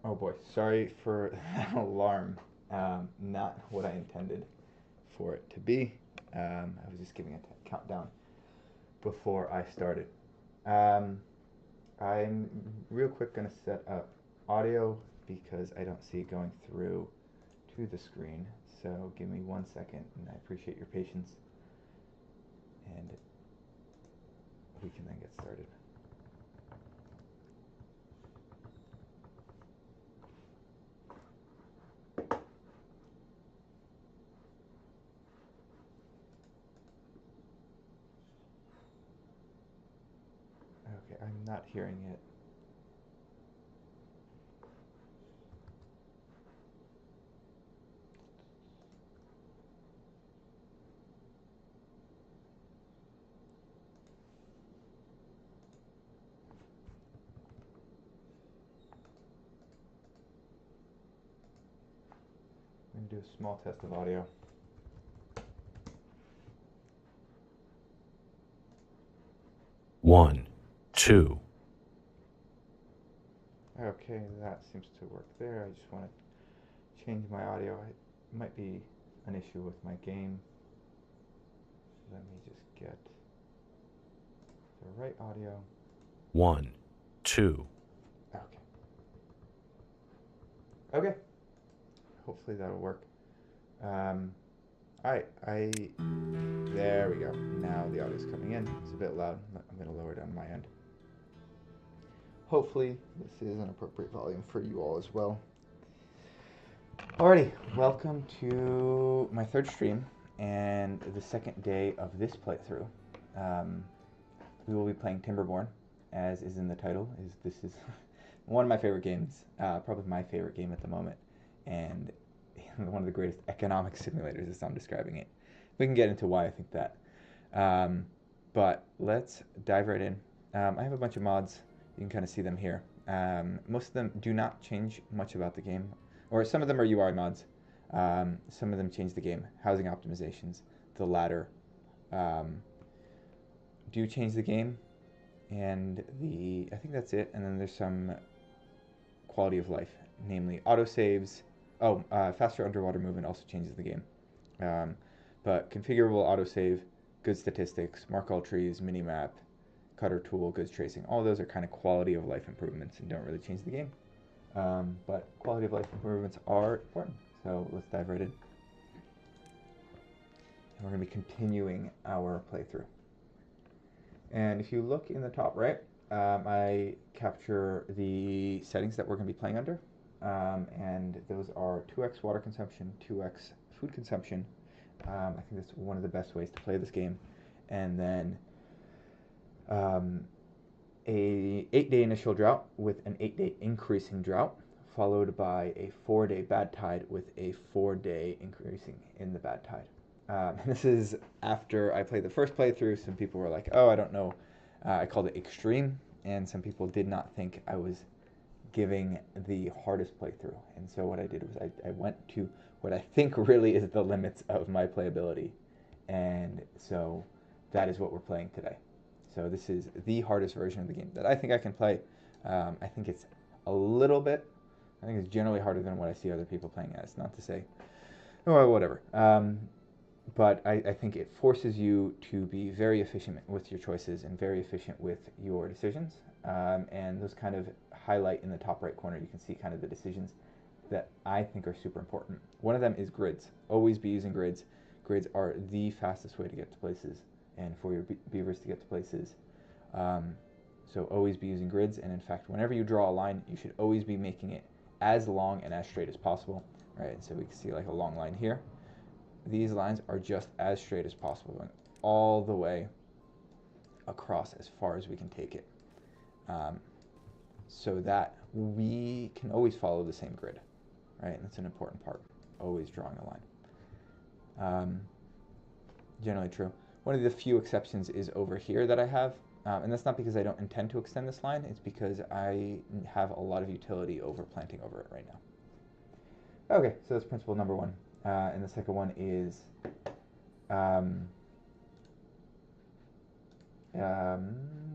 Oh boy, sorry for that alarm. Not what I intended for it to be. I was just giving a countdown before I started. Um, I'm real quick going to set up audio because I don't see it going through to the screen. So give me 1 second, and I appreciate your patience, and we can then get started. Okay, I'm not hearing it. I'm going to do a small test of audio. One, two. Okay, that seems to work there. I just want to change my audio. It might be an issue with my game. Let me just get the right audio. One, two. Okay. Okay. Hopefully that'll work. Alright, there we go. Now the audio's coming in. It's a bit loud. I'm going to lower it on my end. Hopefully this is an appropriate volume for you all as well. Alrighty, welcome to my third stream and the second day of this playthrough. We will be playing Timberborn, as is in the title. This is one of my favorite games, probably my favorite game at the moment, and one of the greatest economic simulators as I'm describing it. We can get into why I think that. But let's dive right in. I have a bunch of mods. You can kind of see them here. Most of them do not change much about the game, or some of them are UI mods. Some of them change the game. Housing optimizations, the latter do change the game, and I think that's it. And then there's some quality of life, namely autosaves. Faster underwater movement also changes the game. But configurable autosave, good statistics, mark all trees, minimap, cutter tool, goods tracing, all those are kind of quality of life improvements and don't really change the game. But quality of life improvements are important. So let's dive right in. And we're going to be continuing our playthrough. And if you look in the top right, I capture the settings that we're going to be playing under. And those are 2x water consumption, 2x food consumption. I think that's one of the best ways to play this game. And then a 8-day initial drought with an 8-day increasing drought, followed by a 4-day bad tide with a 4-day increasing in the bad tide. This is after I played the first playthrough. Some people were like, oh, I don't know. I called it extreme, and some people did not think I was giving the hardest playthrough. And so what I did was I went to what I think really is the limits of my playability. And so that is what we're playing today. So this is the hardest version of the game that I think I can play. I think it's I think it's generally harder than what I see other people playing as. Not to say, oh, whatever. But I think it forces you to be very efficient with your choices and very efficient with your decisions. And those kind of highlight in the top right corner. You can see kind of the decisions that I think are super important. One of them is grids. Always be using grids. Grids are the fastest way to get to places and for your beavers to get to places. So always be using grids. And in fact, whenever you draw a line, you should always be making it as long and as straight as possible. Right? So we can see like a long line here. These lines are just as straight as possible, going all the way across as far as we can take it, so that we can always follow the same grid, right? And that's an important part, always drawing a line. Generally true. One of the few exceptions is over here that I have, and that's not because I don't intend to extend this line, it's because I have a lot of utility over planting over it right now. Okay, so that's principle number one. And the second one is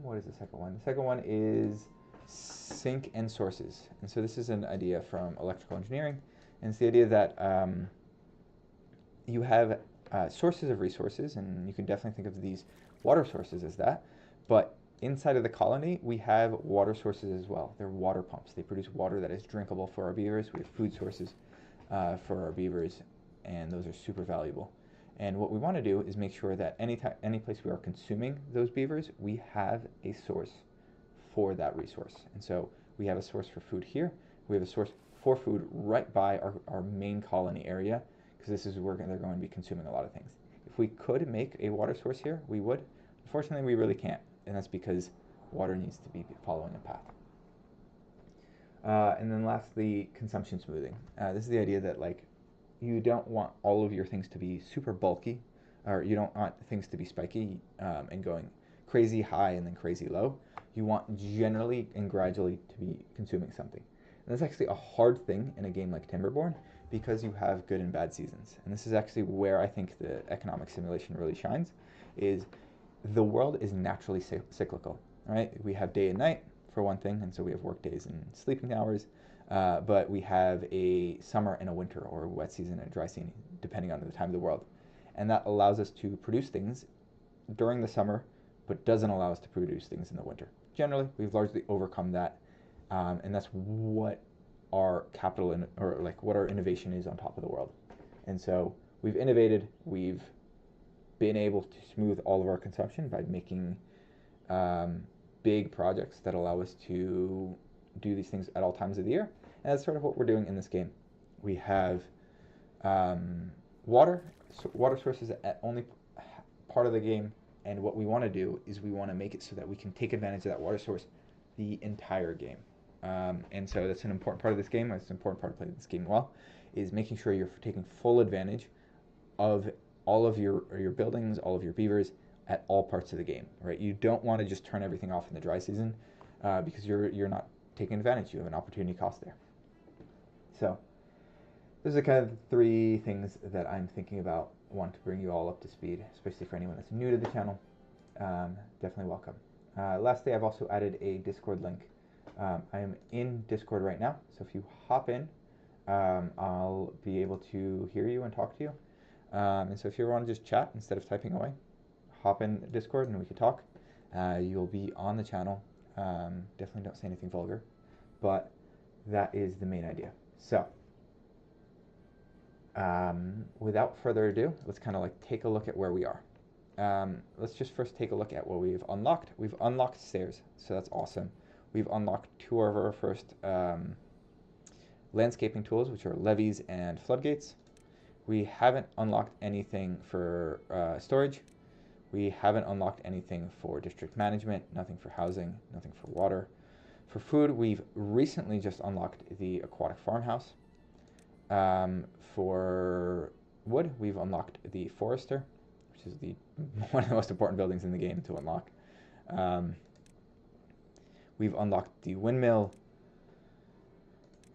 what is the second one? The second one is sink and sources. And so this is an idea from electrical engineering, and it's the idea that you have sources of resources, and you can definitely think of these water sources as that, but inside of the colony, we have water sources as well. They're water pumps. They produce water that is drinkable for our beavers. We have food sources for our beavers, and those are super valuable. And what we want to do is make sure that any place we are consuming those beavers, we have a source for that resource. And so we have a source for food here. We have a source for food right by our main colony area, because this is where they're going to be consuming a lot of things. If we could make a water source here, we would. Unfortunately, we really can't, and that's because water needs to be following a path. And then lastly, consumption smoothing. This is the idea that like you don't want all of your things to be super bulky, or you don't want things to be spiky and going crazy high and then crazy low. You want generally and gradually to be consuming something. And that's actually a hard thing in a game like Timberborn, because you have good and bad seasons. And this is actually where I think the economic simulation really shines, is the world is naturally cyclical, right? We have day and night for one thing, and so we have work days and sleeping hours, but we have a summer and a winter, or a wet season and a dry season, depending on the time of the world. And that allows us to produce things during the summer, but doesn't allow us to produce things in the winter. Generally, we've largely overcome that, and that's what our capital or like what our innovation is on top of the world. And so we've innovated, we've been able to smooth all of our consumption by making big projects that allow us to do these things at all times of the year. And that's sort of what we're doing in this game. We have water sources at only part of the game, and what we want to do is we want to make it so that we can take advantage of that water source the entire game. And so that's an important part of this game. It's an important part of playing this game well, is making sure you're taking full advantage of all of your buildings, all of your beavers at all parts of the game, right? You don't want to just turn everything off in the dry season because you're not taking advantage. You have an opportunity cost there. So those are kind of the three things that I'm thinking about. I want to bring you all up to speed, especially for anyone that's new to the channel. Definitely welcome. Lastly, I've also added a Discord link. I am in Discord right now, so if you hop in, I'll be able to hear you and talk to you. And so if you want to just chat instead of typing away, hop in Discord and we can talk. You'll be on the channel. Definitely don't say anything vulgar, but that is the main idea. So without further ado, let's kind of like take a look at where we are. Let's just first take a look at what we've unlocked. We've unlocked stairs, so that's awesome. We've unlocked two of our first landscaping tools, which are levees and floodgates. We haven't unlocked anything for storage. We haven't unlocked anything for district management, nothing for housing, nothing for water. For food, we've recently just unlocked the aquatic farmhouse. For wood, we've unlocked the forester, which is one of the most important buildings in the game to unlock. We've unlocked the windmill,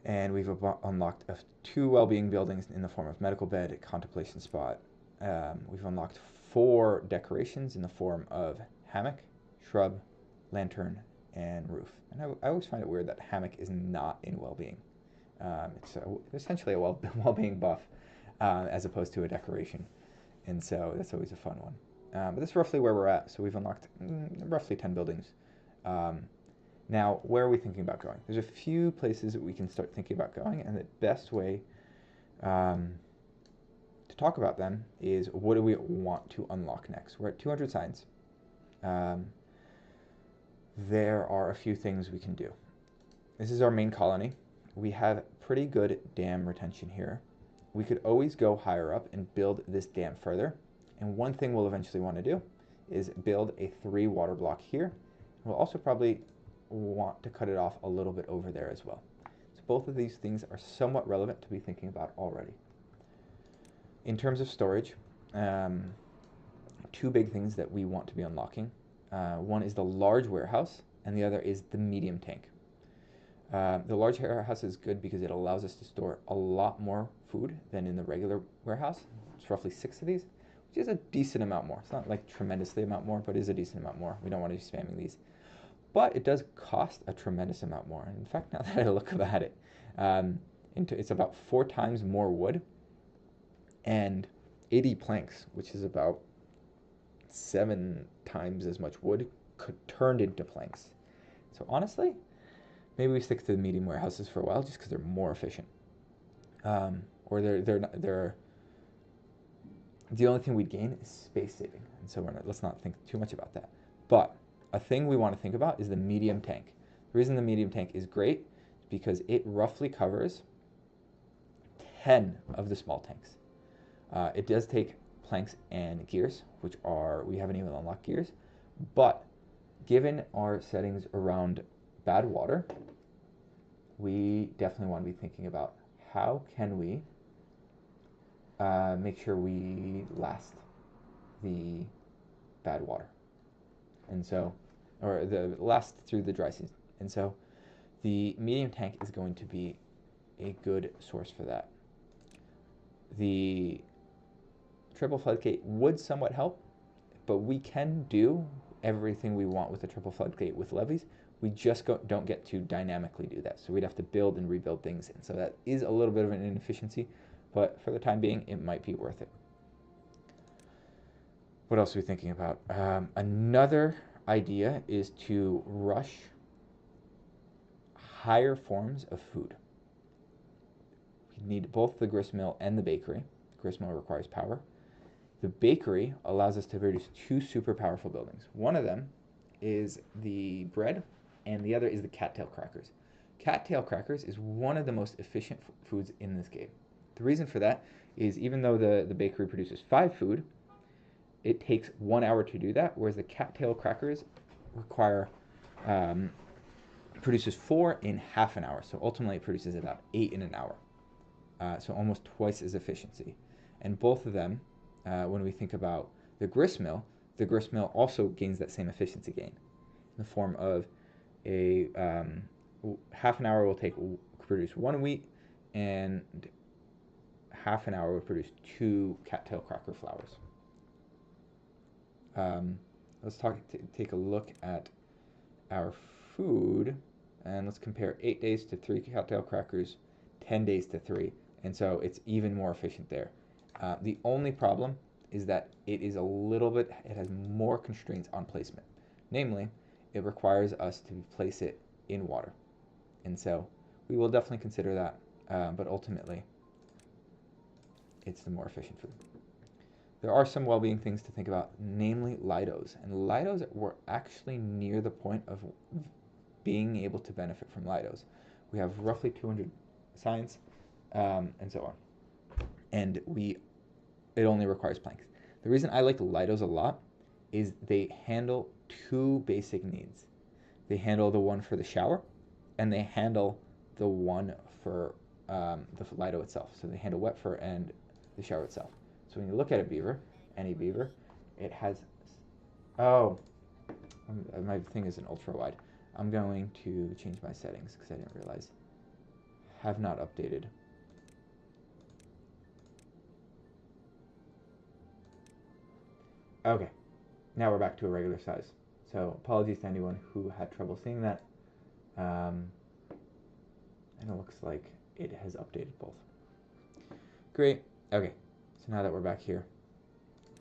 and we've unlocked two well-being buildings in the form of medical bed, contemplation spot. We've unlocked 4 decorations in the form of hammock, shrub, lantern, and roof. And I always find it weird that hammock is not in well-being. It's essentially a well-being buff as opposed to a decoration. And so that's always a fun one. But that's roughly where we're at. So we've unlocked roughly 10 buildings. Now, where are we thinking about going? There's a few places that we can start thinking about going, and the best way to talk about them is what do we want to unlock next? We're at 200 signs. There are a few things we can do. This is our main colony. We have pretty good dam retention here. We could always go higher up and build this dam further. And one thing we'll eventually want to do is build a 3 water block here. We'll also probably want to cut it off a little bit over there as well. So both of these things are somewhat relevant to be thinking about already. In terms of storage, 2 big things that we want to be unlocking. One is the large warehouse, and the other is the medium tank. The large warehouse is good because it allows us to store a lot more food than in the regular warehouse. It's roughly 6 of these, which is a decent amount more. It's not like tremendously amount more, but it is a decent amount more. We don't want to be spamming these. but it does cost a tremendous amount more. In fact, now that I look at it, um, it's about 4 times more wood and 80 planks, which is about 7 times as much wood turned into planks. So honestly, maybe we stick to the medium warehouses for a while just because they're more efficient. Or they're the only thing we'd gain is space saving, and so let's not think too much about that. But a thing we want to think about is the medium tank. The reason the medium tank is great is because it roughly covers 10 of the small tanks. It does take planks and gears, which we haven't even unlocked gears, but given our settings around bad water, we definitely want to be thinking about how can we make sure we last the bad water, and so, or the last through the dry season. And so the medium tank is going to be a good source for that. The triple floodgate would somewhat help, but we can do everything we want with the triple floodgate with levees. We just don't get to dynamically do that. So we'd have to build and rebuild things. And so that is a little bit of an inefficiency, but for the time being, it might be worth it. What else are we thinking about? Another idea is to rush higher forms of food. We need both the gristmill and the bakery. The gristmill requires power. The bakery allows us to produce 2 super powerful buildings. One of them is the bread, and the other is the cattail crackers. Cattail crackers is one of the most efficient foods in this game. The reason for that is even though the bakery produces 5 food, it takes 1 hour to do that, whereas the cattail crackers produces 4 in half an hour. So ultimately it produces about 8 in an hour. So almost twice as efficiency. And both of them, when we think about the gristmill also gains that same efficiency gain in the form of a half an hour will produce 1 wheat, and half an hour will produce 2 cattail cracker flours. Let's take a look at our food, and let's compare 8 days to 3 cattail crackers, 10 days to 3, and so it's even more efficient there. The only problem is that it has more constraints on placement. Namely, it requires us to place it in water. And so we will definitely consider that, but ultimately it's the more efficient food. There are some well-being things to think about, namely Lidos. And Lidos, were actually near the point of being able to benefit from Lidos. We have roughly 200 science, and so on. And it only requires planks. The reason I like Lidos a lot is they handle 2 basic needs. They handle the one for the shower, and they handle the one for the Lido itself. So they handle wet fur and the shower itself. So when you look at a beaver, any beaver, it has, my thing is an ultra wide. I'm going to change my settings because I didn't realize. Have not updated. Okay, now we're back to a regular size. So apologies to anyone who had trouble seeing that. And it looks like it has updated both. Great. Okay, so now that we're back here,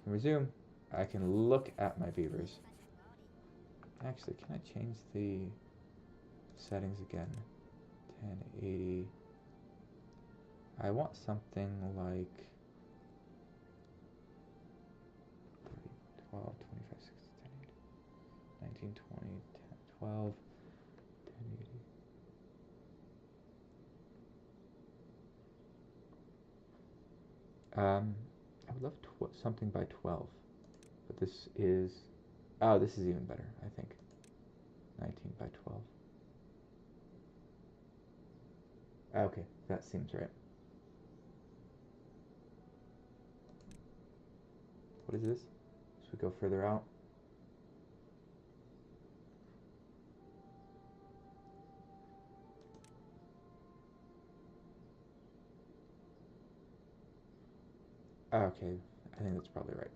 resume. I can look at my beavers. Actually, can I change the settings again? 1080. I want something like 12, 25, 60, 10, 19, 20, 10, 12, 1080. I would love something by 12, but this is even better, I think. 19 by 12. Okay, that seems right. What is this? Should we go further out? Okay, I think that's probably right.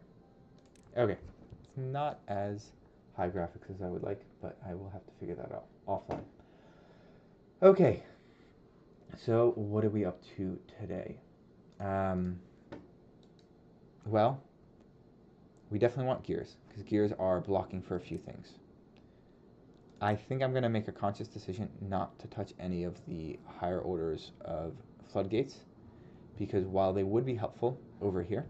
Okay, it's not as high graphics as I would like, but I will have to figure that out offline. Okay, so what are we up to today? Well, we definitely want gears, because gears are blocking for a few things. I think I'm going to make a conscious decision not to touch any of the higher orders of floodgates, because while they would be helpful over here,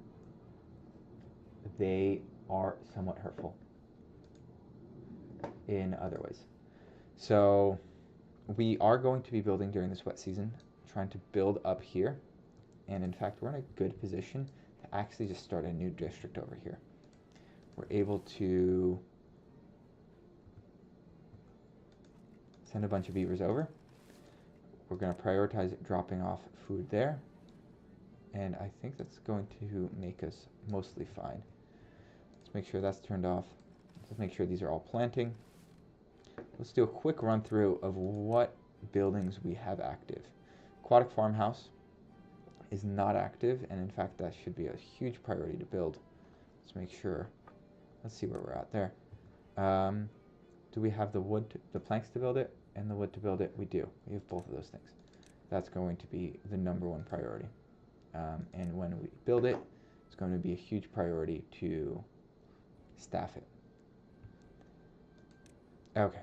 they are somewhat hurtful in other ways. So we are going to be building during this wet season, trying to build up here, and in fact we're in a good position to actually just start a new district over here. We're able to send a bunch of beavers over. We're going to prioritize dropping off food there, and I think that's going to make us mostly fine. Let's make sure that's turned off. Let's make sure these are all planting. Let's do a quick run through of what buildings we have active. Aquatic farmhouse is not active, and in fact that should be a huge priority to build. Let's make sure. Let's see where we're at there. Do we have the wood, the planks to build it, and the wood to build it? We do. We have both of those things. That's going to be the #1 priority. And when we build it, it's going to be a huge priority to staff it. Okay.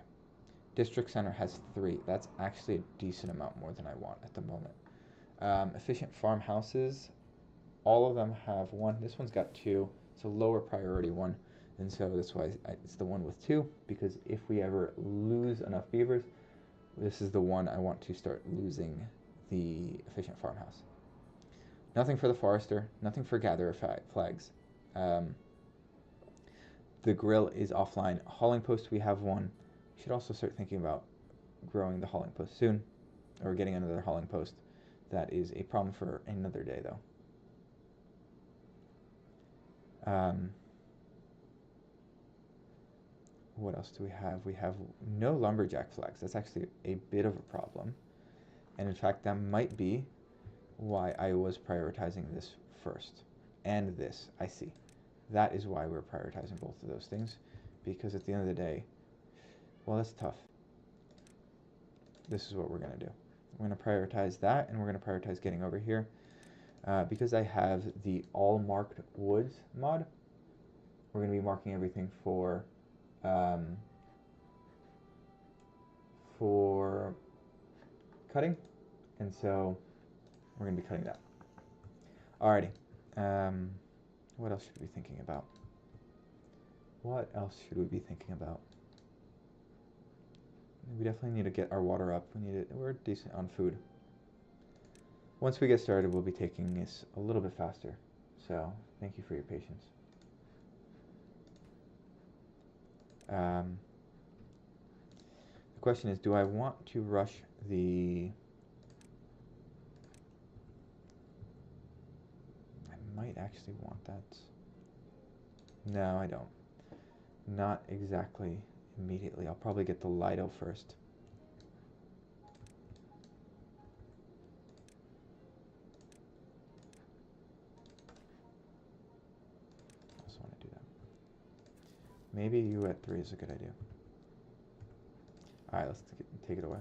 District center has 3. That's actually a decent amount more than I want at the moment. Efficient farmhouses, all of them have 1. This one's got 2. It's a lower priority one, and so that's why it's the one with 2, because if we ever lose enough beavers, this is the one I want to start losing the efficient farmhouse. Nothing for the forester, nothing for gatherer flags. The grill is offline. Hauling post, we have 1. We should also start thinking about growing the hauling post soon, or getting another hauling post. That is a problem for another day, though. What else do we have? We have no lumberjack flags. That's actually a bit of a problem. And in fact, that might be why I was prioritizing this first. And this, I see. That is why we're prioritizing both of those things. Because at the end of the day, well, that's tough. This is what we're going to do. We're going to prioritize that, and we're going to prioritize getting over here. Because I have the all marked woods mod, we're going to be marking everything for cutting, and so we're going to be cutting that. Alrighty. What else should we be thinking about? What else should we be thinking about? We definitely need to get our water up. We're decent on food. Once we get started, we'll be taking this a little bit faster. So thank you for your patience. The question is, do I want to rush the... I might actually want that. No, I don't. Not exactly immediately. I'll probably get the Lido first. I also want to do that. Maybe you at 3 is a good idea. Alright, let's take it away.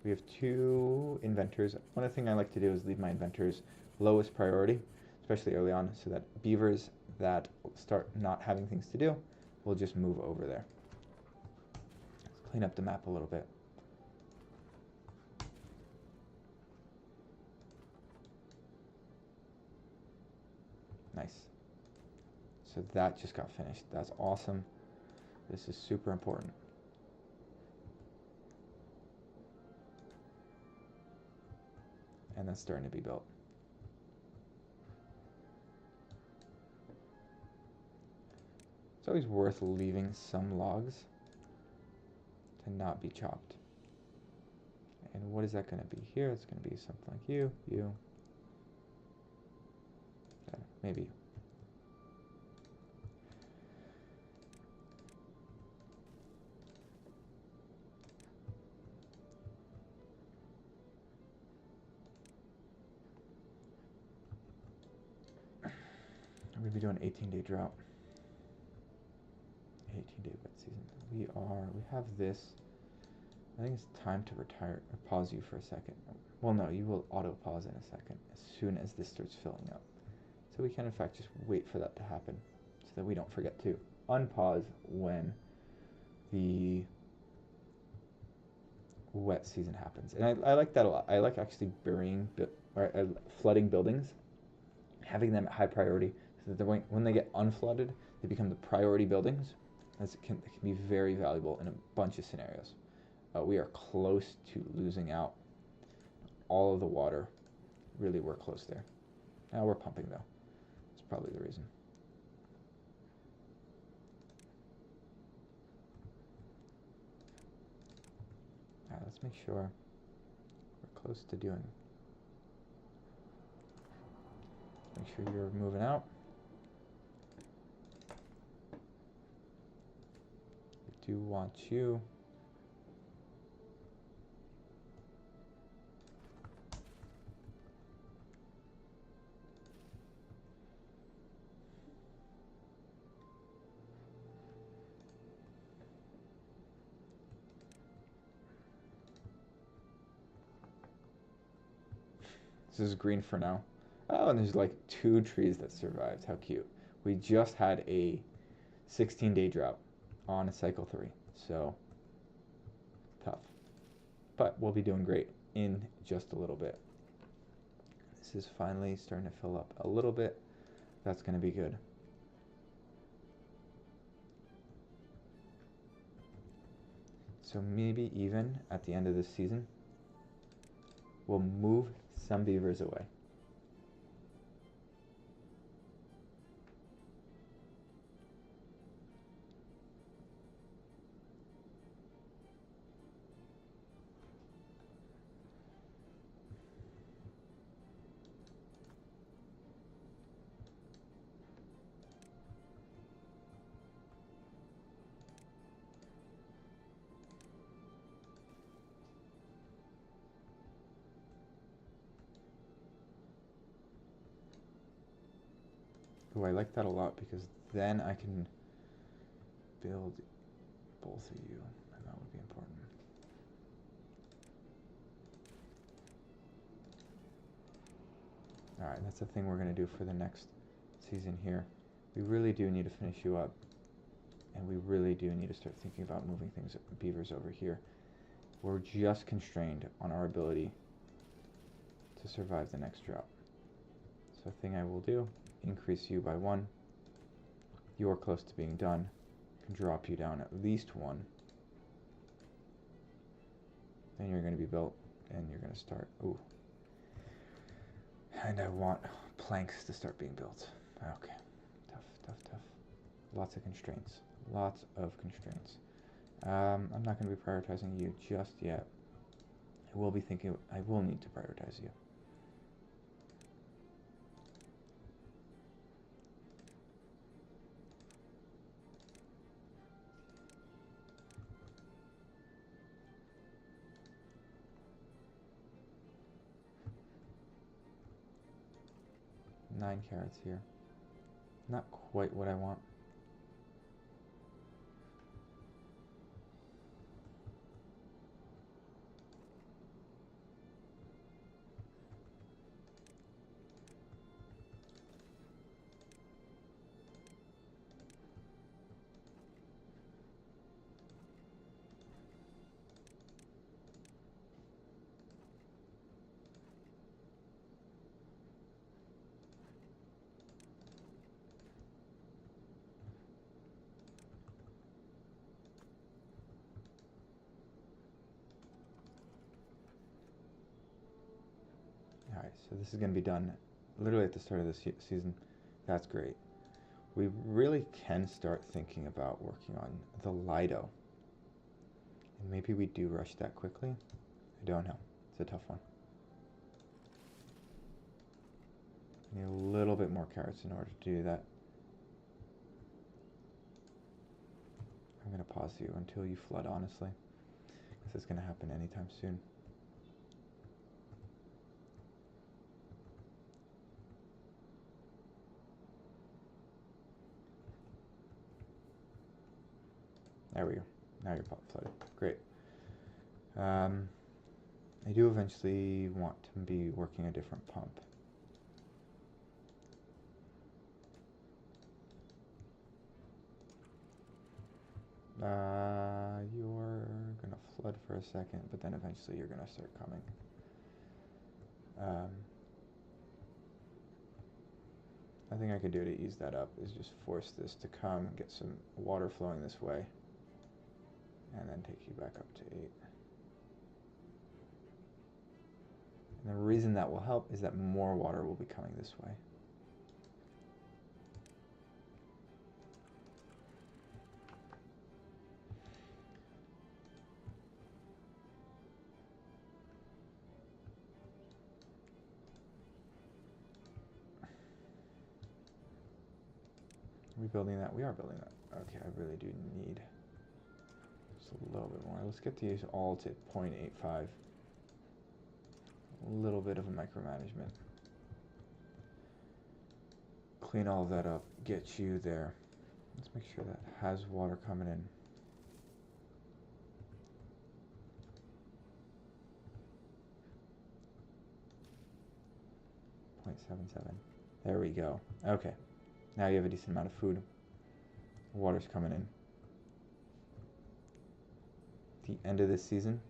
We have 2 inventors. One thing I like to do is leave my inventors lowest priority, especially early on, so that beavers that start not having things to do will just move over there. Let's clean up the map a little bit. Nice. So that just got finished. That's awesome. This is super important. And that's starting to be built. It's always worth leaving some logs to not be chopped. And what is that going to be here? It's going to be something like you, maybe you. I'm going to be doing an 18-day drought. 18-day wet season. we have this. I think it's time to retire, or pause you for a second. Well, no, you will auto pause in a second as soon as this starts filling up. So we can in fact just wait for that to happen so that we don't forget to unpause when the wet season happens. And I like that a lot. I like actually flooding buildings, having them at high priority so that when they get unflooded, they become the priority buildings. As it can be very valuable in a bunch of scenarios. We are close to losing out all of the water. Really, we're close there. Now we're pumping though. That's probably the reason. All right, let's make sure we're close to doing. Make sure you're moving out. We do want you. This is green for now. Oh, and there's like 2 trees that survived. How cute. We just had a 16-day drought on a cycle 3. So, tough. But we'll be doing great in just a little bit. This is finally starting to fill up a little bit. That's going to be good. So maybe even at the end of this season, we'll move some beavers away. Ooh, I like that a lot because then I can build both of you, and that would be important. Alright, that's the thing we're going to do for the next season here. We really do need to finish you up, and we really do need to start thinking about moving things, beavers over here. We're just constrained on our ability to survive the next drought. So the thing I will do, increase you by 1. You're close to being done. I can drop you down at least 1. Then you're going to be built, and you're going to start. Ooh. And I want planks to start being built. Okay. Tough, tough, tough. Lots of constraints. Lots of constraints. I'm not going to be prioritizing you just yet. I will be thinking, I will need to prioritize you. Nine carrots here. Not quite what I want. Alright, so this is going to be done literally at the start of this season. That's great. We really can start thinking about working on the Lido. And maybe we do rush that quickly. I don't know. It's a tough one. I need a little bit more carrots in order to do that. I'm going to pause you until you flood, honestly. This is going to happen anytime soon. There we go. Now you're flooded. Great. I do eventually want to be working a different pump. You're gonna flood for a second, but then eventually you're gonna start coming. I think I could do to ease that up is just force this to come, get some water flowing this way, and then take you back up to 8. And the reason that will help is that more water will be coming this way. Are we building that? We are building that. Okay, I really do need just a little bit more. Let's get these all to 0.85. A little bit of a micromanagement. Clean all of that up, get you there. Let's make sure that has water coming in. .77. There we go. Okay. Now you have a decent amount of food. Water's coming in. The end of this season.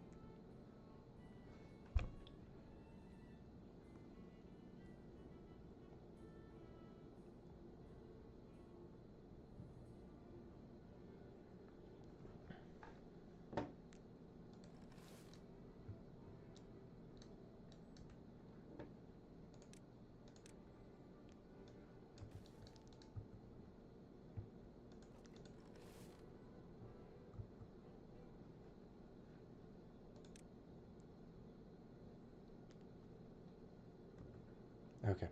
Okay.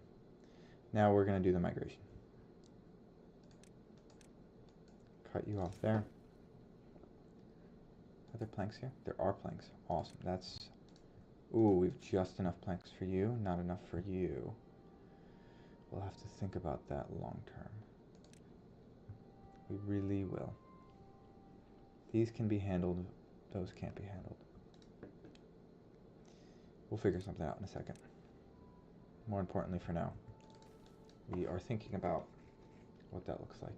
Now we're going to do the migration. Cut you off there. Are there planks here? There are planks. Awesome. That's... Ooh, we've just enough planks for you, not enough for you. We'll have to think about that long term. We really will. These can be handled. Those can't be handled. We'll figure something out in a second. More importantly for now, we are thinking about what that looks like.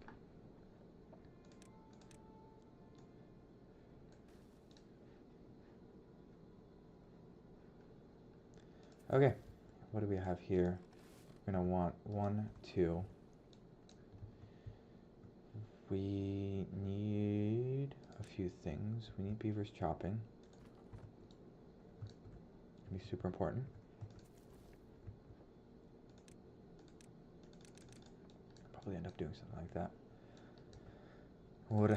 Okay, what do we have here? We're gonna want 1, 2. We need a few things. We need beavers chopping. Can be super important. Probably end up doing something like that.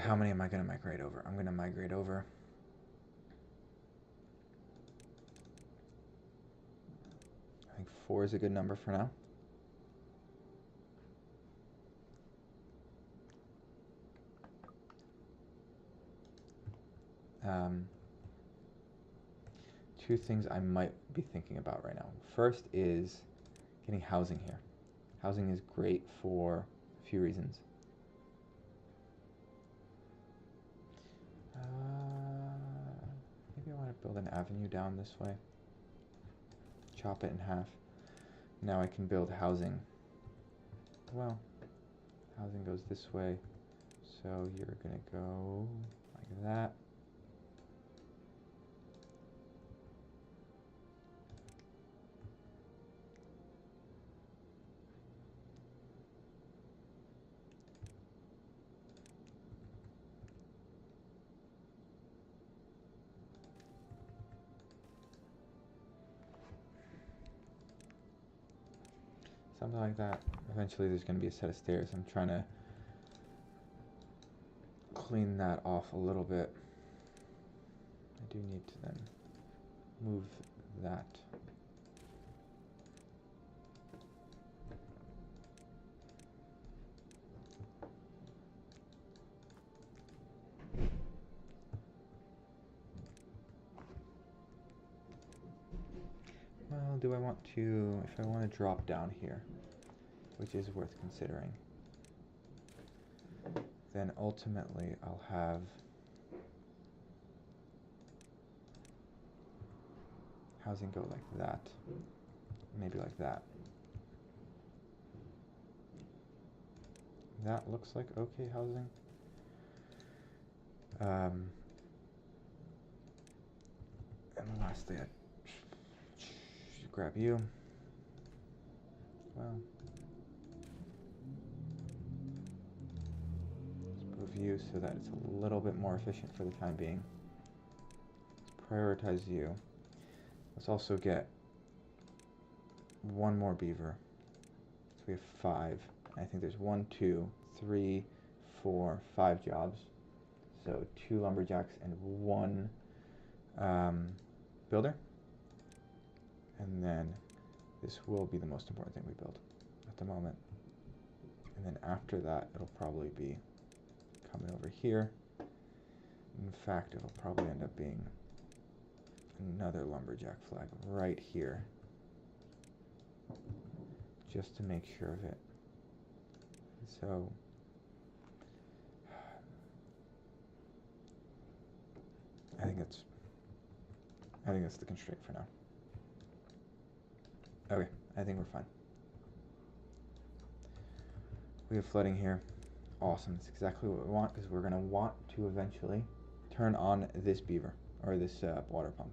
How many am I gonna migrate over? I'm gonna migrate over. I think 4 is a good number for now. Two things I might be thinking about right now. First is getting housing here. Housing is great for a few reasons. Maybe I want to build an avenue down this way. Chop it in half. Now I can build housing. Well, housing goes this way. So you're going to go like that. Something like that. Eventually there's going to be a set of stairs. I'm trying to clean that off a little bit. I do need to then move that. Well, do I want to, if I want to drop down here, which is worth considering, then ultimately I'll have housing go like that. Maybe like that. That looks like okay housing. And lastly, I should grab you. Well, let's move you so that it's a little bit more efficient for the time being. Let's prioritize you. Let's also get one more beaver. So we have 5. I think there's 1, 2, 3, 4, 5 jobs. So 2 lumberjacks and 1 builder. And then this will be the most important thing we build at the moment. And then after that, it'll probably be coming over here. In fact, it'll probably end up being another lumberjack flag right here, just to make sure of it. So I think that's the constraint for now. Okay, I think we're fine. We have flooding here. Awesome, that's exactly what we want, because we're gonna want to eventually turn on this beaver, or this water pump.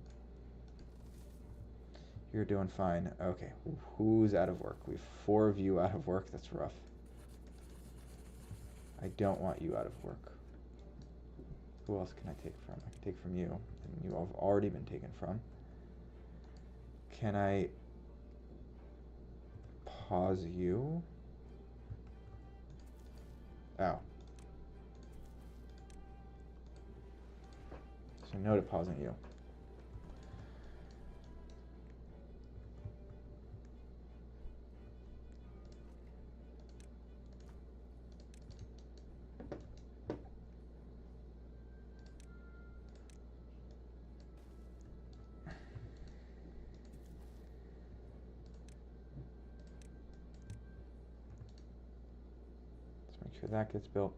You're doing fine. Okay, who's out of work? We have 4 of you out of work. That's rough. I don't want you out of work. Who else can I take from? I can take from you, and you have already been taken from. Can I pause you? Oh. So no to pausing you. Let's make sure that gets built.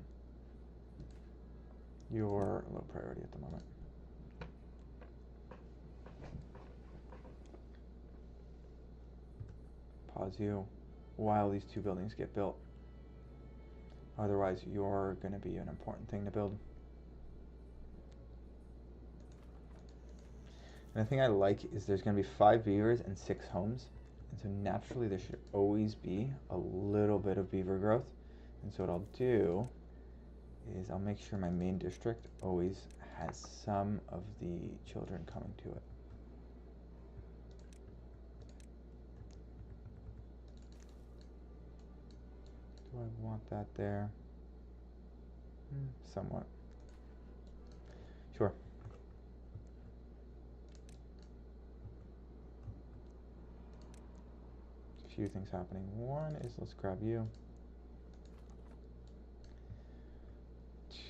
You're low priority at the moment. Pause you while these 2 buildings get built. Otherwise, you're going to be an important thing to build. And the thing I like is there's going to be 5 beavers and 6 homes. And so naturally there should always be a little bit of beaver growth. And so what I'll do is I'll make sure my main district always has some of the children coming to it. Do I want that there? Somewhat. Sure. A few things happening. One is, let's grab you.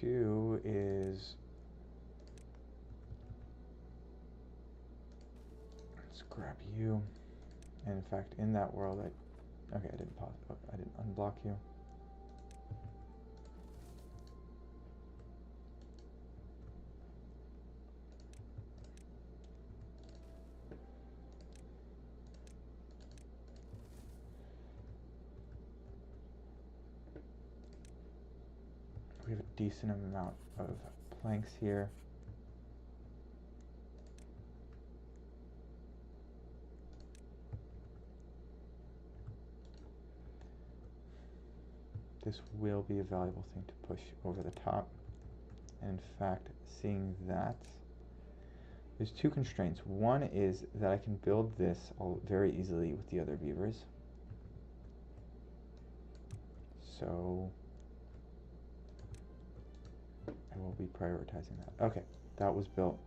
2 is, let's grab you. And in fact, in that world, okay, I didn't pause. Oh, I didn't unblock you. We have a decent amount of planks here. This will be a valuable thing to push over the top. And in fact, seeing that, there's 2 constraints. One is that I can build this all very easily with the other beavers. So I will be prioritizing that. Okay, that was built.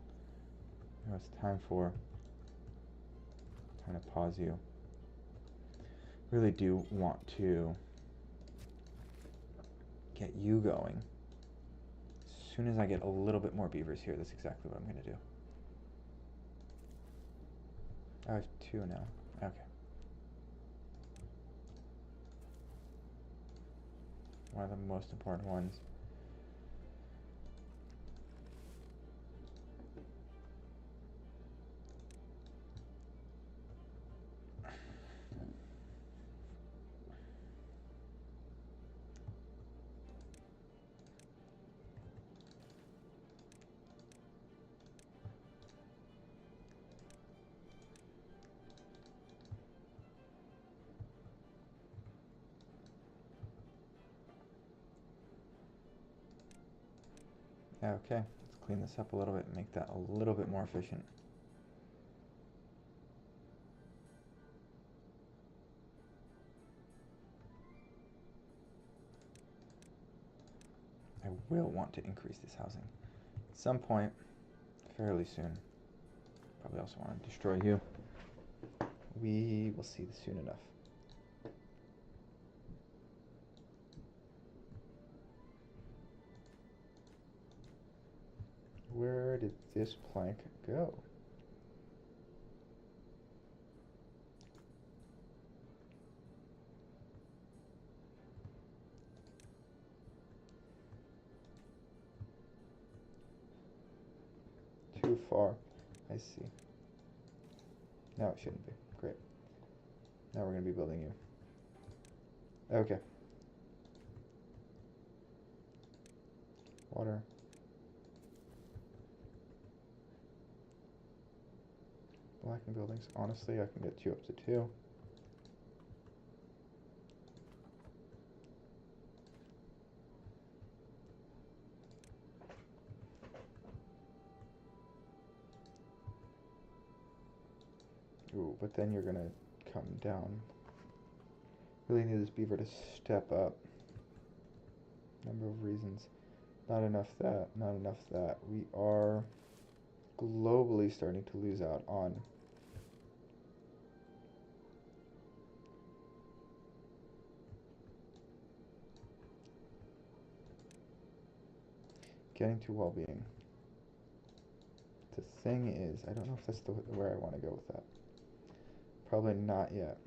Now it's time to pause you. Really do want to get you going. As soon as I get a little bit more beavers here, that's exactly what I'm going to do. I have 2 now. Okay. One of the most important ones. Okay, let's clean this up a little bit and make that a little bit more efficient. I will want to increase this housing at some point fairly soon. Probably also want to destroy you. We will see this soon enough. Where did this plank go? Too far. I see. No, it shouldn't be. Great. Now we're going to be building you. Okay. Water. Blackened buildings. Honestly, I can get you up to 2. Ooh, but then you're gonna come down. Really need this beaver to step up. Number of reasons. Not enough that, not enough that. We are globally starting to lose out on getting to well-being. The thing is, I don't know if that's where I want to go with that. Probably not yet.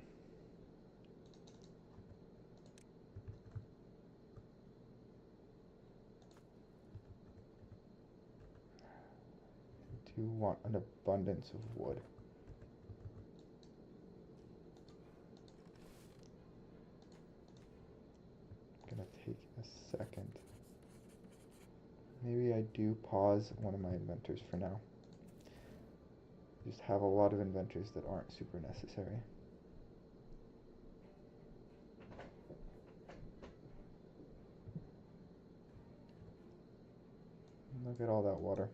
I do want an abundance of wood. I'm gonna take a second. Maybe I do pause one of my inventors for now. Just have a lot of inventors that aren't super necessary. Look at all that water.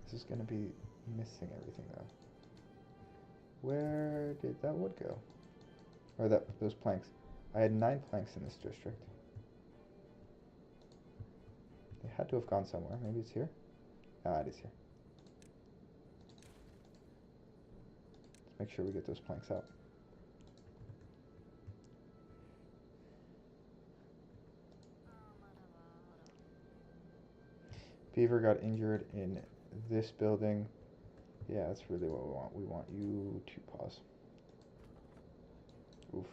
This is going to be missing everything though. Where did that wood go? Or those planks. I had 9 planks in this district. They had to have gone somewhere. Maybe it's here? Ah, it is here. Let's make sure we get those planks out. Beaver got injured in this building. Yeah, that's really what we want. We want you to pause. Oof.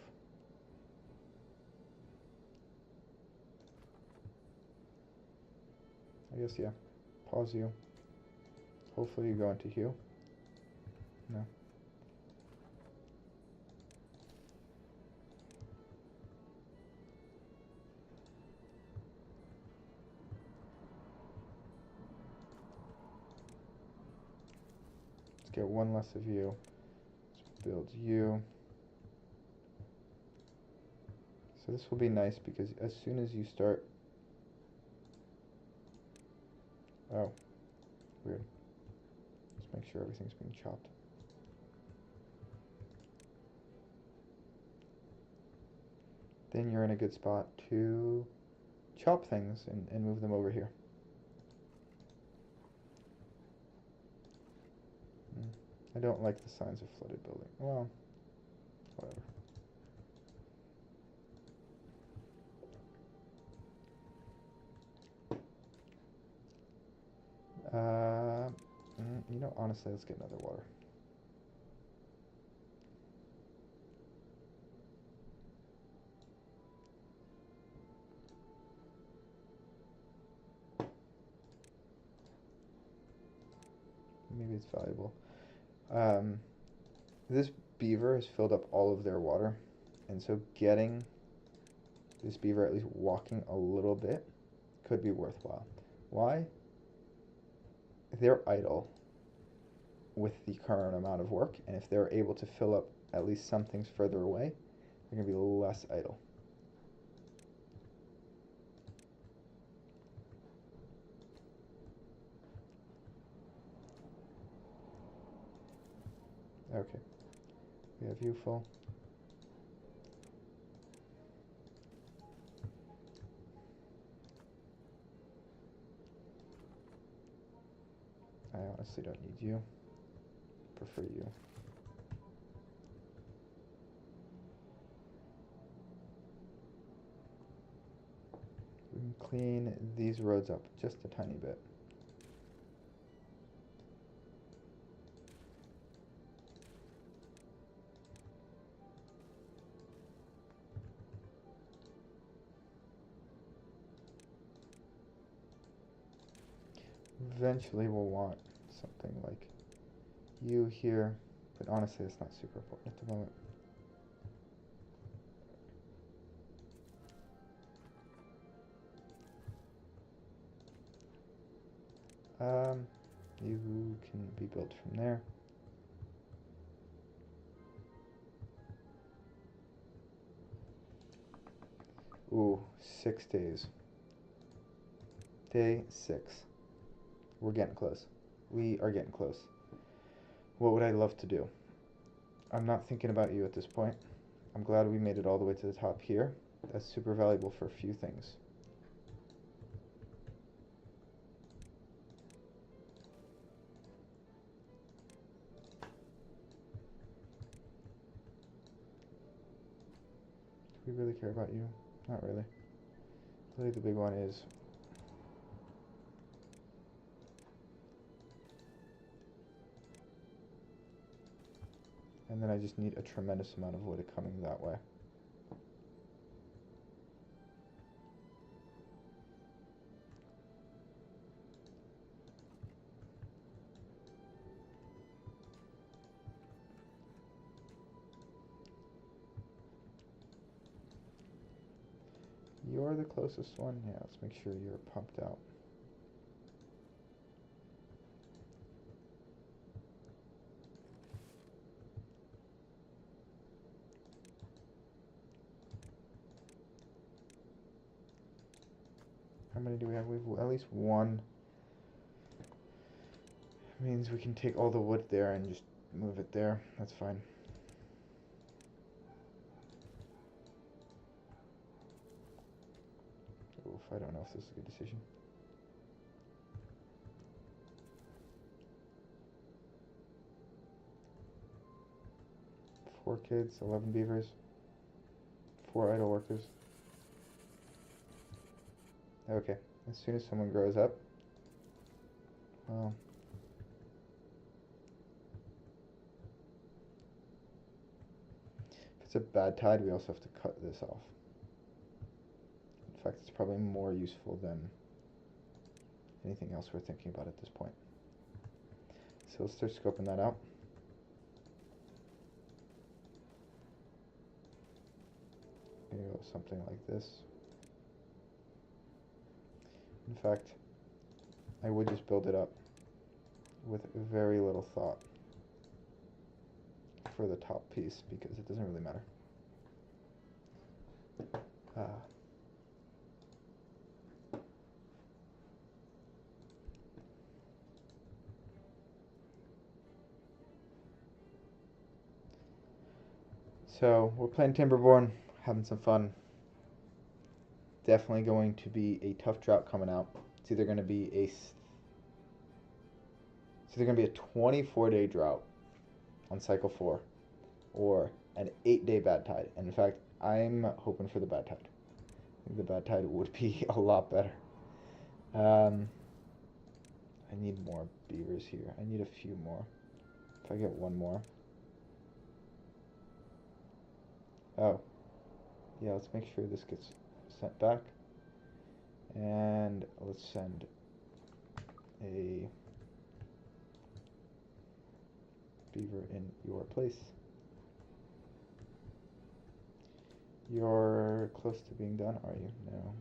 I guess, yeah. Pause you. Hopefully you go into heal. No. Let's get 1 less of you. Let's build you. So this will be nice because as soon as you start... Oh, weird. Let's make sure everything's being chopped. Then you're in a good spot to chop things and move them over here. I don't like the signs of flooded building. Well, whatever. You know, honestly, let's get another water. Maybe it's valuable. This beaver has filled up all of their water, and so getting this beaver at least walking a little bit could be worthwhile. Why? they're idle with the current amount of work, and if they're able to fill up at least some things further away, they're going to be less idle. Okay, we have you full. I honestly don't need you. Prefer you. We can clean these roads up just a tiny bit. Eventually we'll want something like you here, but honestly it's not super important at the moment. You can be built from there. Ooh, 6 days. Day 6. We're getting close. We are getting close. What would I love to do? I'm not thinking about you at this point. I'm glad we made it all the way to the top here. That's super valuable for a few things. Do we really care about you? Not really. Really, the big one is and then I just need a tremendous amount of wood coming that way. You're the closest one. Yeah, let's make sure you're pumped out. How many do we have? We have at least one. Means we can take all the wood there and just move it there. That's fine. Oof, I don't know if this is a good decision. Four kids, 11 beavers, 4 idle workers. Okay, as soon as someone grows up, well, if it's a bad tide, we also have to cut this off. In fact, it's probably more useful than anything else we're thinking about at this point. So let's start scoping that out. Maybe go something like this. In fact, I would just build it up with very little thought for the top piece because it doesn't really matter. So we're playing Timberborn, having some fun. Definitely going to be a tough drought coming out. It's either going to be a 24-day drought on cycle 4, or an 8-day bad tide. And in fact, I'm hoping for the bad tide. I think the bad tide would be a lot better. I need more beavers here. I need a few more. If I get one more. Oh. Yeah, let's make sure this gets sent back. And let's send a beaver in your place. You're close to being done, are you? No.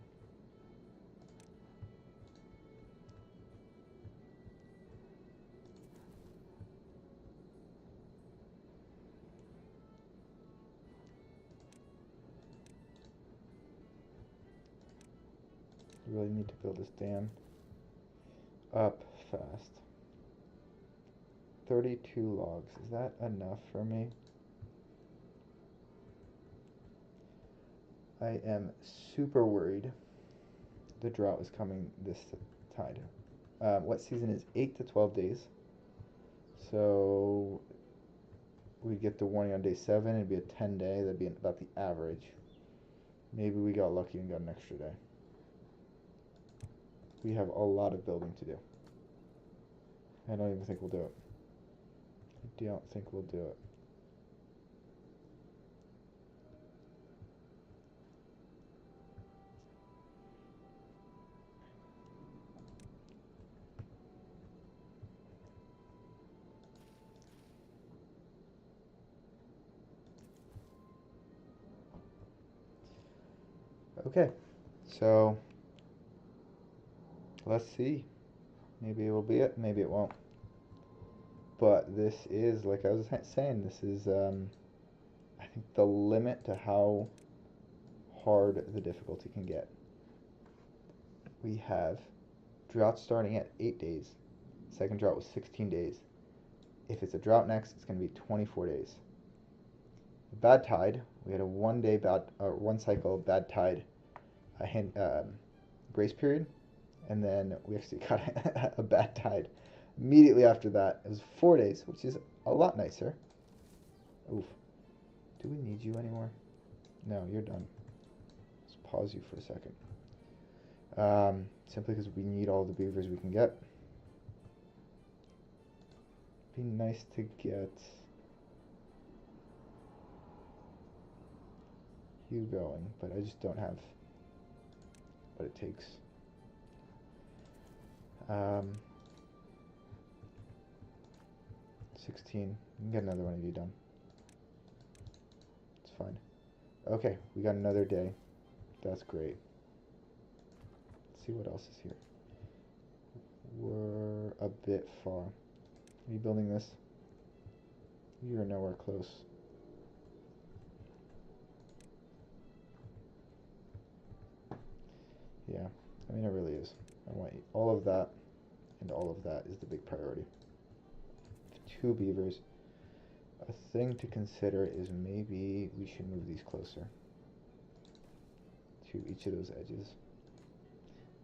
We really need to build this dam up fast. 32 logs. Is that enough for me? I am super worried the drought is coming this tide. Wet season is 8 to 12 days. So we get the warning on day 7. It'd be a 10-day. That'd be about the average. Maybe we got lucky and got an extra day. We have a lot of building to do. I don't even think we'll do it. I don't think we'll do it. Okay, so let's see. Maybe it will be it, maybe it won't. But this is, like I was saying, this is, I think, the limit to how hard the difficulty can get. We have drought starting at 8 days. Second drought was 16 days. If it's a drought next, it's going to be 24 days. The bad tide, we had a 1 day bad, or 1 cycle bad tide grace period, and then we actually got a bad tide immediately after that. It was 4 days, which is a lot nicer. Oof. Do we need you anymore? No, you're done. Let's pause you for a second. Simply because we need all the beavers we can get. Be nice to get you going, but I just don't have what it takes. 16. You can get another one of you done. It's fine. Okay, we got another day. That's great. Let's see what else is here. We're a bit far. Are you building this? You're nowhere close. Yeah, I mean, it really is. I want all of that, and all of that is the big priority. 2 beavers. A thing to consider is maybe we should move these closer to each of those edges.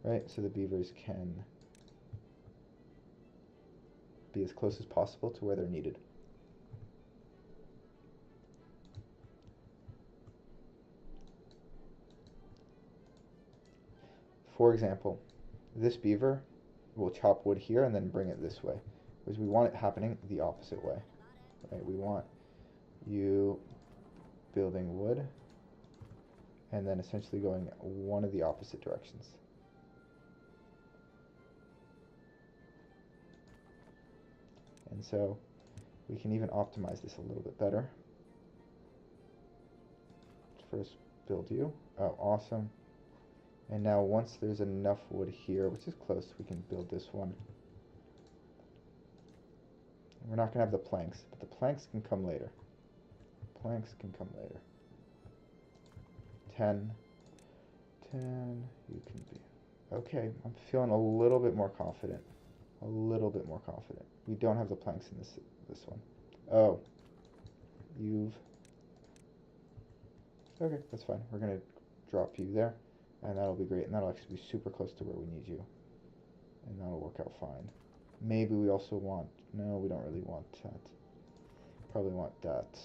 Right, so the beavers can be as close as possible to where they're needed. For example, this beaver will chop wood here and then bring it this way, whereas we want it happening the opposite way. Right, we want you building wood and then essentially going one of the opposite directions. And so we can even optimize this a little bit better. First build you. Oh, awesome. And now once there's enough wood here, which is close, we can build this one. And we're not going to have the planks, but the planks can come later. Planks can come later. 10. 10, you can be. Okay, I'm feeling a little bit more confident. A little bit more confident. We don't have the planks in this one. Oh. You've... Okay, that's fine. We're going to drop you there. And that'll be great, and that'll actually be super close to where we need you. And that'll work out fine. Maybe we also want... No, we don't really want that. Probably want that.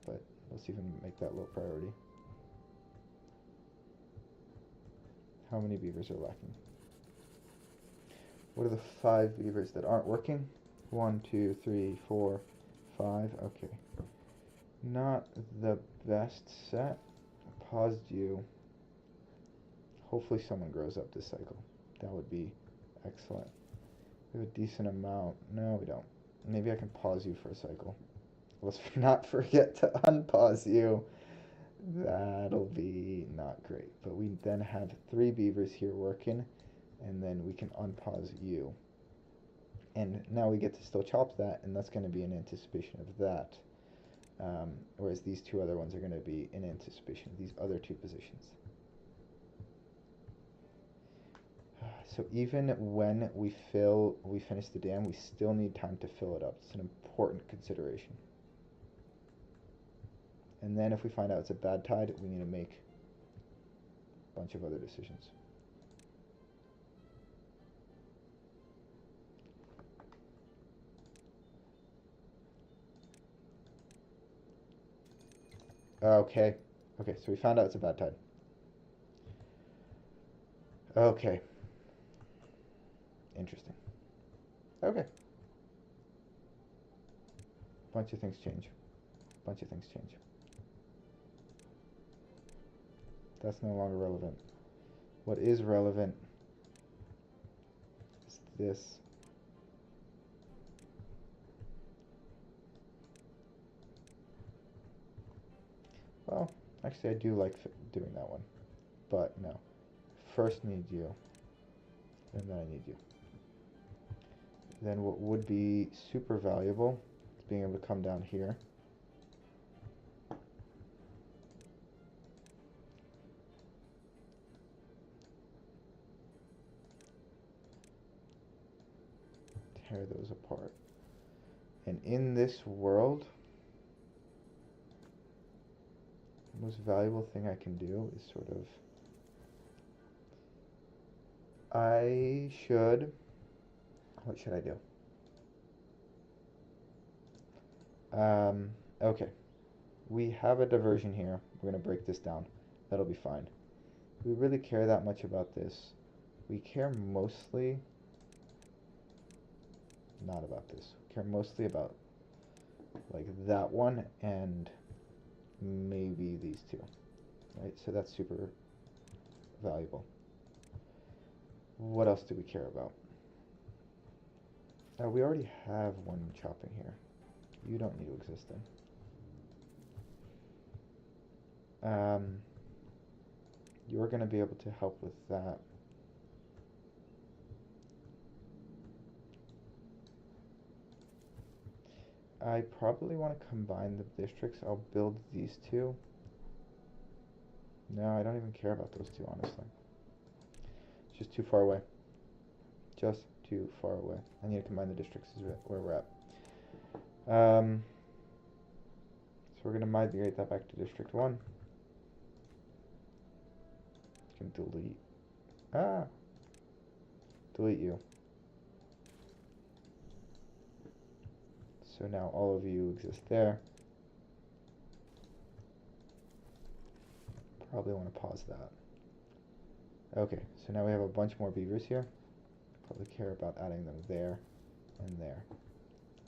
But let's even make that low priority. How many beavers are lacking? What are the 5 beavers that aren't working? 1, 2, 3, 4, 5. Okay. Not the best set. I paused you. Hopefully someone grows up this cycle. That would be excellent. We have a decent amount. No, we don't. Maybe I can pause you for a cycle. Let's not forget to unpause you. That'll be not great. But we then have 3 beavers here working, and then we can unpause you. And now we get to still chop that, and that's going to be in anticipation of that. Whereas these 2 other ones are going to be in anticipation of these other 2 positions. So even when we finish the dam, we still need time to fill it up. It's an important consideration. And then if we find out it's a bad tide, we need to make a bunch of other decisions. Okay. Okay, so we found out it's a bad tide. Okay. Interesting. Okay. Bunch of things change. Bunch of things change. That's no longer relevant. What is relevant is this. Well, actually I do like doing that one. But no. First need you. And then I need you. Then what would be super valuable is being able to come down here. Tear those apart. And in this world, the most valuable thing I can do is sort of... What should I do? Okay. We have a diversion here. We're going to break this down. That'll be fine. We really care that much about this. We care mostly... not about this. We care mostly about like that one and maybe these two. Right? So that's super valuable. What else do we care about? We already have one chopping here. You don't need to exist then. You're going to be able to help with that. I probably want to combine the districts. I'll build these two. No, I don't even care about those two, honestly. It's just too far away. Just too far away. I need to combine the districts is where we're at. So we're going to migrate that back to District 1. Can delete. Delete you. So now all of you exist there. Probably want to pause that. Okay, so now we have a bunch more beavers here. Probably care about adding them there and there.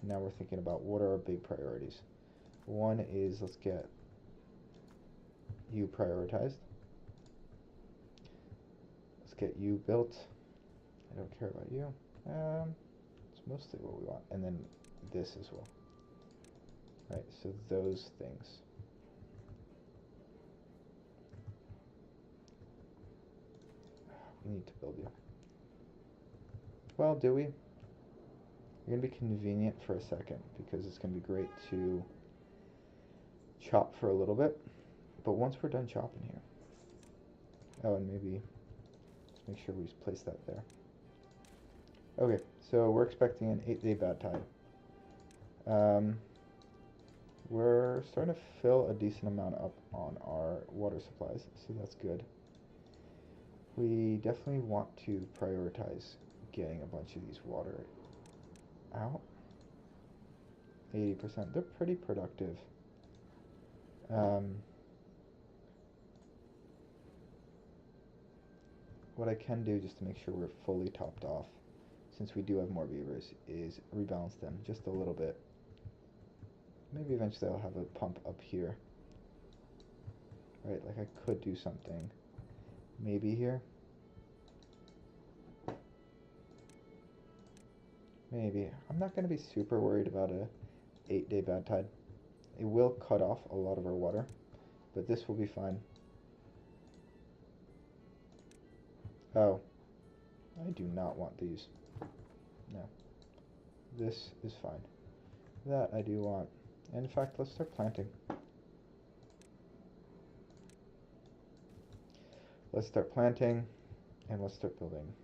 Now we're thinking about what are our big priorities. One is let's get you prioritized. Let's get you built. I don't care about you. It's mostly what we want. And then this as well. Right, so those things. We need to build you. Well, do we? You're going to be convenient for a second because it's going to be great to chop for a little bit. But once we're done chopping here. Oh, and maybe let's make sure we place that there. Okay, so we're expecting an 8-day bad tide. We're starting to fill a decent amount up on our water supplies, so that's good. We definitely want to prioritize getting a bunch of these water out. 80%. They're pretty productive. What I can do just to make sure we're fully topped off, since we do have more beavers, is rebalance them just a little bit. Maybe eventually I'll have a pump up here. Right, like I could do something. Maybe here. Maybe. I'm not going to be super worried about a 8-day bad tide. It will cut off a lot of our water, but this will be fine. Oh, I do not want these. No. This is fine. That I do want. And in fact, let's start planting. Let's start planting, and let's start building.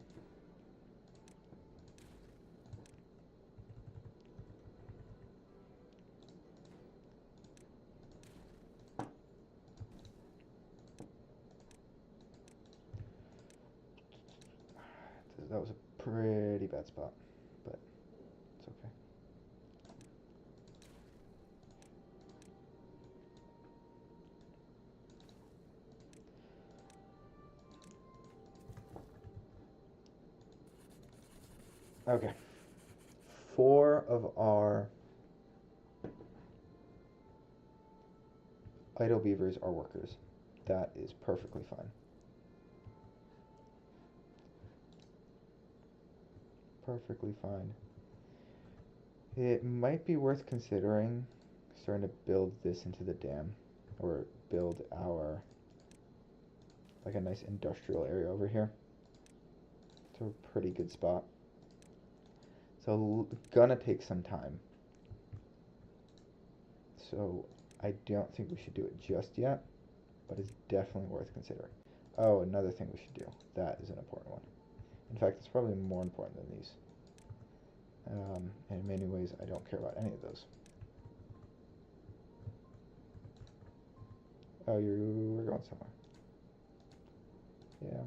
that was a pretty bad spot, but it's okay. Okay. 4 of our idle beavers are workers. That is perfectly fine. Perfectly fine. It might be worth considering starting to build this into the dam, or build our, like a nice industrial area over here. It's a pretty good spot. So gonna take some time. So I don't think we should do it just yet, but it's definitely worth considering. Oh, another thing we should do. That is an important one. In fact, it's probably more important than these. And in many ways, I don't care about any of those. Oh, we're going somewhere. Yeah.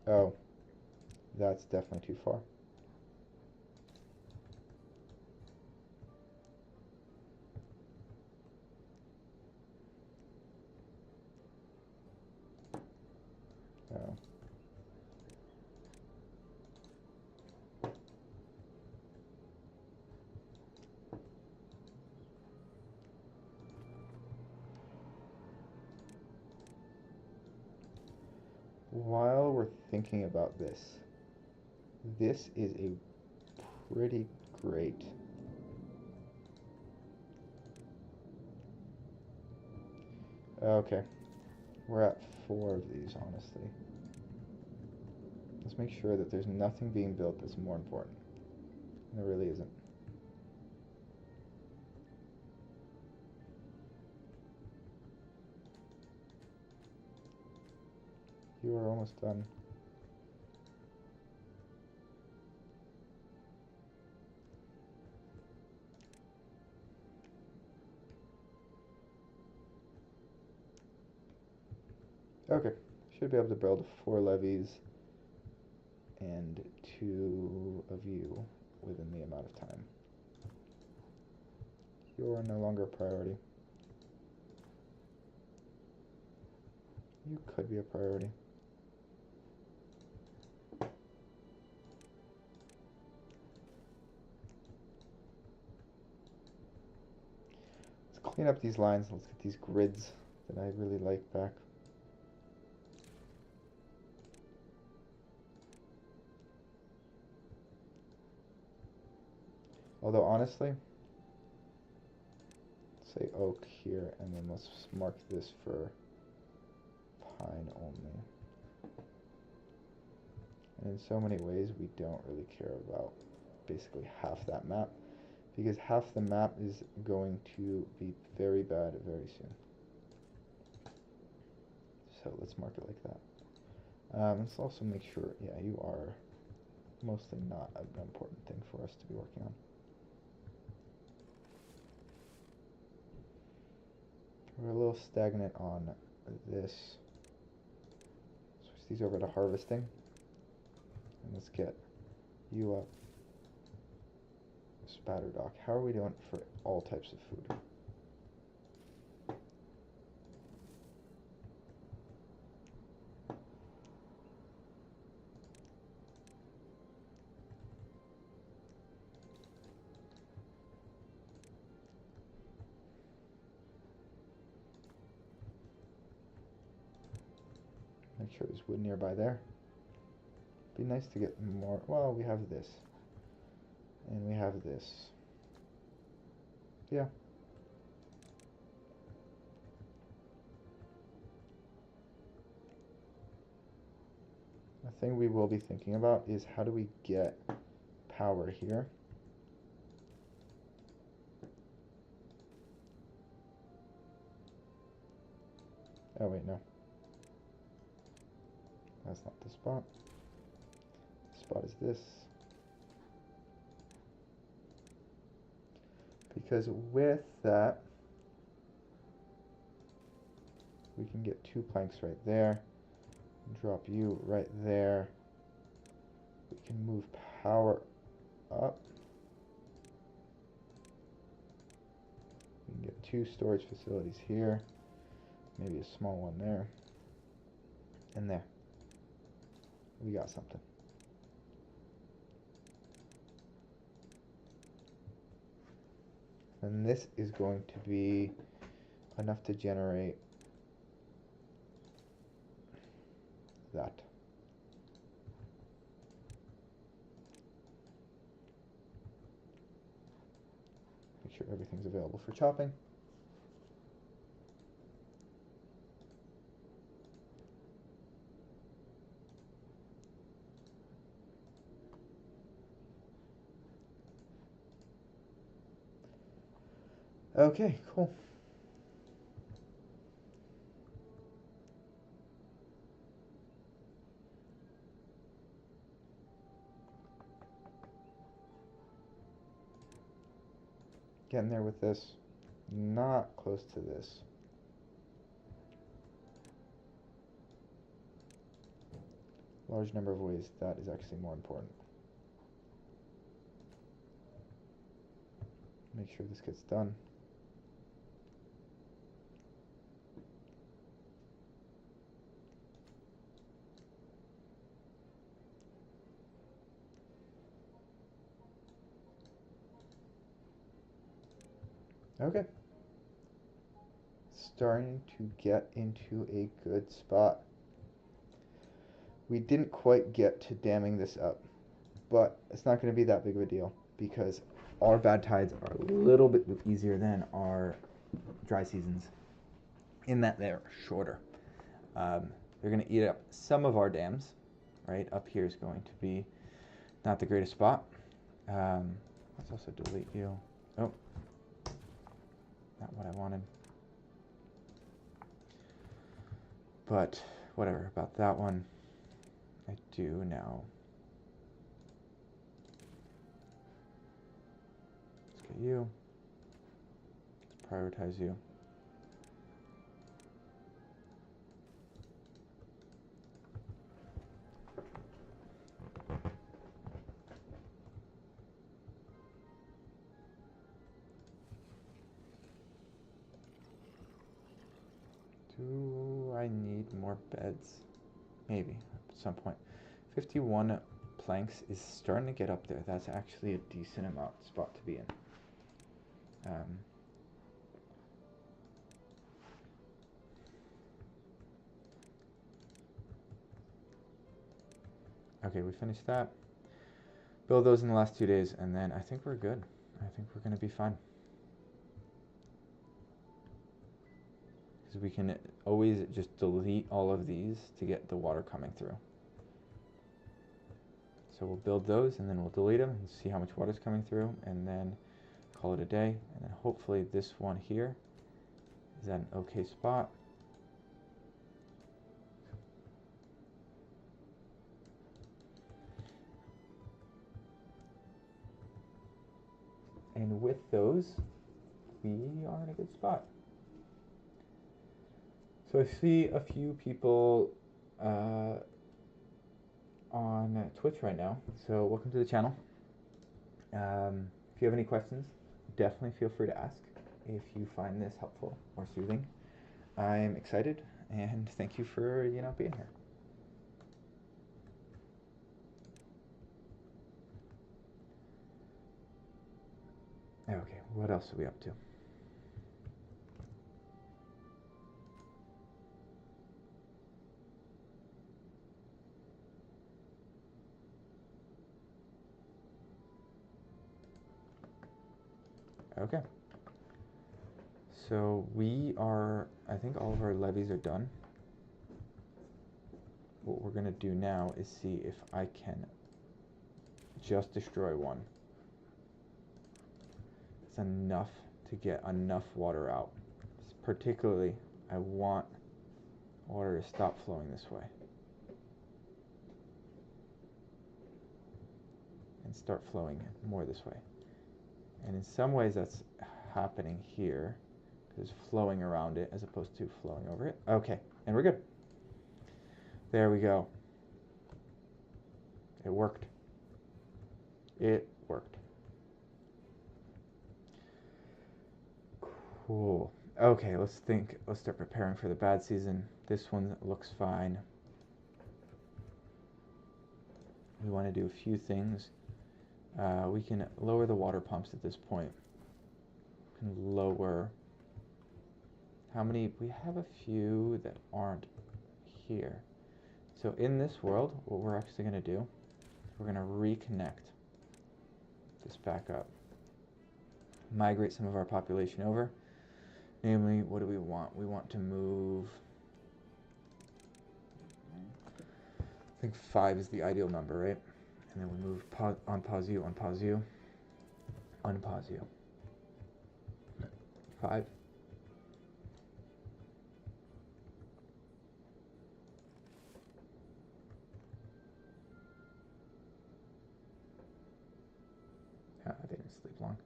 Oh, that's definitely too far. Oh. While we're thinking about this, this is a pretty great okay. We're at 4 of these, honestly. Let's make sure that there's nothing being built that's more important. And there really isn't. You are almost done. Okay. Should be able to build 4 levees and 2 of you within the amount of time. You're no longer a priority. You could be a priority. Let's clean up these lines. Let's get these grids that I really like back. Although honestly, say oak here, and then let's mark this for pine only. And in so many ways, we don't really care about basically half that map, because half the map is going to be very bad very soon. So let's mark it like that. Let's also make sure, yeah, you are mostly not an important thing for us to be working on. We're a little stagnant on this. Switch these over to harvesting. And let's get you up. Spatter dock. How are we doing for all types of food? Make sure there's wood nearby there. Be nice to get more. Well, we have this. And we have this. Yeah. The thing we will be thinking about is how do we get power here? Oh wait, no. That's not the spot. The spot is this. Because with that, we can get 2 planks right there. Drop you right there. We can move power up. We can get 2 storage facilities here. Maybe a small one there. And there. We got something. And this is going to be enough to generate that. Make sure everything's available for chopping. Okay, cool. Getting there with this. Not close to this. Large number of ways, that is actually more important. Make sure this gets done. Okay. Starting to get into a good spot. We didn't quite get to damming this up, but it's not going to be that big of a deal because our bad tides are a little bit easier than our dry seasons in that they're shorter. They're going to eat up some of our dams, right? Up here is going to be not the greatest spot. Let's also delete you. Oh, not what I wanted. But whatever about that one. I do now. Let's get you. Let's prioritize you. Do I need more beds? Maybe at some point. 51 planks is starting to get up there. That's actually a decent spot to be in. Okay, we finished that. Build those in the last 2 days, and then I think we're good. I think we're going to be fine. Because we can always just delete all of these to get the water coming through. So we'll build those, and then we'll delete them and see how much water is coming through, and then call it a day. And then hopefully this one here is at an okay spot. And with those, we are in a good spot. So I see a few people on Twitch right now. So welcome to the channel. If you have any questions, definitely feel free to ask if you find this helpful or soothing. I'm excited, and thank you for being here. Okay, what else are we up to? Okay. So I think all of our levies are done. What we're going to do now is see if I can just destroy one. It's enough to get enough water out. Particularly, I want water to stop flowing this way and start flowing more this way. And in some ways that's happening here because it's flowing around it as opposed to flowing over it. Okay, and we're good. There we go. It worked. It worked. Cool. Okay, let's start preparing for the bad season. This one looks fine. We want to do a few things. We can lower the water pumps at this point. We can lower... How many? We have a few that aren't here. So in this world, what we're actually going to do is we're going to reconnect this back up. Migrate some of our population over. Namely, what do we want? We want to move... I think 5 is the ideal number, right? And then we move unpause you, unpause you, unpause you. 5. I didn't sleep long.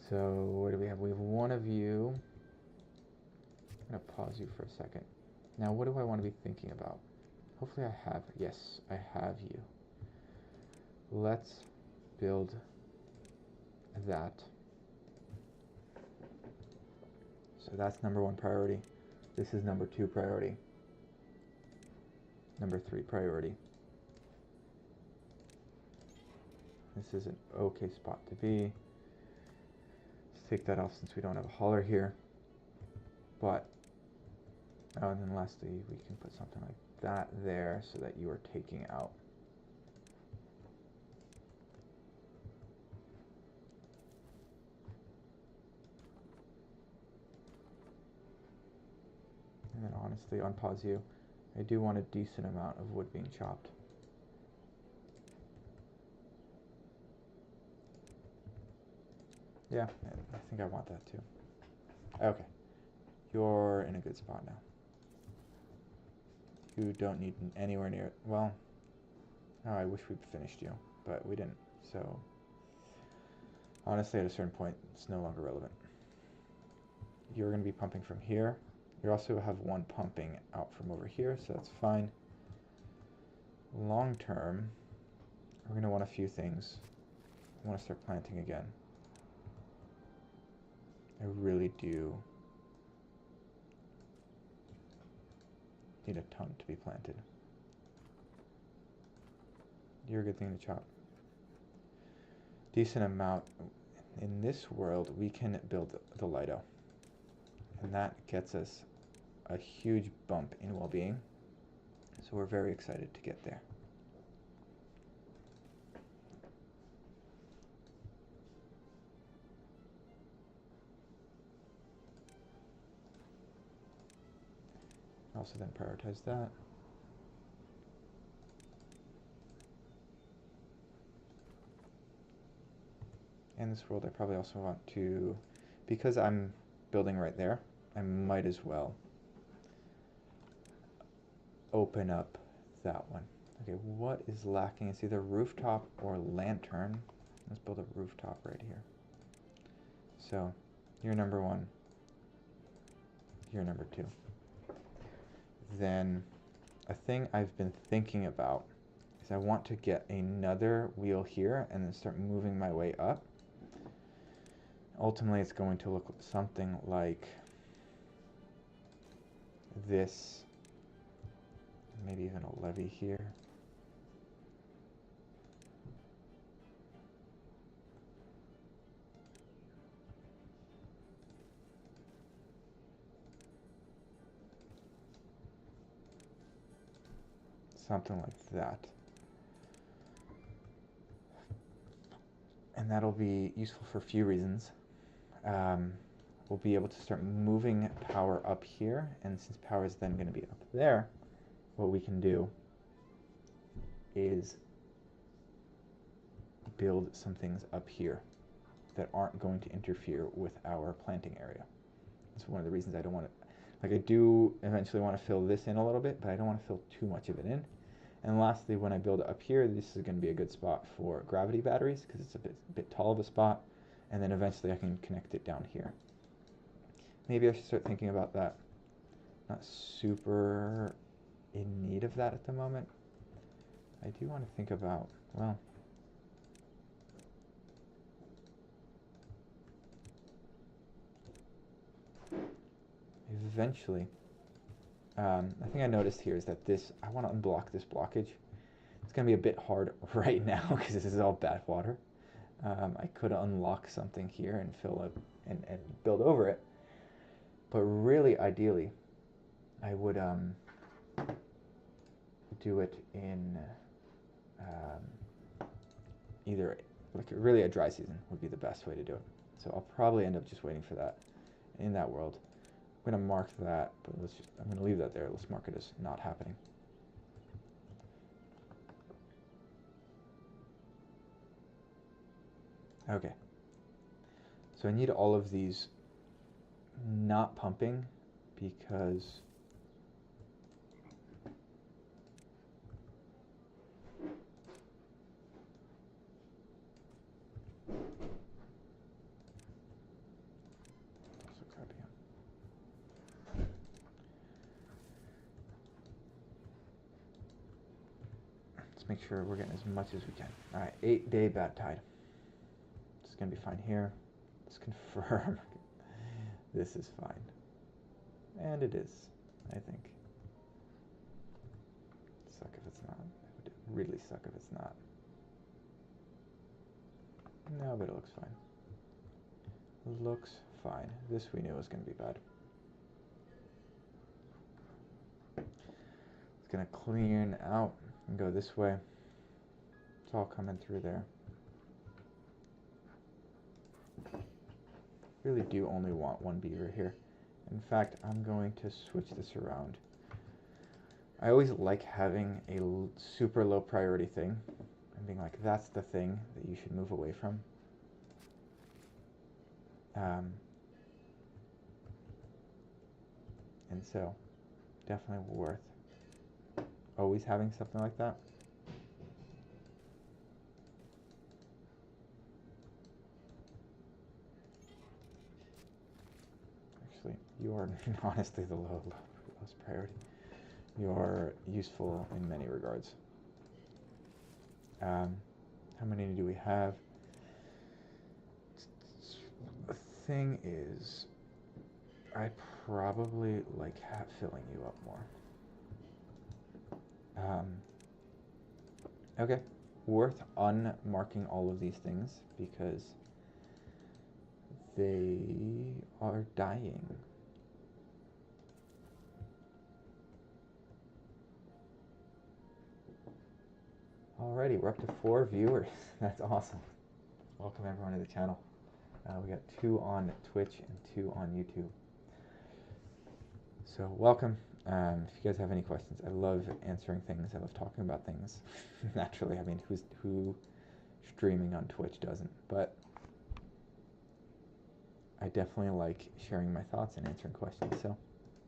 So what do we have? We have one of you. I'm going to pause you for a second. Now what do I want to be thinking about? Hopefully I have. Yes, I have you. Let's build that. So that's number 1 priority. This is number 2 priority. Number 3 priority. This is an okay spot to be. Let's take that off since we don't have a hauler here. But, oh, and then lastly, we can put something like that there so that you are taking out. And then honestly, unpause you. I do want a decent amount of wood being chopped. Yeah, I think I want that too. Okay. You're in a good spot now. You don't need anywhere near... Well, oh, I wish we'd finished you, but we didn't. So, honestly, at a certain point, it's no longer relevant. You're going to be pumping from here. You also have one pumping out from over here, so that's fine. Long term, we're going to want a few things. I want to start planting again. I really do need a ton to be planted. You're a good thing to chop. Decent amount. In this world, we can build the Lido. And that gets us a huge bump in well-being. So we're very excited to get there. Also then prioritize that. In this world, I probably also want to, because I'm building right there, I might as well open up that one. Okay, what is lacking? It's either rooftop or lantern. Let's build a rooftop right here. So, you're number 1. You're number 2. Then, a thing I've been thinking about is I want to get another wheel here and then start moving my way up. Ultimately, it's going to look something like this. Maybe even a levee here. Something like that. And that'll be useful for a few reasons. We'll be able to start moving power up here, and since power is then going to be up there, what we can do is build some things up here that aren't going to interfere with our planting area. That's one of the reasons I don't want to, like, I do eventually want to fill this in a little bit, but I don't want to fill too much of it in. And lastly, when I build it up here, this is going to be a good spot for gravity batteries because it's a bit tall of a spot, and then eventually I can connect it down here. Maybe I should start thinking about that. Not super in need of that at the moment. I do want to think about, well, eventually. I think I noticed here is that this, I want to unblock this blockage. It's going to be a bit hard right now because this is all bad water. I could unlock something here and fill up and build over it. But really, ideally, I would do it in either, like really a dry season would be the best way to do it. So I'll probably end up just waiting for that in that world. I'm going to mark that, but I'm going to leave that there. Let's mark it as not happening. Okay. So I need all of these not pumping because let's make sure we're getting as much as we can. All right, 8-day bad tide. It's going to be fine here. Let's confirm. This is fine. And it is, I think. Suck if it's not. It would really suck if it's not. No, but it looks fine. Looks fine. This we knew was going to be bad. It's going to clean out and go this way. It's all coming through there. Really do only want one beaver here. In fact, I'm going to switch this around. I always like having a super low priority thing and being like, that's the thing that you should move away from. And so, definitely worth always having something like that. Actually, you are honestly the lowest priority. You are useful in many regards. How many do we have? The thing is, I probably like filling you up more. Okay, worth unmarking all of these things because they are dying. Alrighty, we're up to 4 viewers. That's awesome. Welcome everyone to the channel. We got 2 on Twitch and 2 on YouTube. So welcome. If you guys have any questions, I love answering things. I love talking about things. Naturally, I mean, who streaming on Twitch doesn't? But I definitely like sharing my thoughts and answering questions. So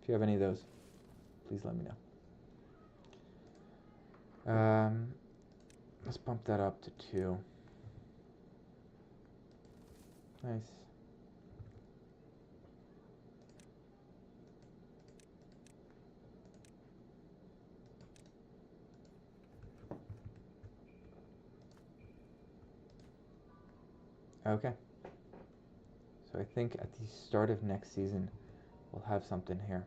if you have any of those, please let me know. Let's bump that up to 2. Nice. Okay. So I think at the start of next season, we'll have something here.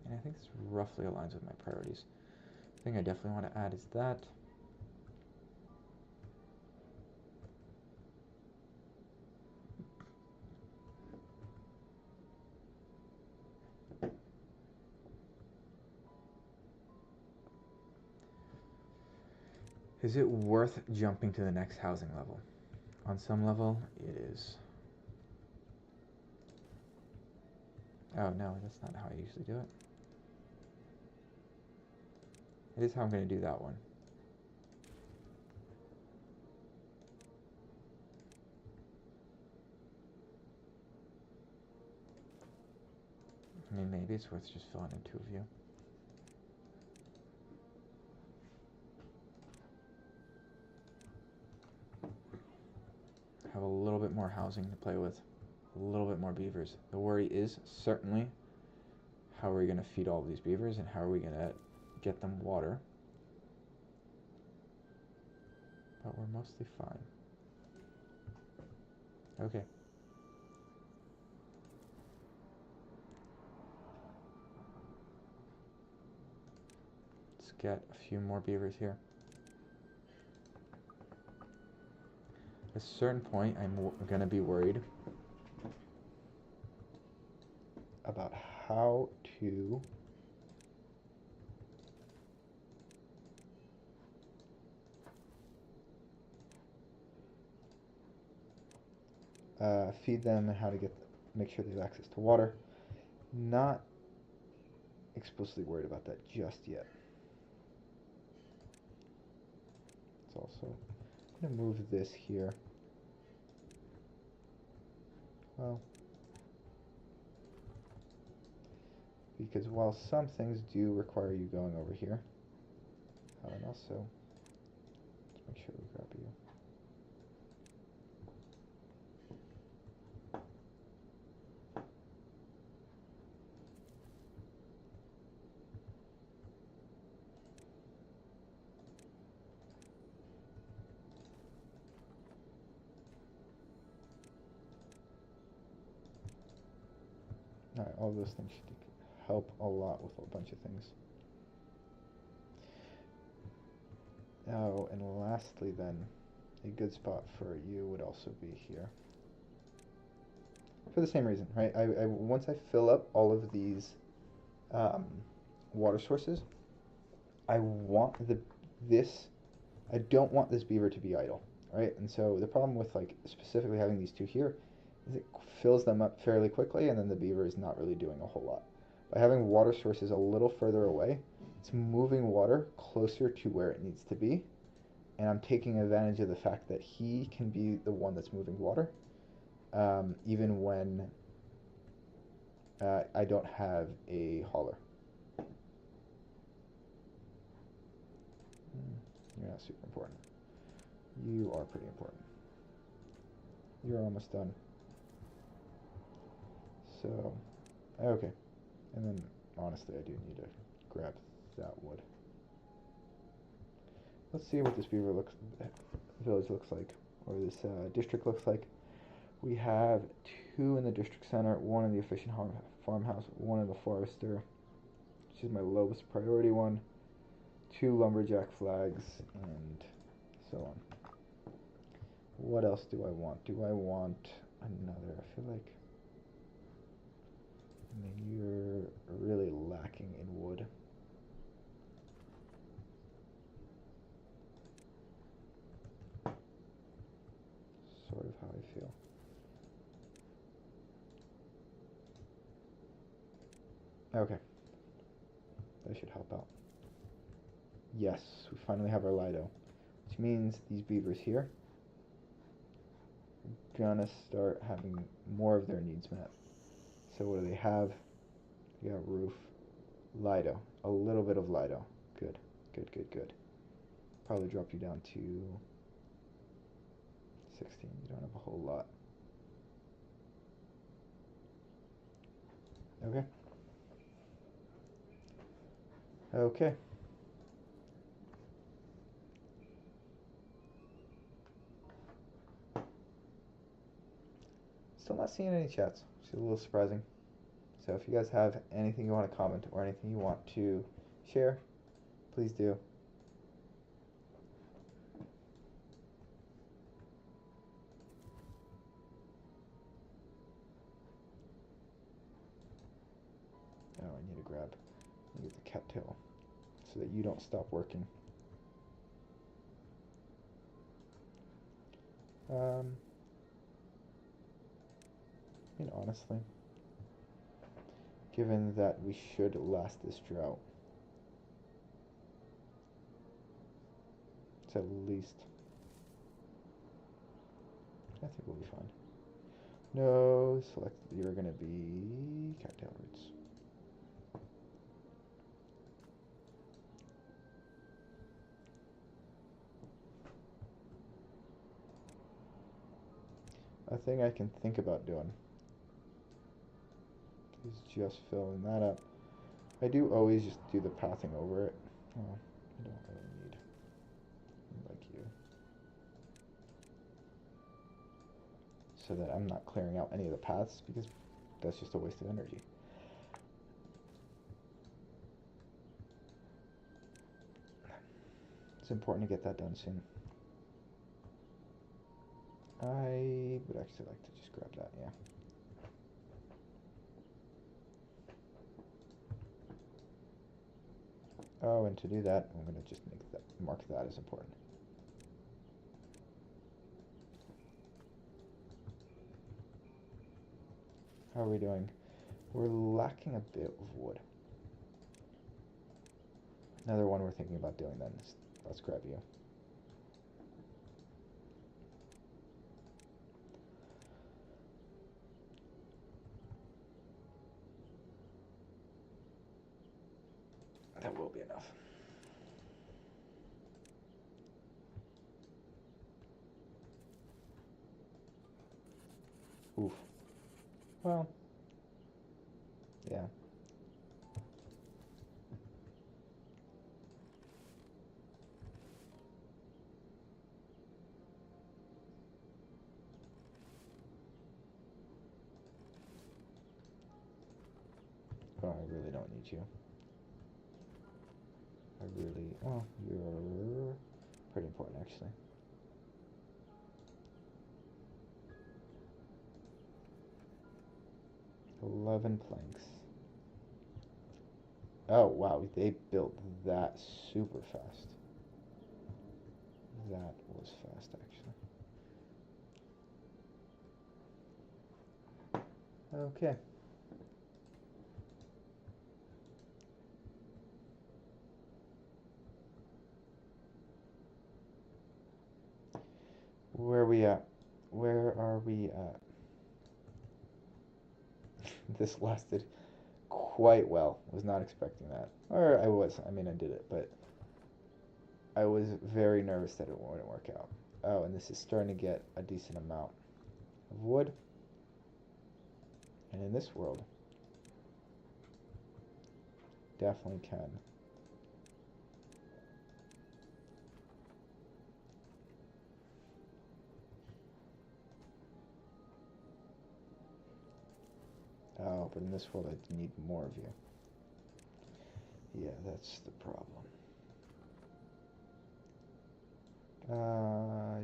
And I think this roughly aligns with my priorities. The thing I definitely want to add is that. Is it worth jumping to the next housing level? On some level, it is. Oh no, that's not how I usually do it. It is how I'm going to do that one. I mean, maybe it's worth just filling in 2 of you. have a little bit more housing to play with, a little bit more beavers. The worry is certainly how are we going to feed all of these beavers and how are we going to get them water. But we're mostly fine. Okay. Let's get a few more beavers here. At a certain point, I'm going to be worried about how to feed them and how to make sure they have access to water. Not explicitly worried about that just yet. It's also, I'm going to move this here. Well, because while some things do require you going over here, and also, let's make sure we grab you. Alright, all those things should help a lot with a bunch of things. Oh, and lastly then, a good spot for you would also be here. For the same reason, right? Once I fill up all of these water sources, I don't want this beaver to be idle, right? And so the problem with like specifically having these two here is it fills them up fairly quickly and then the beaver is not really doing a whole lot. By having water sources a little further away, it's moving water closer to where it needs to be, and I'm taking advantage of the fact that he can be the one that's moving water, even when I don't have a hauler. You're not super important. You are pretty important. You're almost done. So, okay. And then, honestly, I do need to grab that wood. Let's see what this village looks like, or this district looks like. We have 2 in the district center, 1 in the efficient farmhouse, 1 in the forester, which is my lowest priority one, 2 lumberjack flags, and so on. What else do I want? Do I want another? I feel like, you're really lacking in wood. Sort of how I feel. Okay. That should help out. Yes, we finally have our Lido, which means these beavers here are gonna start having more of their needs met. So what do they have? They got roof, Lido, a little bit of Lido. Good, good, good, good. Probably drop you down to 16. You don't have a whole lot. Okay. Okay. Still not seeing any chats, which is a little surprising. So if you guys have anything you want to comment or anything you want to share, please do. Oh, I need to get the cattail so that you don't stop working. I mean, honestly, given that we should last this drought, it's at least, I think we'll be fine. No, you're gonna be cattail roots. A thing I can think about doing is just filling that up. I do always just do the pathing over it. Oh, I don't really need like you. So that I'm not clearing out any of the paths because that's just a waste of energy. It's important to get that done soon. I would actually like to just grab that, yeah. Oh, and to do that, I'm going to just mark that as important. How are we doing? We're lacking a bit of wood. Another one we're thinking about doing then is, let's grab you. That will be enough. Oof. Well, yeah. Oh, I really don't need you. I really... Oh, you're pretty important, actually. $11 planks. Oh, wow, they built that super fast. That was fast, actually. Okay. Where are we at? Where are we at? This lasted quite well. Was not expecting that. Or I was. I mean, I did it, but I was very nervous that it wouldn't work out. Oh, and this is starting to get a decent amount of wood. And in this world, definitely can. Oh, but in this world, I need more of you. Yeah, that's the problem.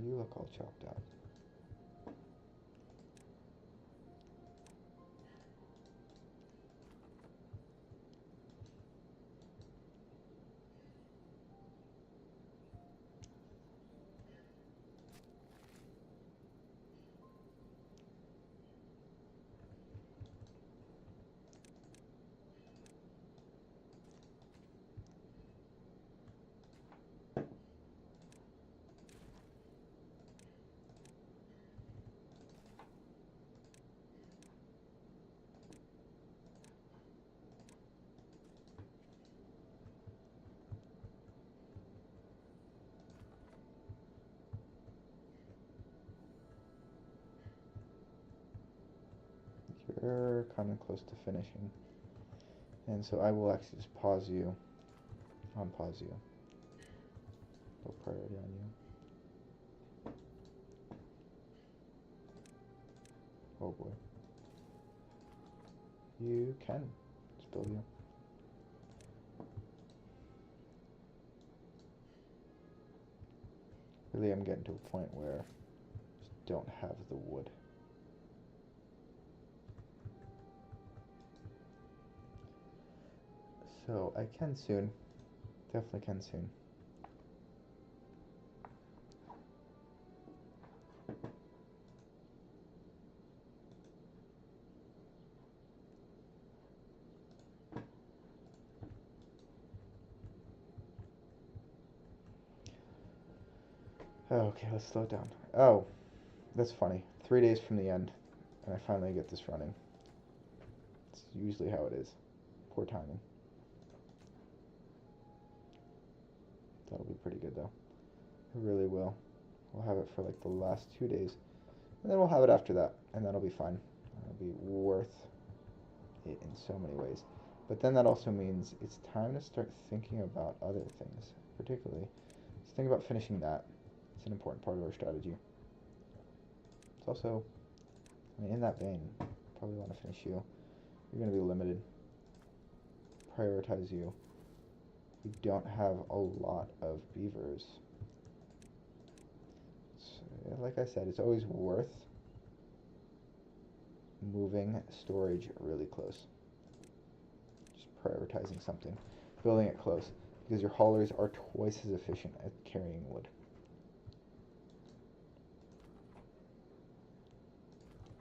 You look all chopped out. You're coming close to finishing. And so I will actually just pause you. Unpause you. Low priority on you. Oh boy. You can spill you. Really, I'm getting to a point where I just don't have the wood. So I can soon. Definitely can soon. Okay, let's slow it down. Oh, that's funny. 3 days from the end, and I finally get this running. It's usually how it is. Poor timing. That'll be pretty good though. It really will. We'll have it for like the last 2 days. And then we'll have it after that, and that'll be fine. It'll be worth it in so many ways. But then that also means it's time to start thinking about other things, particularly. Let's think about finishing that. It's an important part of our strategy. It's also, I mean, in that vein, probably want to finish you. You're going to be limited. Prioritize you. We don't have a lot of beavers. So, like I said, it's always worth moving storage really close. Just prioritizing something, building it close, because your haulers are twice as efficient at carrying wood.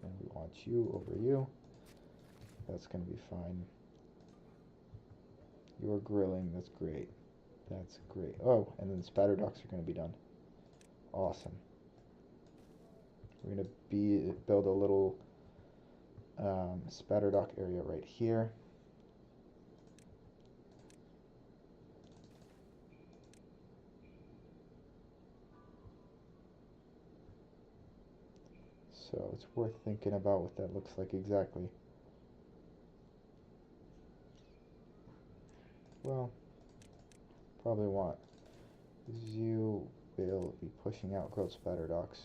And we want you over you. That's going to be fine. You're grilling, that's great. That's great. Oh, and then spatter docks are going to be done. Awesome. We're going to build a little spatter dock area right here. So it's worth thinking about what that looks like exactly. Well, probably want you will be pushing out grilled spatter docks.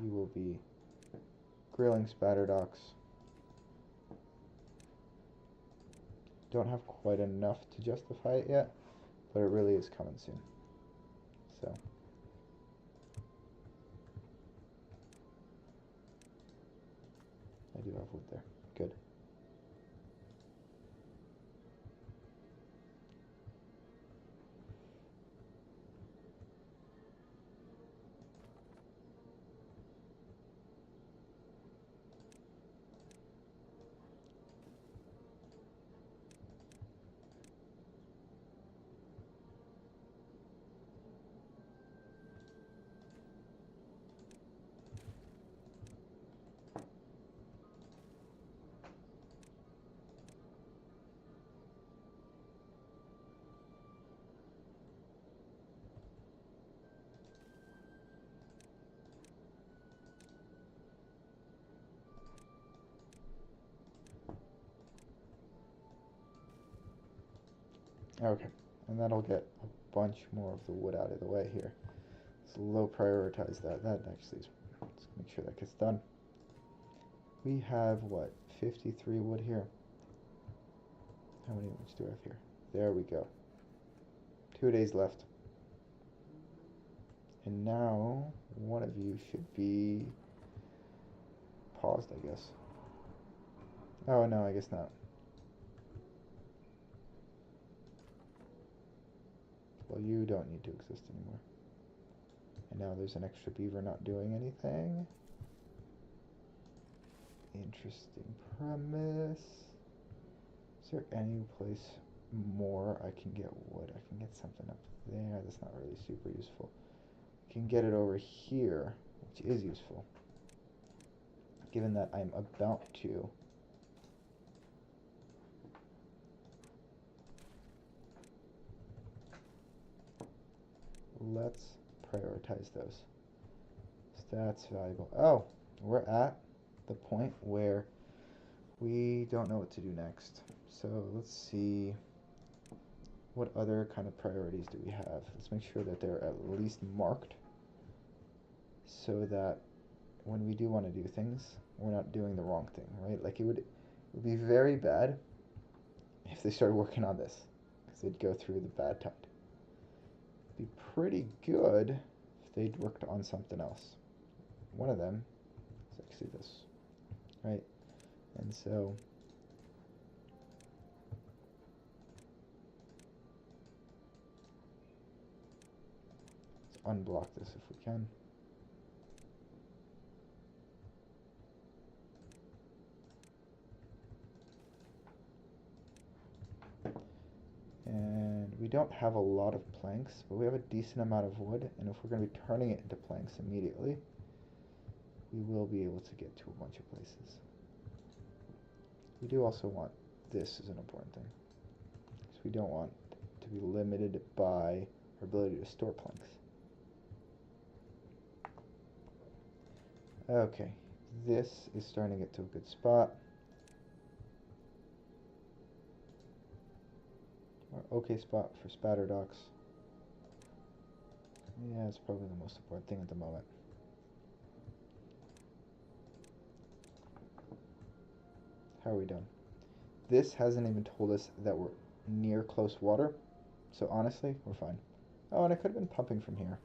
You will be grilling spatter docks. Don't have quite enough to justify it yet, but it really is coming soon. So I do have wood there. Good. Okay, and that'll get a bunch more of the wood out of the way here. Let's low prioritize that. That actually is, let's make sure that gets done. We have, what, 53 wood here? How many wood do I have here? There we go. 2 days left. And now, one of you should be paused, I guess. Oh, no, I guess not. Well, you don't need to exist anymore. And now there's an extra beaver not doing anything. Interesting premise. Is there any place more I can get wood? I can get something up there. That's not really super useful. I can get it over here, which is useful. Given that I'm about to let's prioritize those. Stats valuable. Oh, we're at the point where we don't know what to do next. So let's see, what other kind of priorities do we have? Let's make sure that they're at least marked so that when we do want to do things, we're not doing the wrong thing, right? Like it would be very bad if they started working on this, because they'd go through the bad tide. It'd be pretty good if they'd worked on something else. One of them is actually this, right? And so let's unblock this if we can. And we don't have a lot of planks, but we have a decent amount of wood, and if we're going to be turning it into planks immediately, we will be able to get to a bunch of places. We do also want this is an important thing, because we don't want to be limited by our ability to store planks. Okay, this is starting to get to a good spot. Or okay spot for spatter docks. Yeah, it's probably the most important thing at the moment. How are we done? This hasn't even told us that we're near close water, so honestly, we're fine. Oh, and I could have been pumping from here.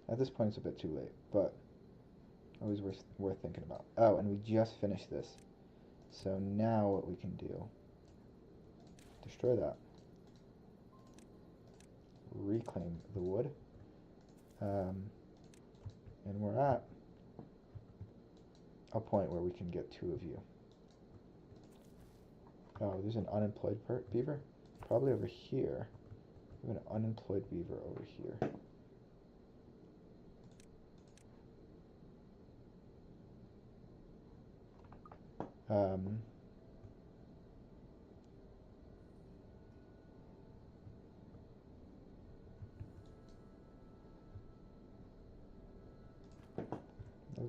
At this point, it's a bit too late, but always worth thinking about. Oh, and we just finished this. So now what we can do, destroy that, reclaim the wood, and we're at a point where we can get two of you. Oh, there's an unemployed beaver? Probably over here. We have an unemployed beaver over here. Um,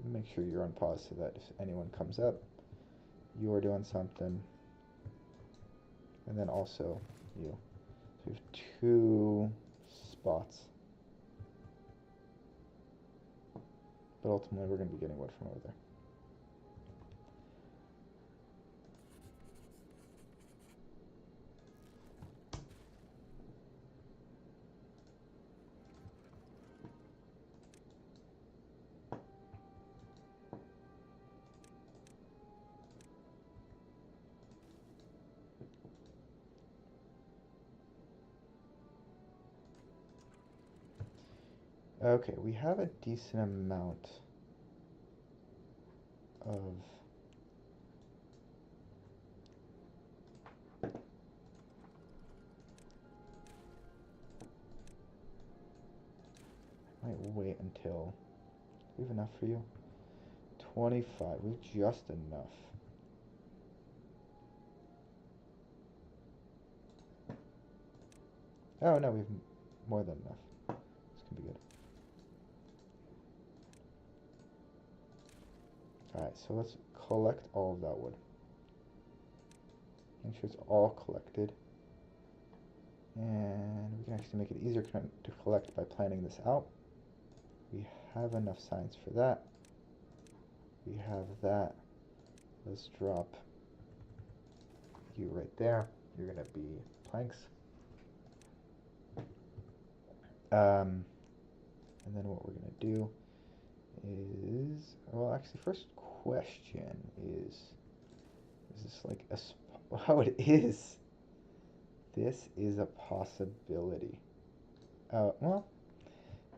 Make sure you're on pause so that if anyone comes up, you're doing something. And then also you. So we have two spots. But ultimately we're going to be getting wood from over there. Okay, we have a decent amount of I might wait until we have enough for you. 25. We have just enough. Oh no, we have more than enough. This can be good. Alright, so let's collect all of that wood. Make sure it's all collected. And we can actually make it easier to collect by planning this out. We have enough signs for that. We have that. Let's drop you right there. You're gonna be planks. And then what we're gonna do is, well, actually, first question is this like a oh, it is. This is a possibility. Well,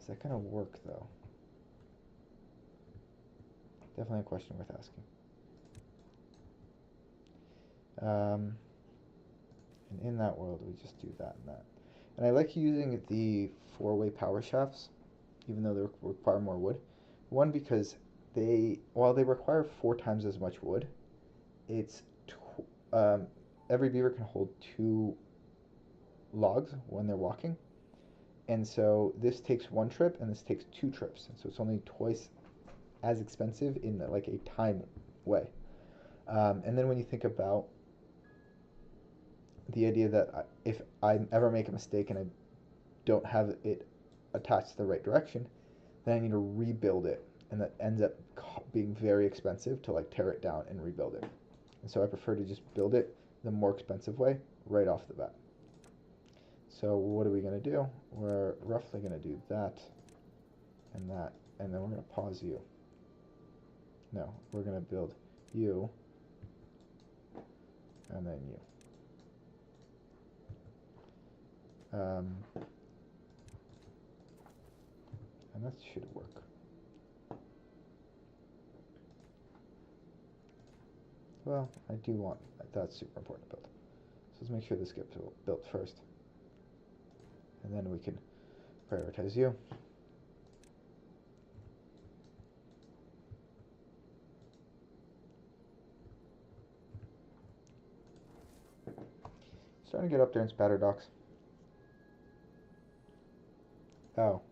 is that gonna work though? Definitely a question worth asking. And in that world, we just do that and that. And I like using the four-way power shafts, even though they require more wood. One, because while they require 4 times as much wood, it's every beaver can hold 2 logs when they're walking. And so this takes 1 trip and this takes 2 trips. And so it's only twice as expensive in like a time way. And then when you think about the idea that if I ever make a mistake and I don't have it attached the right direction, then I need to rebuild it, and that ends up being very expensive to like tear it down and rebuild it. And so I prefer to just build it the more expensive way right off the bat. So what are we going to do? We're roughly going to do that, and then we're going to pause you. No, we're going to build you, and then you. And that should work. Well, I do want, that's super important to build. So let's make sure this gets built first. And then we can prioritize you. Starting to get up there in spatter docks. Oh.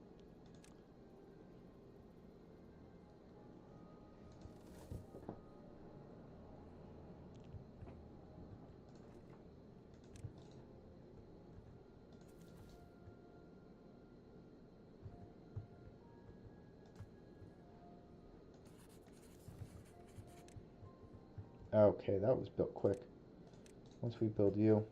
Okay, that was built quick. Once we build you,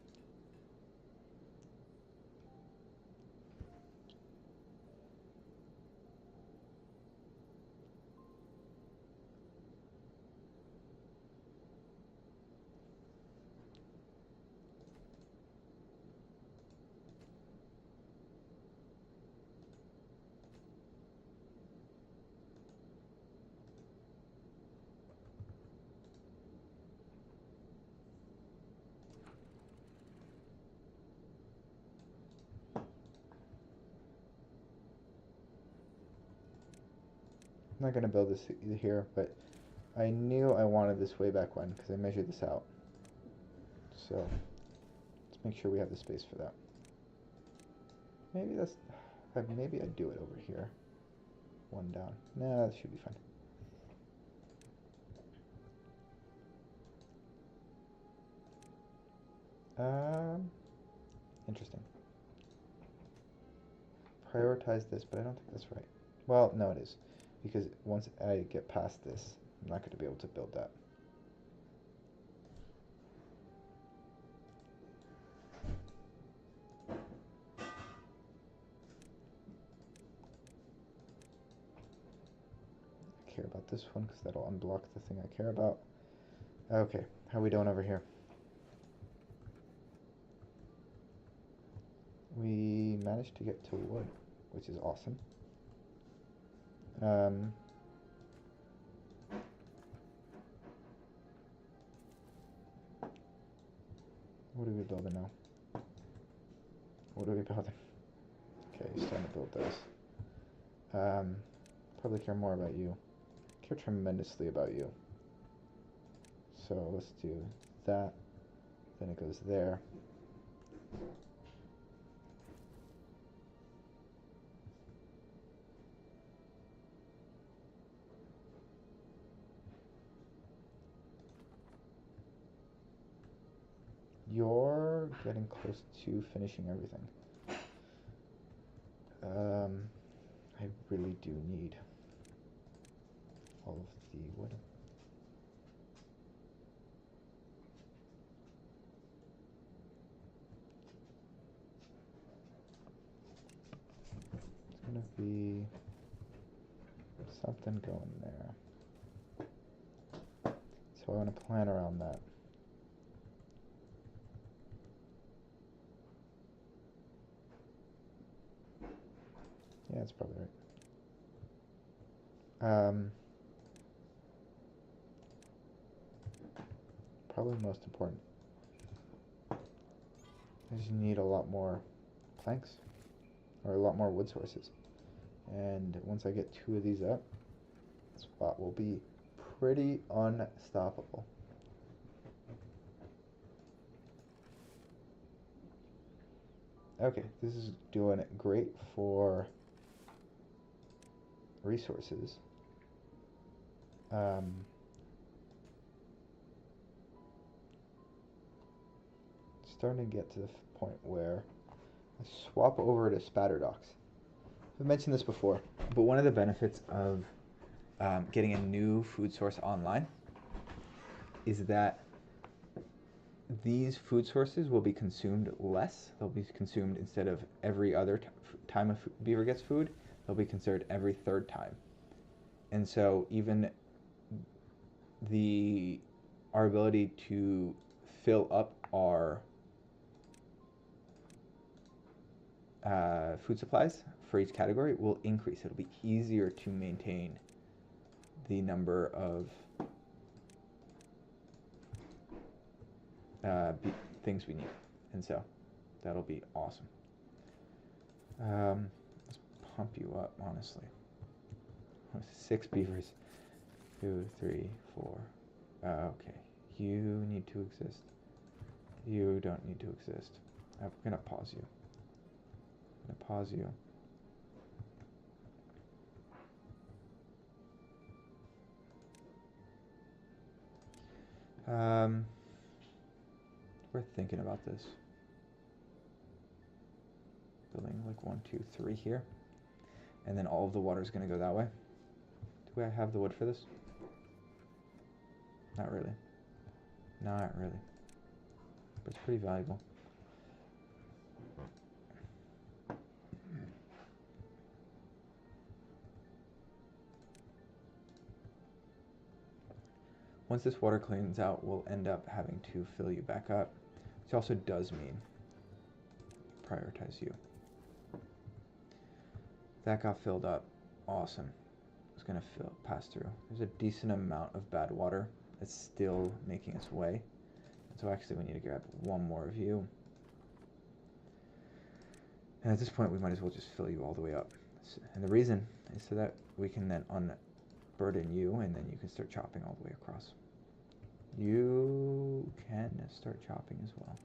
I'm not gonna build this here, but I knew I wanted this way back when because I measured this out. So let's make sure we have the space for that. Maybe that's, maybe I do it over here. One down. Nah, that should be fine. Interesting. Prioritize this, but I don't think that's right. Well, no, it is. Because once I get past this, I'm not going to be able to build that. I care about this one because that'll unblock the thing I care about. Okay, how are we doing over here? We managed to get to wood, which is awesome. What are we building now? What are we building? Okay, he's starting to build those. Probably care more about you. Care tremendously about you. So let's do that. Then it goes there. You're getting close to finishing everything. I really do need all of the wood. It's gonna be something going there. So I want to plan around that. Yeah, that's probably right. Probably most important is you need a lot more planks or a lot more wood sources. And once I get 2 of these up, the spot will be pretty unstoppable. Okay, this is doing great for resources. Starting to get to the point where I swap over to spatter docks. I've mentioned this before, but one of the benefits of getting a new food source online is that these food sources will be consumed less. They'll be consumed instead of every other time a beaver gets food, they'll be considered every 3rd time. And so even our ability to fill up our food supplies for each category will increase. It'll be easier to maintain the number of things we need, and so that'll be awesome. Let's pump you up, honestly. 6 beavers. 2, 3, 4. Okay, you need to exist. You don't need to exist. I'm gonna pause you. I'm gonna pause you. We're thinking about this. Building like 1, 2, 3 here. And then all of the water is going to go that way. Do I have the wood for this? Not really. Not really. But it's pretty valuable. Once this water cleans out, we'll end up having to fill you back up, which also does mean prioritize you. That got filled up. Awesome. It's gonna pass through. There's a decent amount of bad water that's still making its way. And so actually we need to grab one more of you. And at this point we might as well just fill you all the way up. And the reason is so that we can then unburden you, and then you can start chopping all the way across. You can start chopping as well.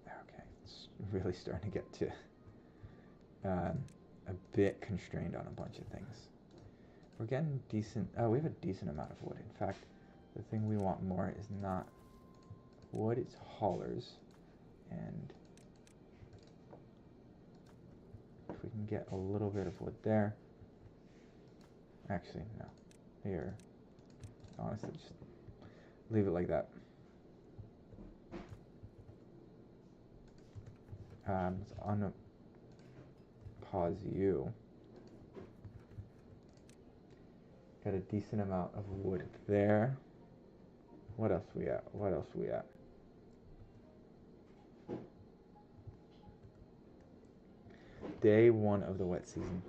Okay, it's really starting to get to a bit constrained on a bunch of things. We're getting decent. Oh, we have a decent amount of wood. In fact, the thing we want more is not wood, it's haulers. And if we can get a little bit of wood there. Actually, no. Here. Honestly, just leave it like that. Let's unpause you. Got a decent amount of wood there. What else we at? What else we at? Day 1 of the wet season.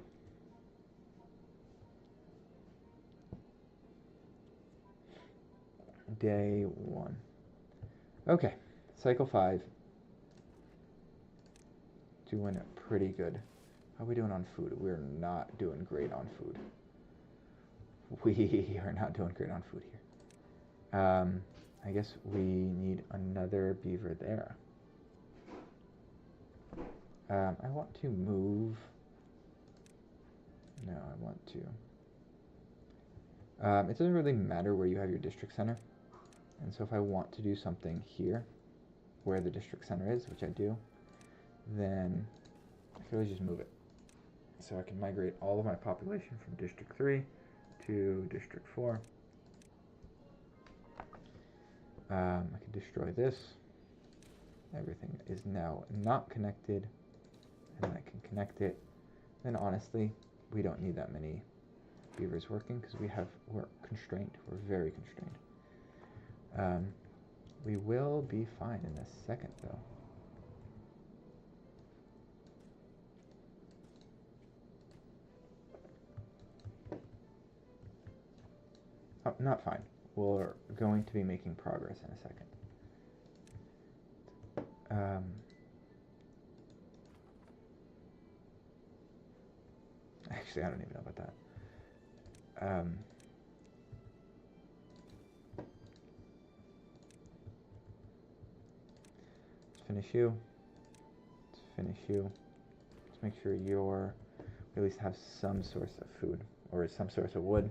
Day 1. Okay, cycle 5. Doing pretty good. How are we doing on food? We're not doing great on food. We are not doing great on food here. I guess we need another beaver there. I want to move. No, I want to. It doesn't really matter where you have your district center. And so if I want to do something here, where the district center is, which I do, then I can always just move it. So I can migrate all of my population from District 3 to District 4. I can destroy this. Everything is now not connected, and I can connect it. And honestly, we don't need that many beavers working because we're constrained. We're very constrained. We will be fine in a second, though. Oh, not fine. We're going to be making progress in a second. Actually, I don't even know about that. Let's finish you. Let's finish you. Let's make sure we at least have some source of food, or some source of wood.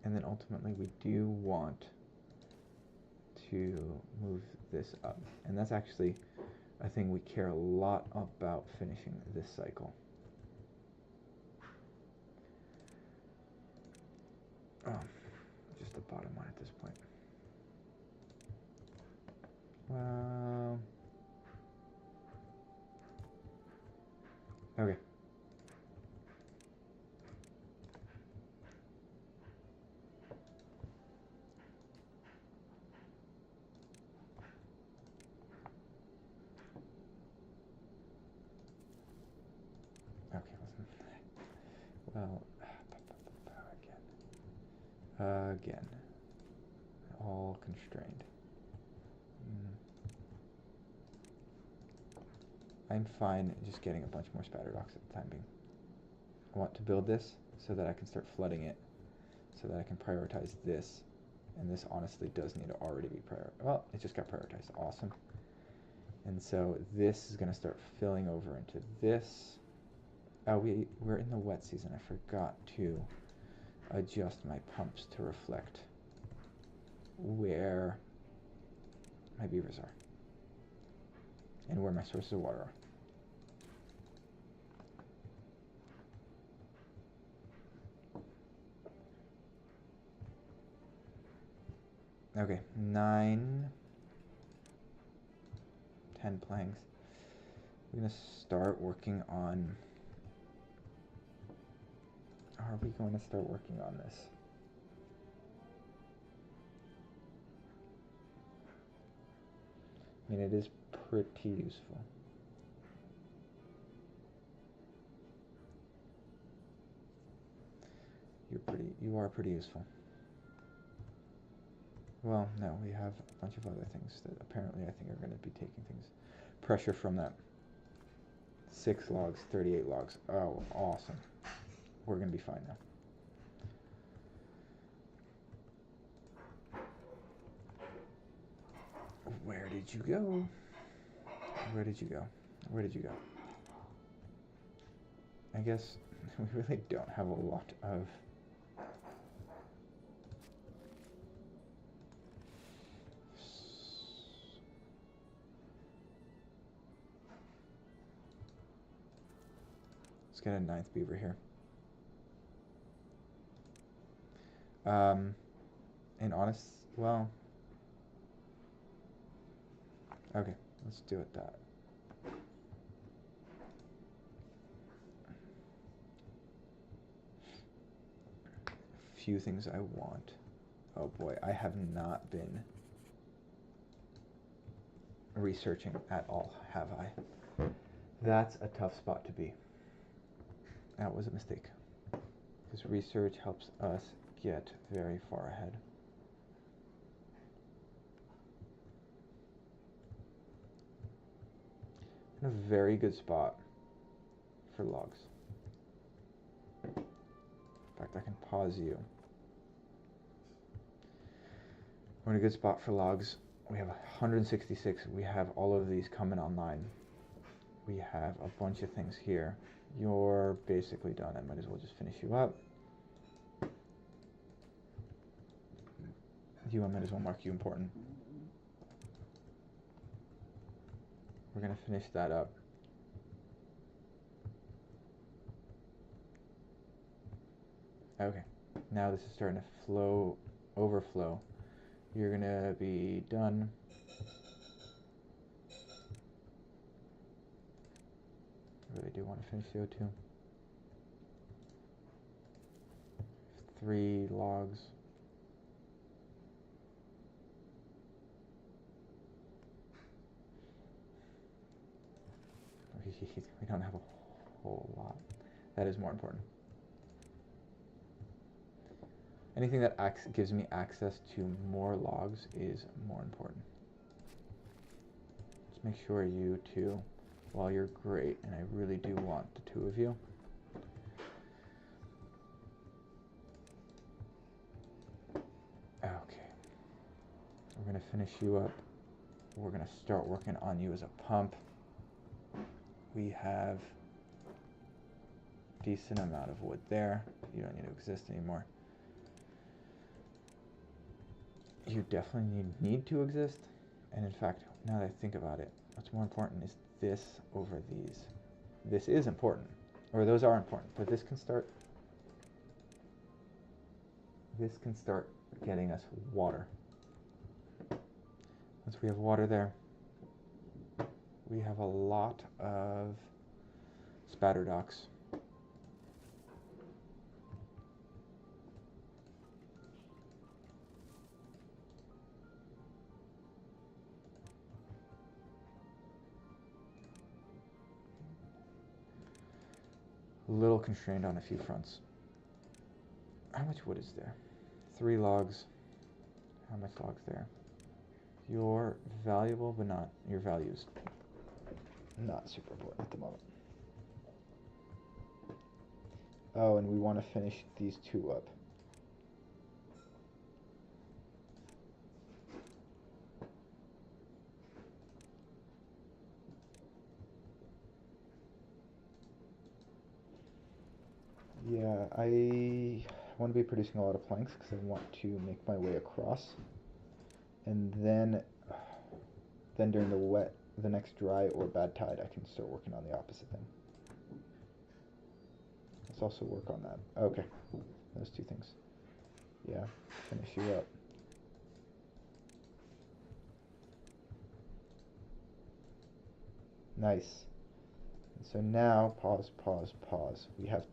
And then ultimately we do want to move this up. And that's actually a thing we care a lot about finishing this cycle. Oh, just the bottom one at this point. Well, okay. Well, again, all constrained. I'm fine just getting a bunch more spatter docks at the time being. I want to build this so that I can start flooding it, so that I can prioritize this, and this honestly does need to already be prioritized. Well, it just got prioritized. Awesome. And so this is going to start filling over into this. Oh, we're in the wet season. I forgot to adjust my pumps to reflect where my beavers are and where my sources of water are. Okay, 9, 10 planks. We're going to start working on... Are we going to start working on this? I mean, it is pretty useful. You are pretty useful. Well, no, we have a bunch of other things that apparently I think are going to be taking things. Pressure from that. 6 logs, 38 logs. Oh, awesome. We're going to be fine now. Where did you go? Where did you go? Where did you go? I guess we really don't have a lot of... Let's get a 9th beaver here. And honest, well... Okay, let's do it that. A few things I want. Oh boy, I have not been researching at all, have I? That's a tough spot to be. That was a mistake. Because research helps us get very far ahead. In a very good spot for logs. In fact, I can pause you. We're in a good spot for logs. We have 166. We have all of these coming online. We have a bunch of things here. You're basically done. I might as well just finish you up. I might as well mark you important. We're going to finish that up. Okay, now this is starting to overflow. You're going to be done. I really do want to finish CO2. 3 logs. We don't have a whole lot. That is more important. Anything that gives me access to more logs is more important. Let's make sure you two, while you're great, and I really do want the 2 of you. Okay. We're going to finish you up. We're going to start working on you as a pump. We have a decent amount of wood there. You don't need to exist anymore. You definitely need to exist. And in fact, now that I think about it, what's more important is this over these. This is important, or those are important, but this can start getting us water. Once we have water there, we have a lot of spatter docks. A little constrained on a few fronts. How much wood is there? 3 logs. How much logs there? You're valuable, but not your values. Not super important at the moment. Oh, and we want to finish these 2 up. I want to be producing a lot of planks because I want to make my way across. And then during the next dry or bad tide, I can start working on the opposite thing. Let's also work on that. Okay, those two things. Yeah, finish you up. Nice. And so now, pause, pause, pause. We have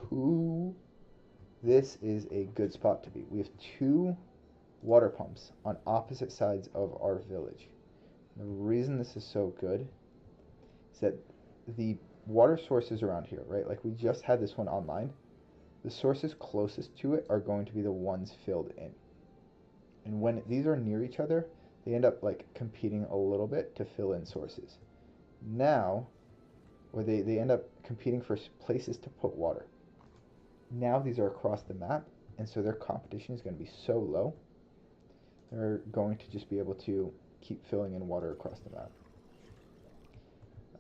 two. This is a good spot to be. We have two water pumps on opposite sides of our village. The reason this is so good is that the water sources around here, right? Like we just had this one online. The sources closest to it are going to be the ones filled in. And when these are near each other, they end up like competing a little bit to fill in sources. Now, or they end up competing for places to put water. Now these are across the map, and so their competition is going to be so low. They're going to just be able to keep filling in water across the map.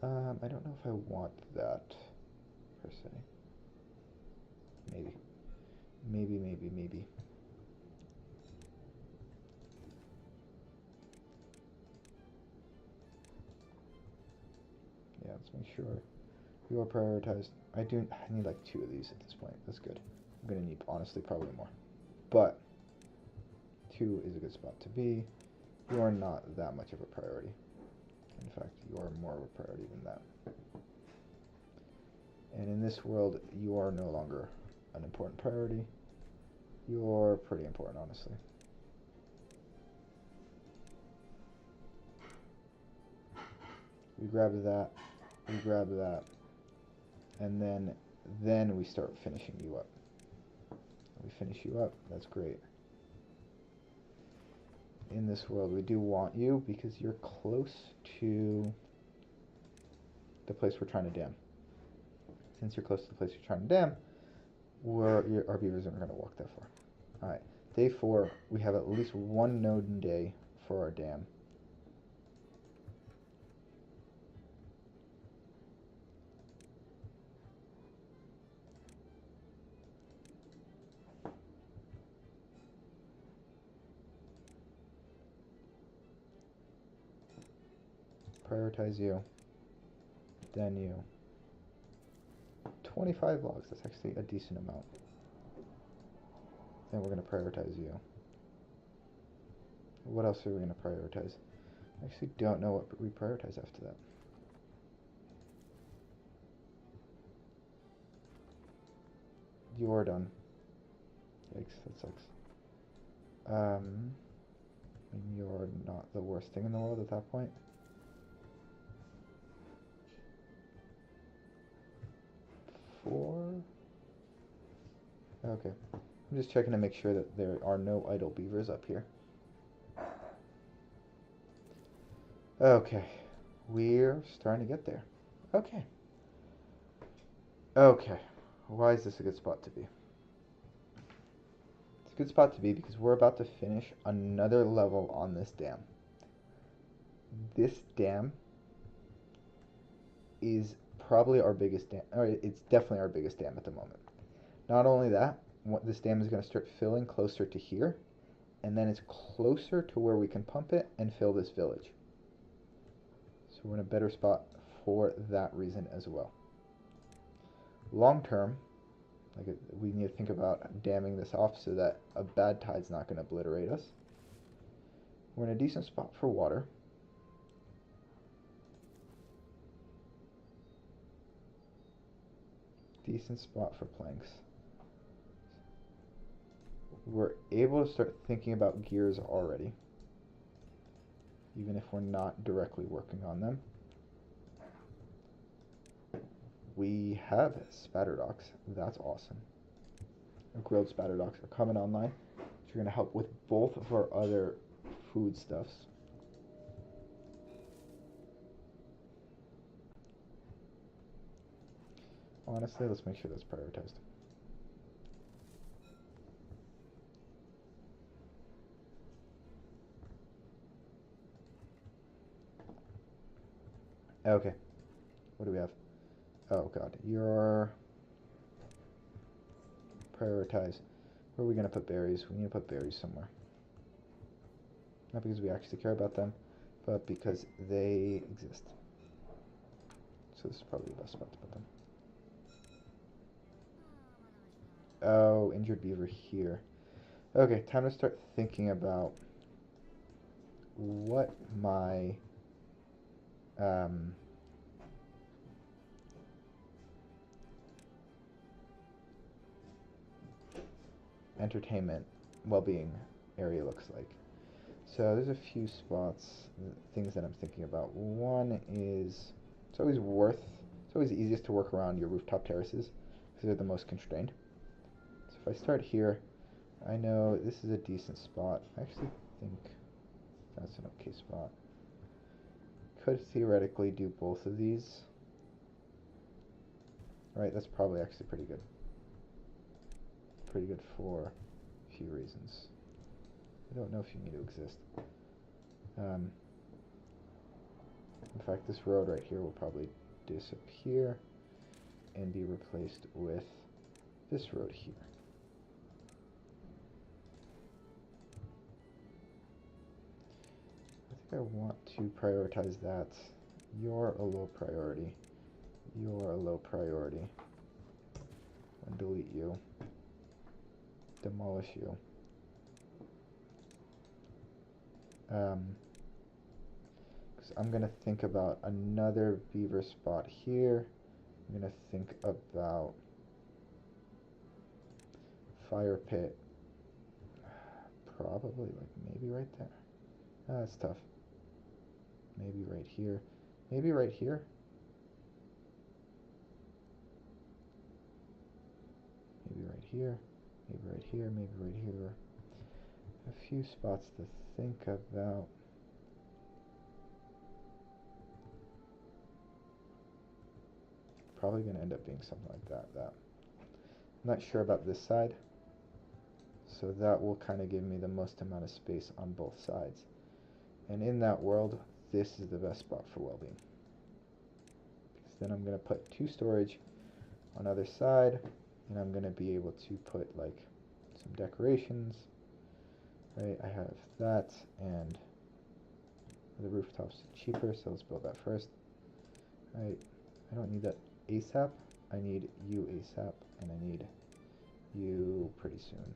I don't know if I want that, per se. Maybe. Maybe. Yeah, let's make sure you are prioritized. I need like 2 of these at this point. That's good. I'm gonna need, honestly, probably more. But 2 is a good spot to be. You are not that much of a priority. In fact, you are more of a priority than that. And in this world, you are no longer an important priority. You're pretty important, honestly. We grab that, and then we start finishing you up. We finish you up, that's great. In this world, we do want you because you're close to the place we're trying to dam. Since you're close to the place you're trying to dam, our beavers aren't going to walk that far. Alright, day 4, we have at least 1 node in day for our dam. Prioritize you, then you. 25 logs, that's actually a decent amount. Then we're going to prioritize you. What else are we going to prioritize? I actually don't know what we prioritize after that. You're done. Yikes, that sucks. You're not the worst thing in the world at that point. Four. Okay. I'm just checking to make sure that there are no idle beavers up here. Okay. We're starting to get there. Okay. Okay. Why is this a good spot to be? It's a good spot to be because we're about to finish another level on this dam. This dam is probably our biggest dam, or it's definitely our biggest dam at the moment. Not only that, this dam is going to start filling closer to here, and then it's closer to where we can pump it and fill this village. So we're in a better spot for that reason as well. Long term, we need to think about damming this off so that a bad tide's not going to obliterate us. We're in a decent spot for water. Decent spot for planks. We're able to start thinking about gears already, even if we're not directly working on them. We have spatter docks. That's awesome. Our grilled spatter docks are coming online, which are going to help with both of our other foodstuffs. Honestly, let's make sure that's prioritized. Okay. What do we have? Oh god, you're prioritize. Where are we going to put berries? We need to put berries somewhere. Not because we actually care about them, but because they exist. So this is probably the best spot to put them. Oh, injured beaver here. Okay, time to start thinking about what my entertainment well-being area looks like. So there's a few spots, things that I'm thinking about. One is it's always easiest to work around your rooftop terraces because they're the most constrained. So if I start here, I know this is a decent spot. I actually think that's an okay spot. Could theoretically do both of these. Right, that's probably actually pretty good. Pretty good for a few reasons. I don't know if you need to exist. In fact, this road right here will probably disappear and be replaced with this road here. I think I want to prioritize that. You're a low priority. You're a low priority. And delete you. Demolish you. Because I'm going to think about another beaver spot here. I'm going to think about fire pit. Probably like maybe right there. That's tough. Maybe right here. Maybe right here. Maybe right here. Maybe right here. Maybe right here. A few spots to think about. Probably going to end up being something like that. I'm not sure about this side. So that will kind of give me the most amount of space on both sides. And in that world, this is the best spot for well-being. Because then I'm going to put 2 storage on either side, and I'm going to be able to put like some decorations. Right, I have that, and the rooftops cheaper, so let's build that first. Right, I don't need that ASAP. I need you ASAP, and I need you pretty soon.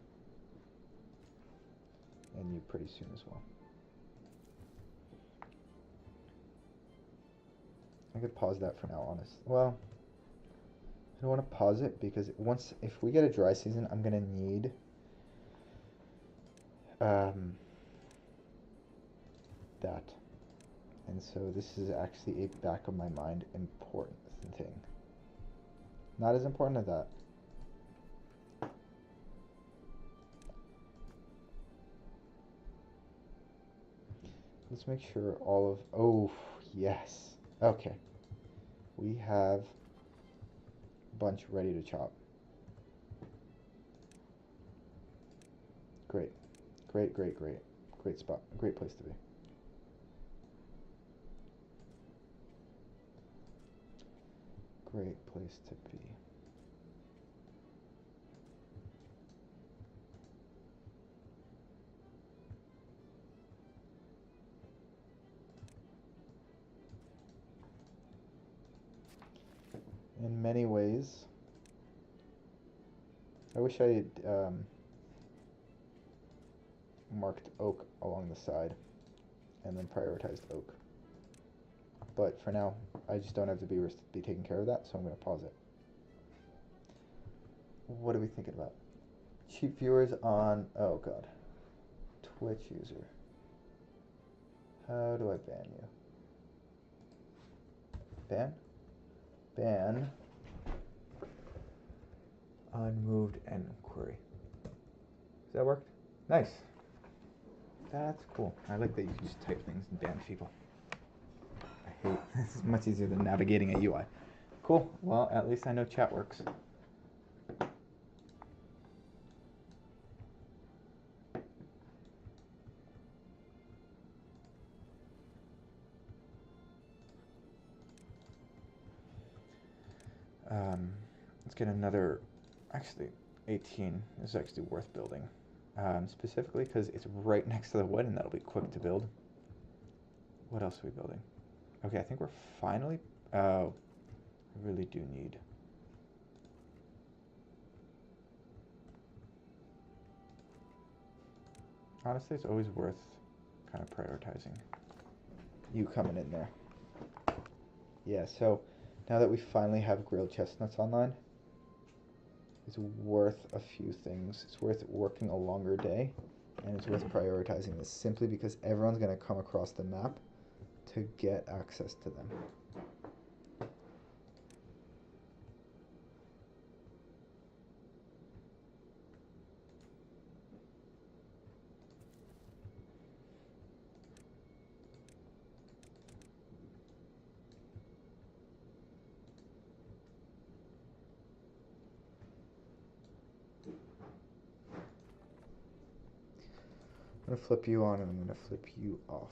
And you pretty soon as well. I could pause that for now, honest. Well, I don't want to pause it because if we get a dry season, I'm gonna need that. And so this is actually a back of my mind important thing. Not as important as that. Let's make sure all of, oh, yes. Okay. We have a bunch ready to chop. Great. Great, great, great. Great spot. Great place to be. Great place to be. In many ways, I wish I had marked oak along the side and then prioritized oak. But for now, I just don't have the beavers to be taking care of that, so I'm going to pause it. What are we thinking about? Cheap viewers on, oh god, Twitch user. How do I ban you? Ban? Ban. Unmoved enquiry. Does that work? Nice. That's cool. I like that you can just type things and ban people. I hate this is much easier than navigating a UI. Cool. Well, at least I know chat works. Let's get another. Actually, 18 is actually worth building. Specifically because it's right next to the wood and that'll be quick to build. What else are we building? Okay, I think we're finally... Oh, I really do need... Honestly, it's always worth kind of prioritizing you coming in there. Yeah, so now that we finally have grilled chestnuts online, it's worth a few things. It's worth working a longer day, and it's worth prioritizing this simply because everyone's going to come across the map to get access to them. I'm going to flip you on and I'm going to flip you off.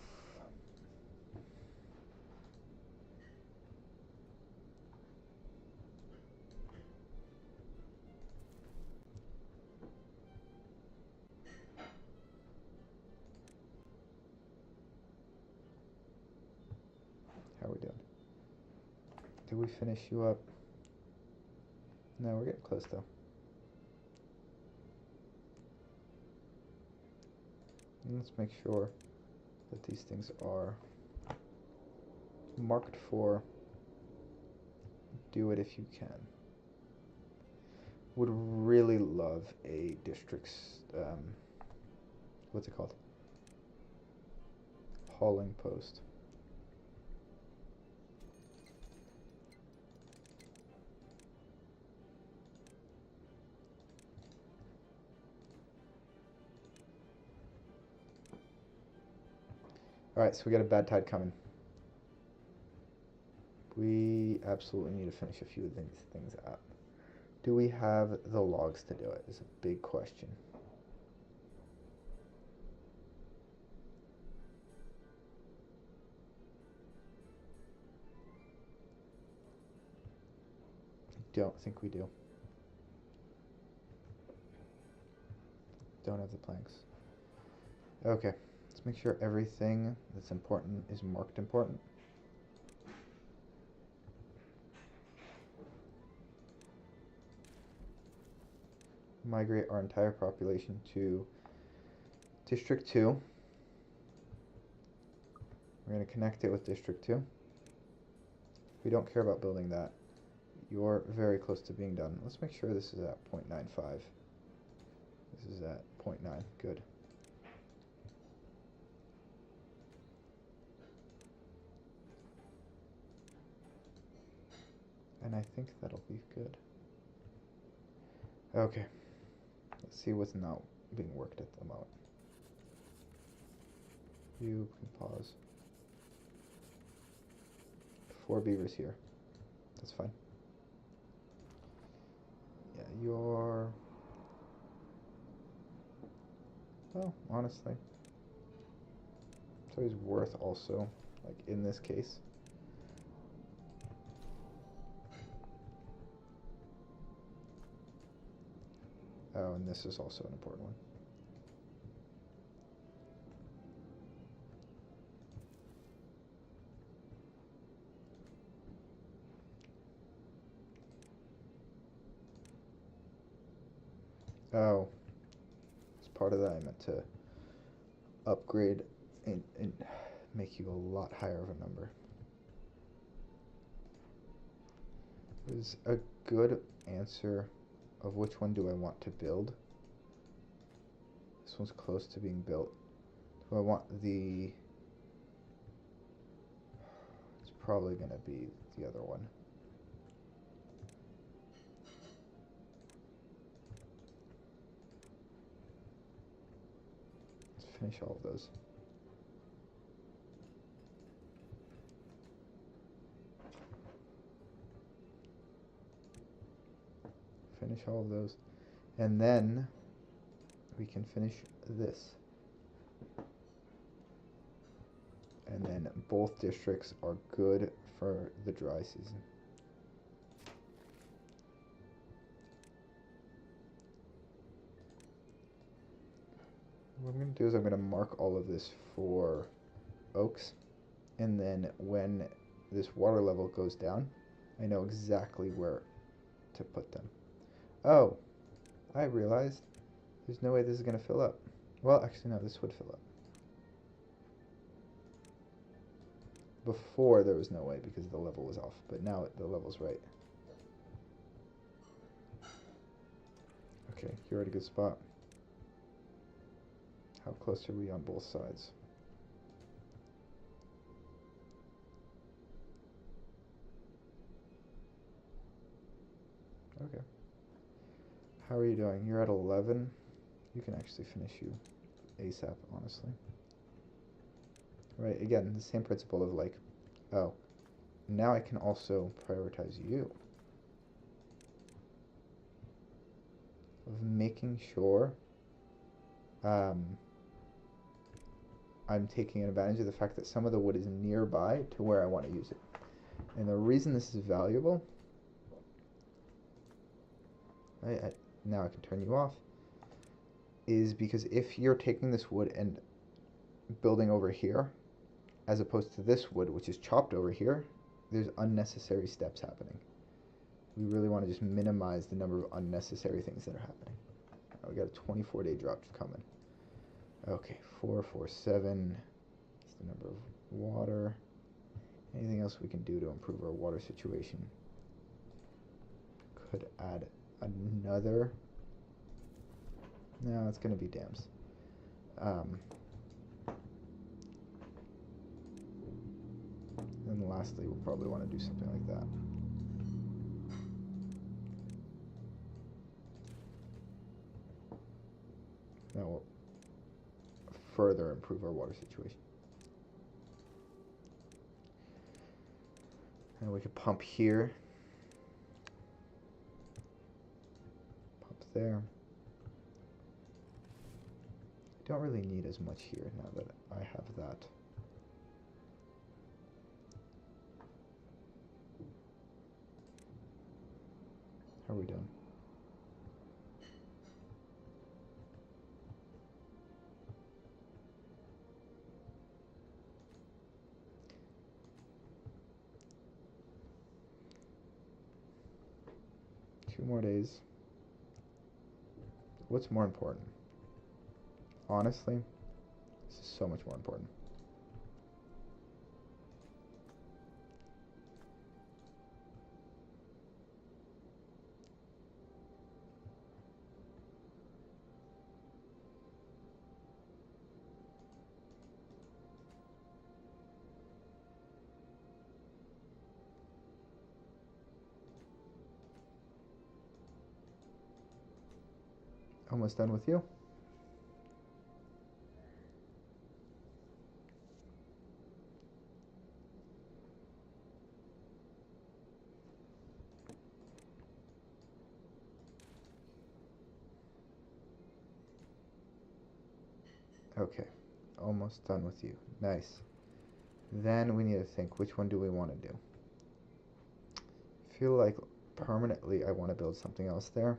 How are we doing? Did we finish you up? No, we're getting close though. And let's make sure that these things are marked for do it if you can. Would really love a district's, what's it called? Hauling post. Alright, so we got a bad tide coming. We absolutely need to finish a few of these things up. Do we have the logs to do it? Is a big question. I don't think we do. Don't have the planks. Okay, let's make sure everything that's important is marked important. Migrate our entire population to District 2. We're going to connect it with District 2. We don't care about building that. You're very close to being done. Let's make sure this is at 0.95. This is at 0.9. Good. And I think that'll be good. Okay. Let's see what's not being worked at the moment. You can pause. 4 beavers here. That's fine. Yeah, you're... Well, honestly, it's always worth also, like in this case. Oh, and this is also an important one. Oh, as part of that I meant to upgrade and make you a lot higher of a number. Is a good answer of which one do I want to build. This one's close to being built. Do I want the... It's probably going to be the other one. Let's finish all of those. Finish all of those. And then we can finish this. And then both districts are good for the dry season. what I'm going to do is I'm going to mark all of this for oaks, and then when this water level goes down, I know exactly where to put them. Oh, I realized there's no way this is going to fill up. Well, actually, no, this would fill up. Before, there was no way because the level was off, but now the level's right. Okay, you're at a good spot. How close are we on both sides? Okay. How are you doing? You're at 11. You can actually finish you ASAP, honestly. Right, again, the same principle of like, oh, now I can also prioritize you. Of making sure I'm taking advantage of the fact that some of the wood is nearby to where I want to use it. And the reason this is valuable, now I can turn you off, is because if you're taking this wood and building over here, as opposed to this wood, which is chopped over here, there's unnecessary steps happening. We really want to just minimize the number of unnecessary things that are happening. Now we got a 24-day drop coming. Okay, 447 is the number of water. Anything else we can do to improve our water situation? Could add another. No, it's going to be dams. And lastly, we'll probably want to do something like that. That will further improve our water situation. And we could pump here. Pump there. Don't really need as much here now that I have that. How are we doing? Two more days. What's more important? Honestly, this is so much more important. Almost done with you. Okay, almost done with you. Nice. Then we need to think, which one do we want to do? I feel like permanently I want to build something else there.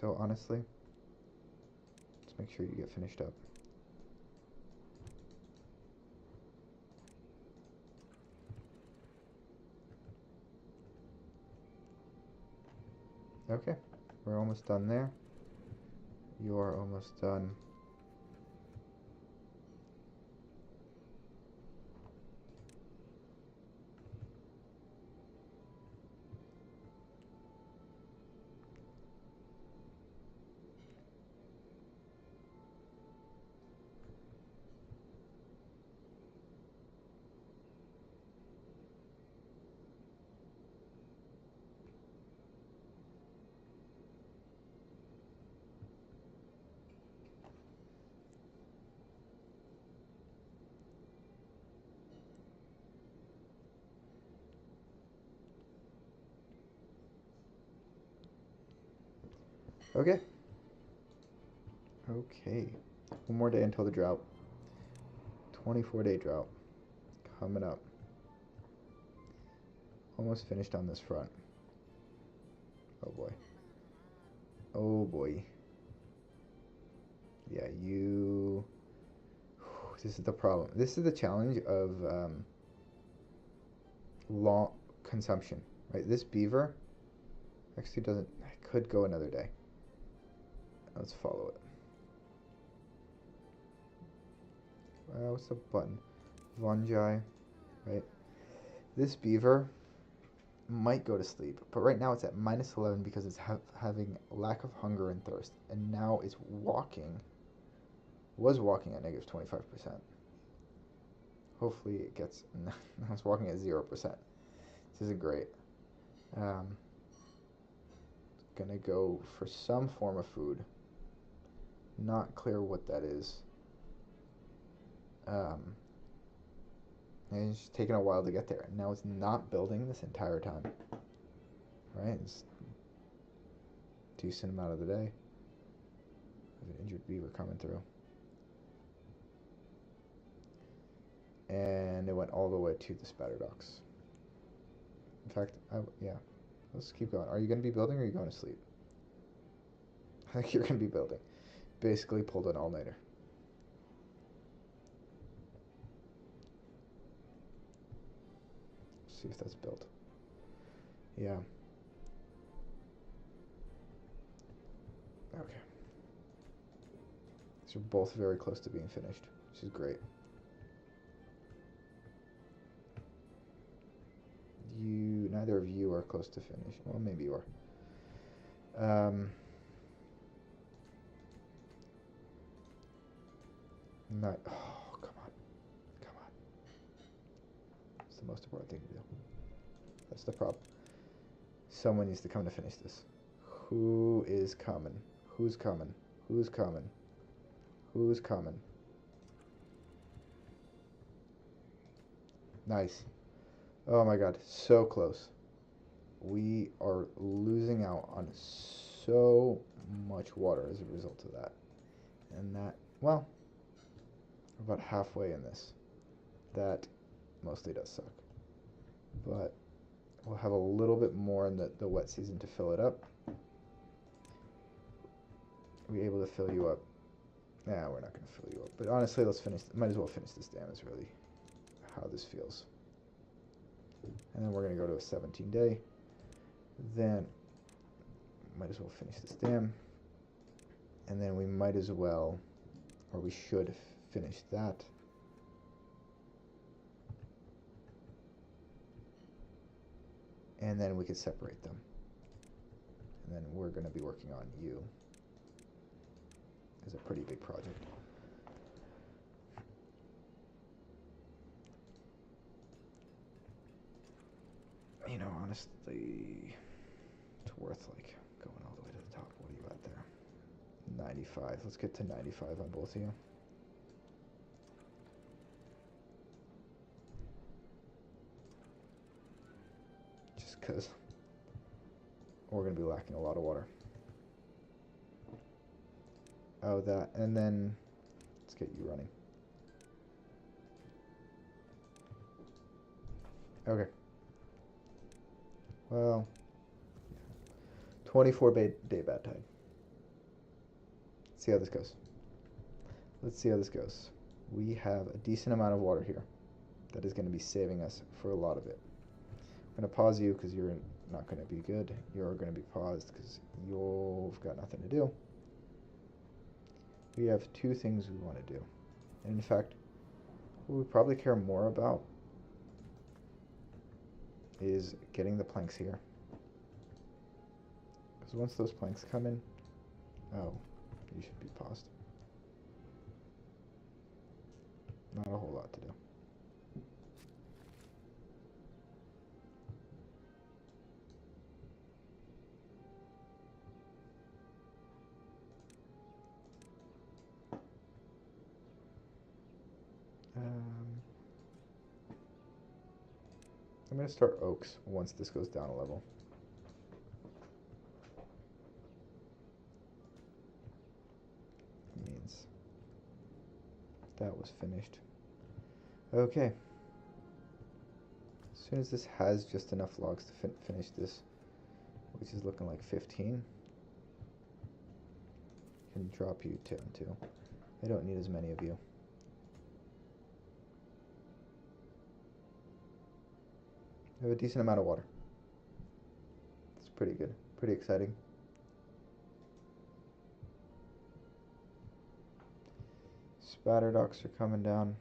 So honestly, let's make sure you get finished up. Okay, we're almost done there. You are almost done. Okay. Okay. One more day until the drought. 24-day drought. Coming up. Almost finished on this front. Oh boy. Oh boy. Yeah, you. This is the problem. This is the challenge of long consumption, right? This beaver actually doesn't. I could go another day. Let's follow it. What's the button? Fungi, right? This beaver might go to sleep, but right now it's at -11 because it's having lack of hunger and thirst, and now it's walking. Was walking at -25%. Hopefully it gets. Now it's walking at 0%. This isn't great. Um, Gonna go for some form of food. Not clear what that is. Um, and it's just taking a while to get there. And now it's not building this entire time. Right? It's a decent amount of the day. There's an injured beaver coming through. And it went all the way to the spatter docks. In fact, yeah. Let's keep going. Are you going to be building or are you going to sleep? I think you're going to be building. Basically pulled an all-nighter. See if that's built. Yeah. Okay. These are both very close to being finished, which is great. Neither of you are close to finish. Well, maybe you are. Not. Oh, come on. Come on. It's the most important thing to do. That's the problem. Someone needs to come to finish this. Who is coming? Who's coming? Who's coming? Who's coming? Nice. Oh my god, so close. We are losing out on so much water as a result of that. And that, well, about halfway in this. That mostly does suck. But we'll have a little bit more in the wet season to fill it up. Are we able to fill you up? Nah, we're not going to fill you up. But honestly, let's finish. Might as well finish this dam is really how this feels. And then we're going to go to a 17-day. Then might as well finish this dam. And then we might as well, or we should finish that. And then we could separate them. And then we're going to be working on you. It's a pretty big project. You know, honestly, it's worth like going all the way to the top. What are you at there? 95. Let's get to 95 on both of you. Just because we're going to be lacking a lot of water. Oh, that. And then let's get you running. Okay. Well, 24-day bad tide. Let's see how this goes. Let's see how this goes. We have a decent amount of water here that is going to be saving us for a lot of it. I'm going to pause you because you're not going to be good. You're going to be paused because you've got nothing to do. We have two things we want to do. And in fact, what we probably care more about is getting the planks here. Because once those planks come in, oh, you should be paused. Not a whole lot to do. I'm going to start oaks once this goes down a level. Means that was finished. Okay. As soon as this has just enough logs to finish this, which is looking like 15, can drop you down too. I don't need as many of you. I have a decent amount of water. It's pretty good, pretty exciting. Spatter docks are coming down.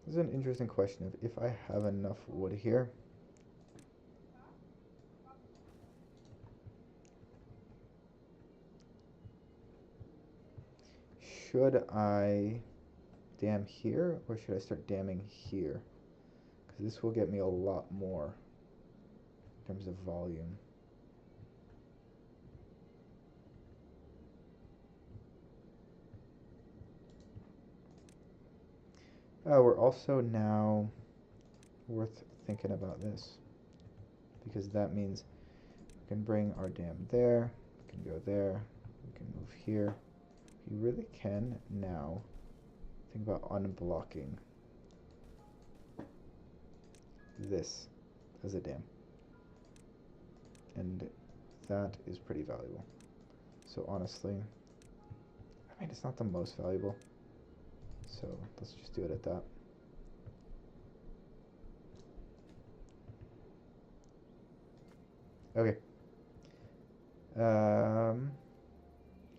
This is an interesting question of if I have enough wood here. Should I dam here or should I start damming here? Because this will get me a lot more in terms of volume. We're also now worth thinking about this, because that means we can bring our dam there, we can go there, we can move here. You really can now think about unblocking this as a dam, and that is pretty valuable. So honestly, I mean, it's not the most valuable, so let's just do it at that. Okay.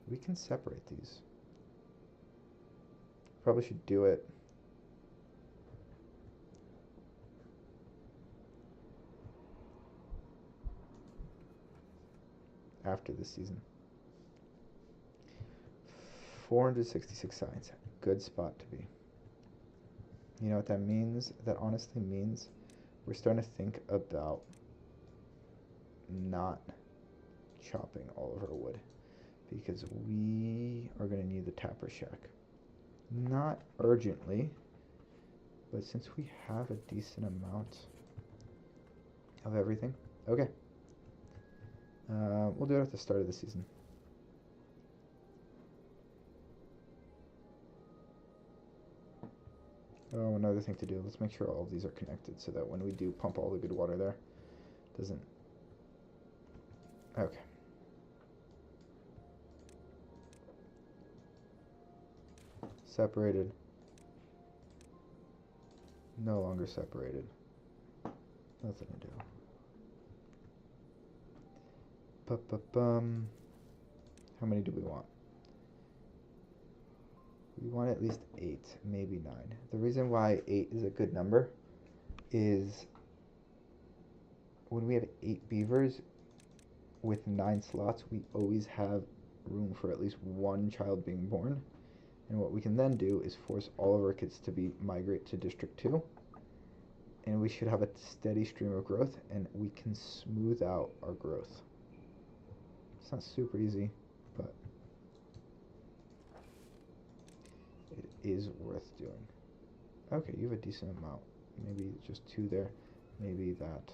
We can separate these. Probably should do it after this season. 466 signs. Good spot to be. You know what that means? That honestly means we're starting to think about not chopping all of our wood, because we are going to need the tapper shack. Not urgently, but since we have a decent amount of everything. Okay. We'll do it at the start of the season. Oh, another thing to do. Let's make sure all of these are connected so that when we do pump all the good water there, it doesn't... Okay. Separated. No longer separated. Nothing to do. How many do we want? We want at least 8, maybe 9. The reason why 8 is a good number is when we have 8 beavers with 9 slots, we always have room for at least one child being born. And what we can then do is force all of our kids to migrate to District 2. And we should have a steady stream of growth, and we can smooth out our growth. It's not super easy, but it is worth doing. Okay, you have a decent amount. Maybe just 2 there. Maybe that.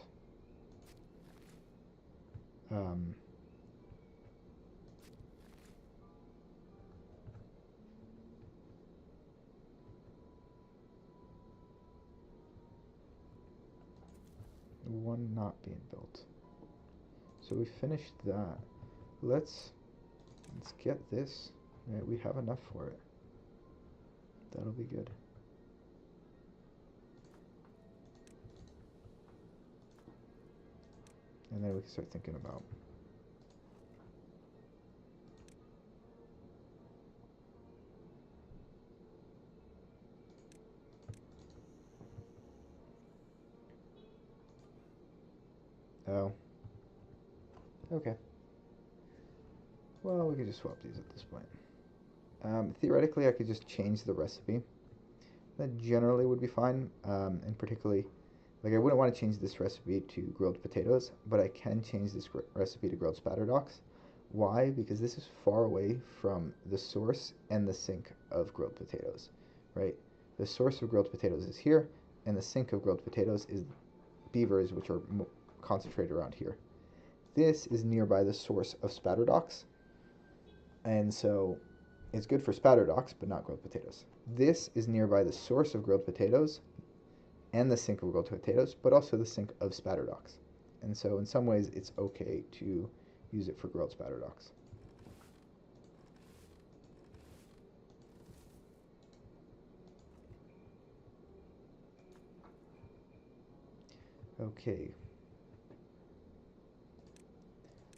One not being built. So we finished that. Let's get this. Right, we have enough for it. That'll be good. And then we can start thinking about oh. Okay. Well, we could just swap these at this point. Theoretically, I could just change the recipe. That generally would be fine. And particularly, like, I wouldn't want to change this recipe to grilled potatoes, but I can change this recipe to grilled spatterdocks. Why? Because this is far away from the source and the sink of grilled potatoes, right? The source of grilled potatoes is here, and the sink of grilled potatoes is beavers, which are concentrated around here. This is nearby the source of spatterdocs, and so it's good for spatterdocs, but not grilled potatoes. This is nearby the source of grilled potatoes and the sink of grilled potatoes, but also the sink of spatterdocs. And so in some ways, it's okay to use it for grilled spatterdocs. Okay.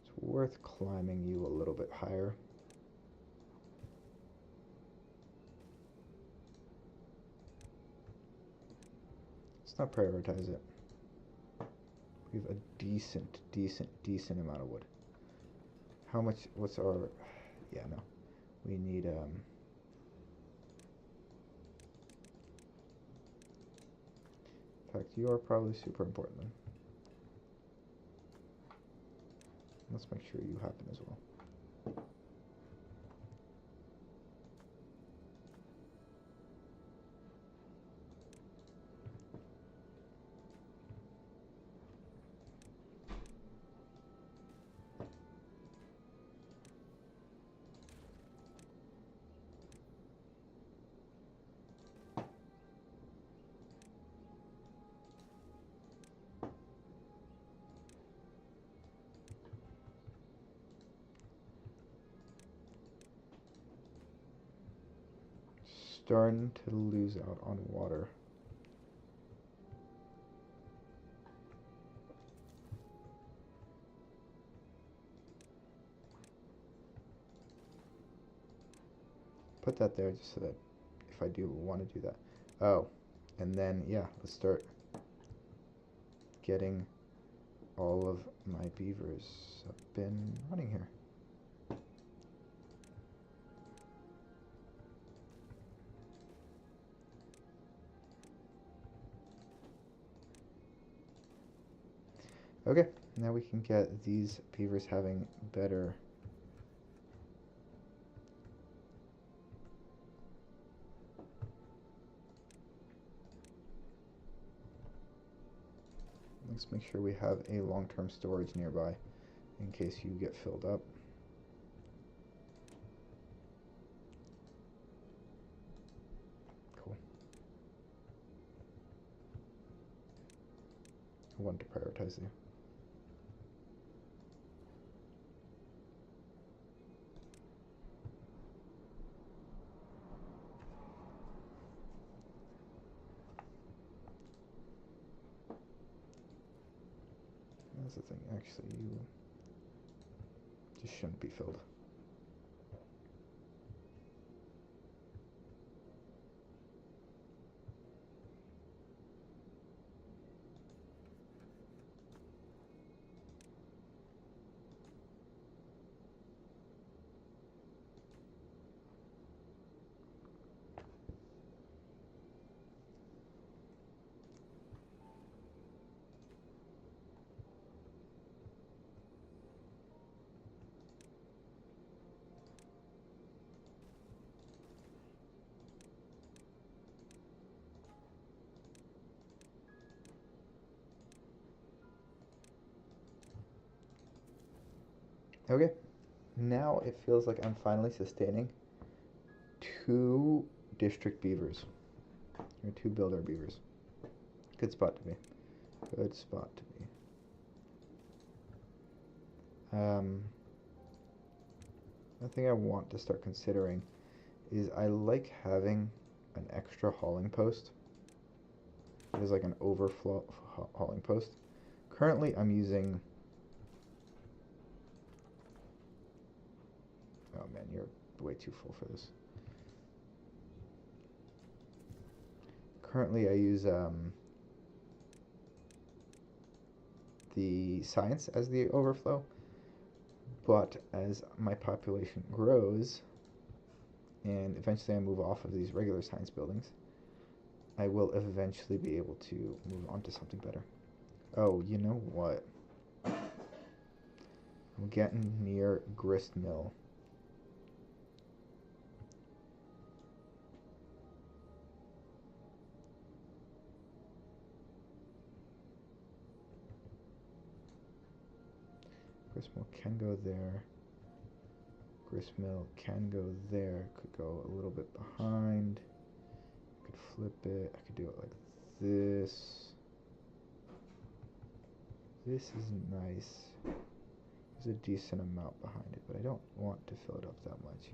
It's worth climbing you a little bit higher. Let's not prioritize it. We have a decent amount of wood. How much, what's our, yeah, no. We need, in fact, you are probably super important then. Let's make sure you happen as well. Starting to lose out on water. Put that there just so that if I do want to do that. Oh, and then, yeah, let's start getting all of my beavers up and running here. Okay, now we can get these beavers having better let's make sure we have a long-term storage nearby in case you get filled up. Cool. I wanted to prioritize you. That's the thing, actually, you just shouldn't be filled. Okay, now it feels like I'm finally sustaining 2 district beavers, or 2 builder beavers. Good spot to be. Good spot to be. The thing I want to start considering is I like having an extra hauling post. It is like an overflow hauling post. Currently, I'm using. Oh man, you're way too full for this. Currently, I use the science as the overflow, but as my population grows, and eventually I move off of these regular science buildings, I will eventually be able to move on to something better. Oh, you know what? I'm getting near grist mill. Gristmill can go there. Gristmill can go there. Could go a little bit behind. Could flip it. I could do it like this. This is nice. There's a decent amount behind it, but I don't want to fill it up that much.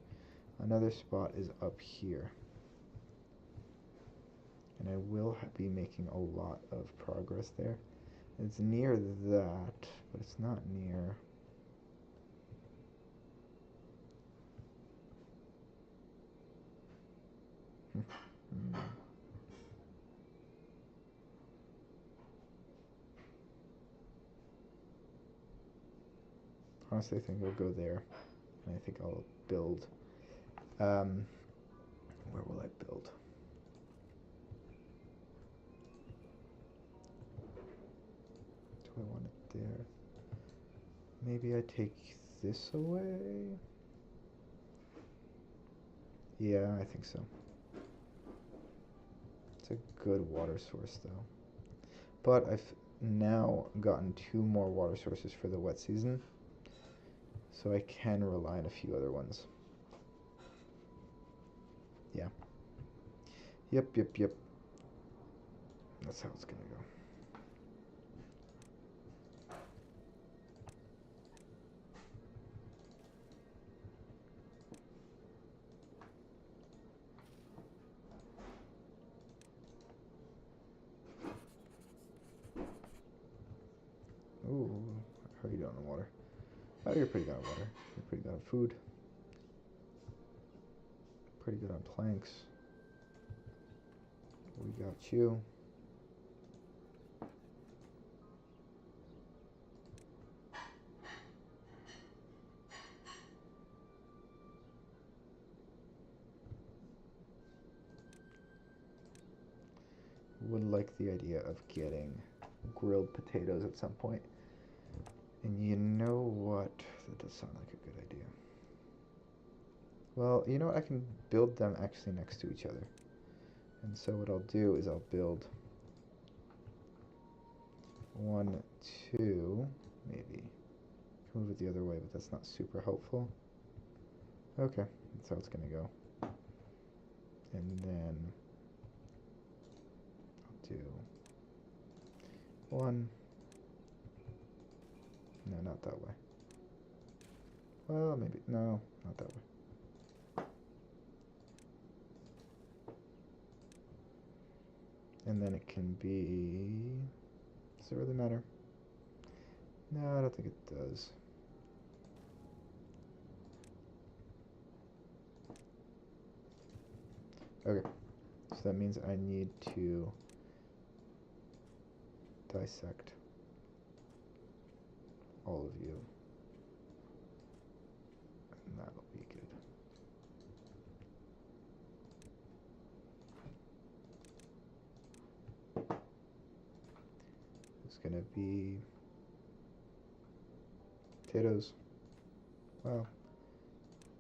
Another spot is up here. And I will be making a lot of progress there. It's near that, but it's not near. Honestly, I think I'll go there. And I think I'll build. Where will I build? Do I want it there? Maybe I take this away? Yeah, I think so. It's a good water source, though. But I've now gotten 2 more water sources for the wet season, so I can rely on a few other ones. Yeah. Yep. That's how it's gonna go. Ooh, how are you doing on water? Oh, you're pretty good on water. You're pretty good on food. Pretty good on planks. We got you. Would like the idea of getting grilled potatoes at some point. And you know what? That does sound like a good idea. Well, you know what? I can build them actually next to each other. And so what I'll do is I'll build 1, 2, maybe. Move it the other way, but that's not super helpful. Okay, that's how it's gonna go. And then I'll do 1. No, not that way. Well, maybe. No, not that way. And then it can be... Does it really matter? No, I don't think it does. Okay, so that means I need to dissect all of you. And that'll be good. It's gonna be potatoes. Well,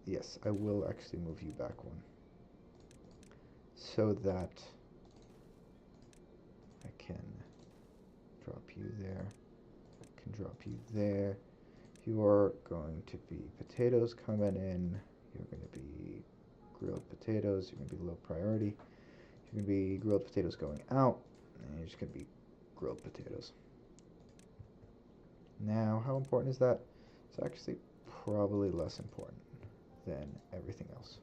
yes, I will actually move you back 1. So that I can drop you there, can drop you there. You're going to be potatoes coming in. You're going to be grilled potatoes. You're going to be low priority. You're going to be grilled potatoes going out. And you're just going to be grilled potatoes. Now, how important is that? It's actually probably less important than everything else.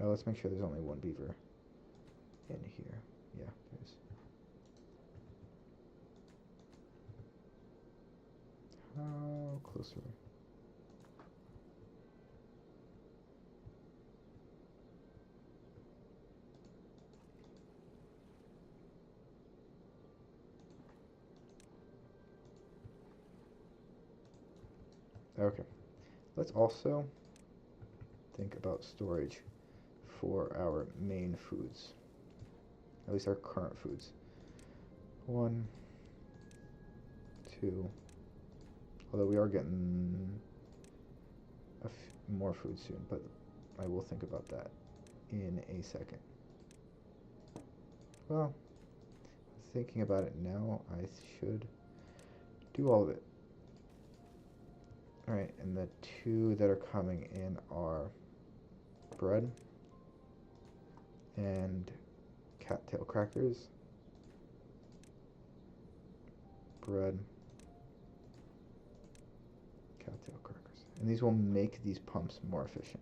Oh, let's make sure there's only 1 beaver in here. Yeah, there is. How close are we? Okay. Let's also think about storage for our main foods. At least our current foods. 1, 2. Although we are getting more food soon, but I will think about that in a second. Well, thinking about it now, I should do all of it. Alright, and the two that are coming in are bread and cattail crackers. Bread, cattail crackers. And these will make these pumps more efficient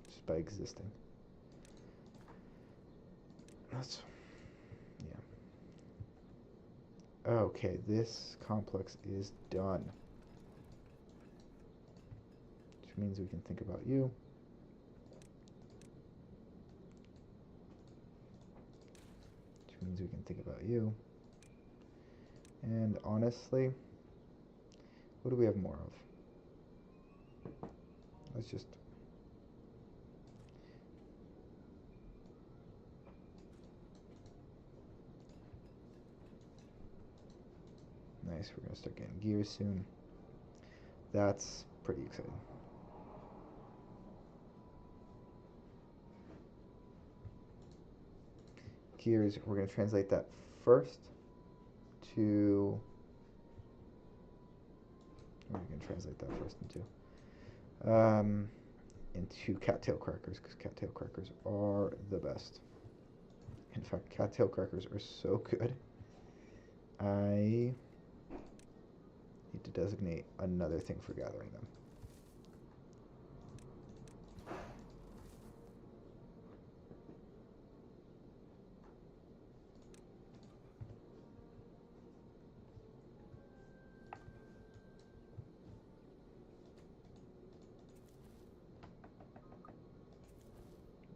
just by existing. That's, yeah. Okay, this complex is done. Which means we can think about you. Which means we can think about you. And honestly, what do we have more of? Let's just... Nice, we're going to start getting gears soon. That's pretty exciting. Gears, we're going to translate that first to... We're going to translate that first into cattail crackers, because cattail crackers are the best. In fact, cattail crackers are so good, I need to designate another thing for gathering them.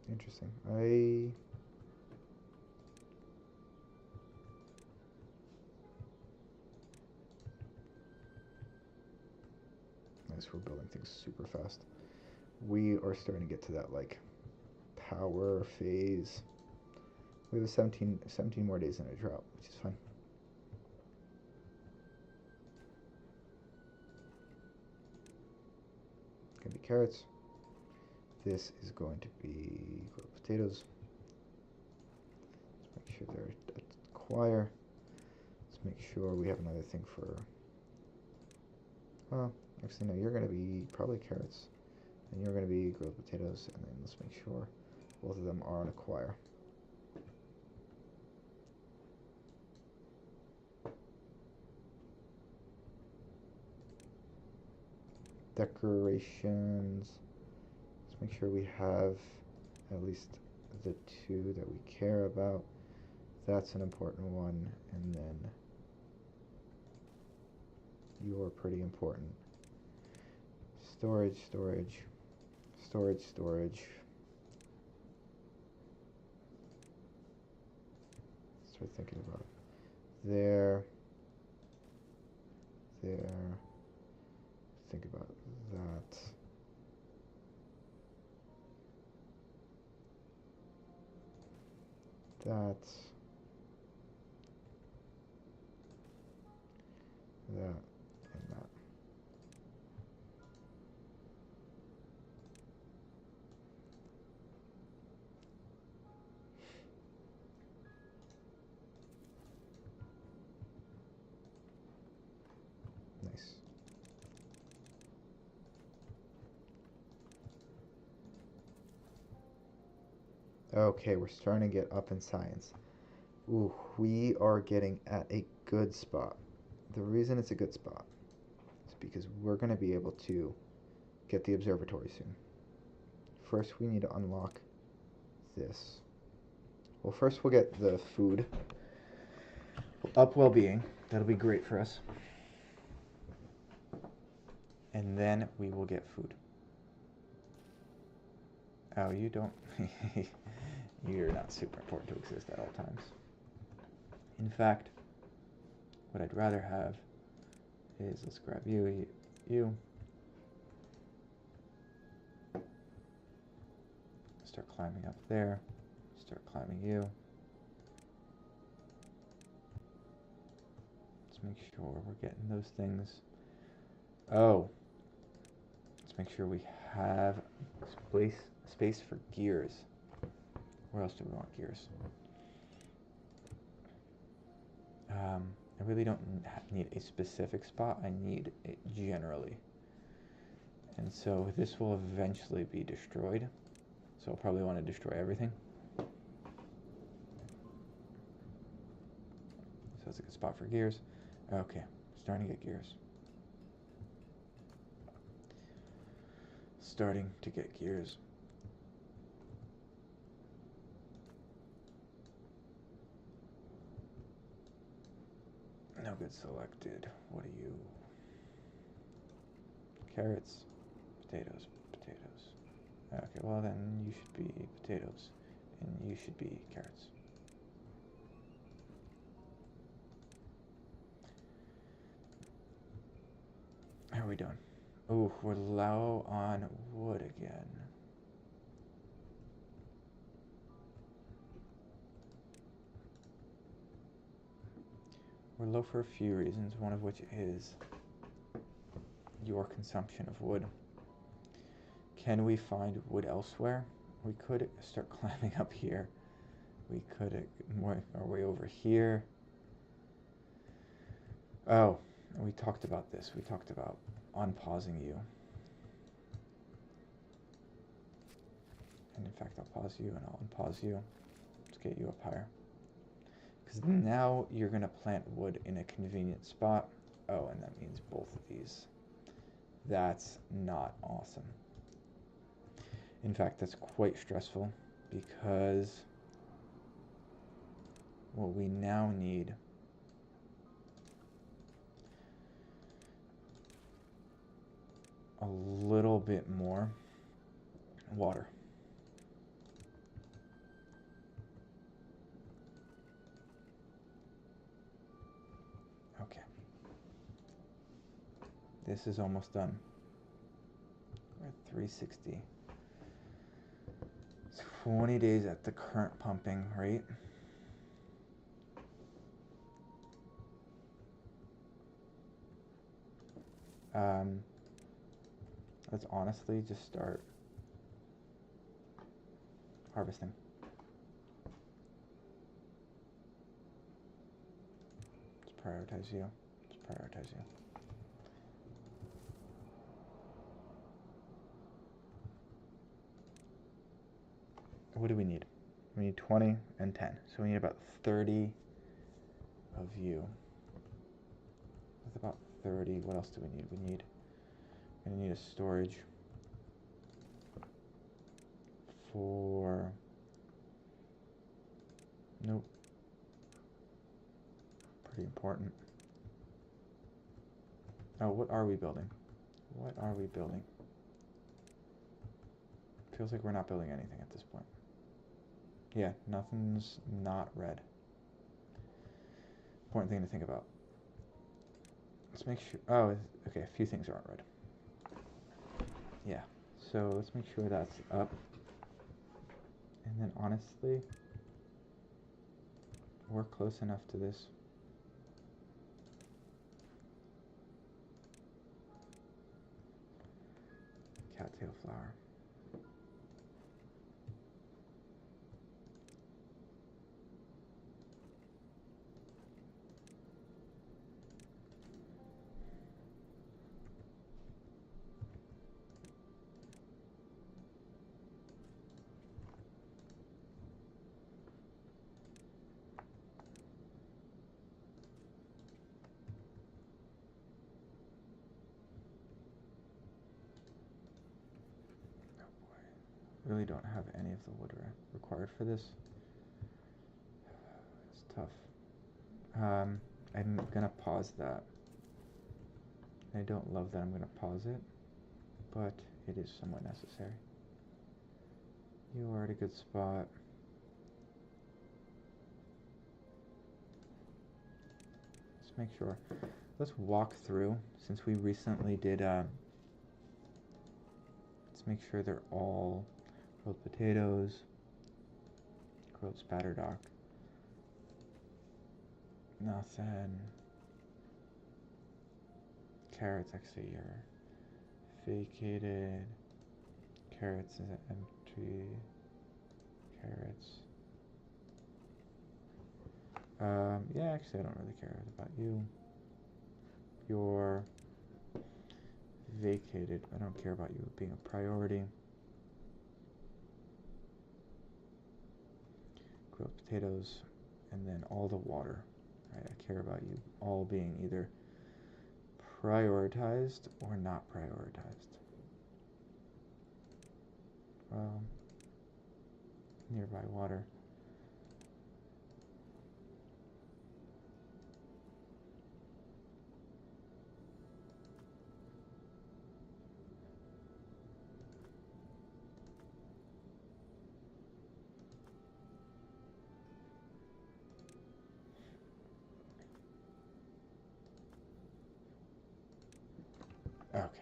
Interesting. Nice, we're building things super fast. We are starting to get to that, like, power phase. We have 17 more days in a drought, which is fine. Gonna be carrots. This is going to be grilled potatoes. Let's make sure they're at choir. Let's make sure we have another thing for... Well, actually no, you're going to be probably carrots. And you're going to be grilled potatoes. And then let's make sure both of them are on a choir. Decorations. Let's make sure we have at least the two that we care about. That's an important one. And then you're pretty important. Storage, storage, storage, storage. Start thinking about there. Think about that. That. And that. Nice. Okay, we're starting to get up in science. Ooh, we are getting at a good spot. The reason it's a good spot is because we're going to be able to get the observatory soon. First, we need to unlock this. Well, first we'll get the food. Up well-being. That'll be great for us. And then we will get food. Oh, you don't... You're not super important to exist at all times. In fact, what I'd rather have is, let's grab you. Start climbing up there. Start climbing you. Let's make sure we're getting those things. Oh. Let's make sure we have space for gears. Where else do we want gears? I really don't need a specific spot. I need it generally. And so this will eventually be destroyed. So I'll probably want to destroy everything. So that's a good spot for gears. Okay, starting to get gears. Starting to get gears. No good selected. What are you? Carrots, potatoes, potatoes. Okay, well then you should be potatoes, and you should be carrots. How are we doing? Ooh, we're low on wood again. We're low for a few reasons, one of which is your consumption of wood. Can we find wood elsewhere? We could start climbing up here. We could work our way over here. Oh, we talked about this. We talked about unpausing you. And in fact, I'll pause you and I'll unpause you. Let's get you up higher. Because now you're going to plant wood in a convenient spot. Oh, and that means both of these. That's not awesome. In fact, that's quite stressful because what we now need a little bit more water. Okay. This is almost done. We're at 360. It's 20 days at the current pumping rate. Let's honestly just start harvesting. Let's prioritize you. Let's prioritize you. What do we need? We need 20 and 10. So we need about 30 of you. With about 30, what else do we need? We're gonna need a storage for, nope, pretty important. Oh, what are we building? What are we building? Feels like we're not building anything at this point. Yeah, nothing's not red. Important thing to think about. Let's make sure, oh, okay, a few things aren't red. Yeah, so let's make sure that's up. And then honestly, we're close enough to this. Cattail flower. Really don't have any of the wood required for this. It's tough. I'm gonna pause that. I don't love that I'm gonna pause it, but it is somewhat necessary. You are at a good spot. Let's make sure. Let's walk through, since we recently did, let's make sure they're all grilled potatoes, grilled spatterdock, nothing, carrots, actually you're vacated, carrots is empty, carrots, Yeah, actually, I don't really care about you. You're vacated. I don't care about you being a priority. Grilled potatoes, and then all the water. Right? I care about you all being either prioritized or not prioritized. Well, nearby water. Okay.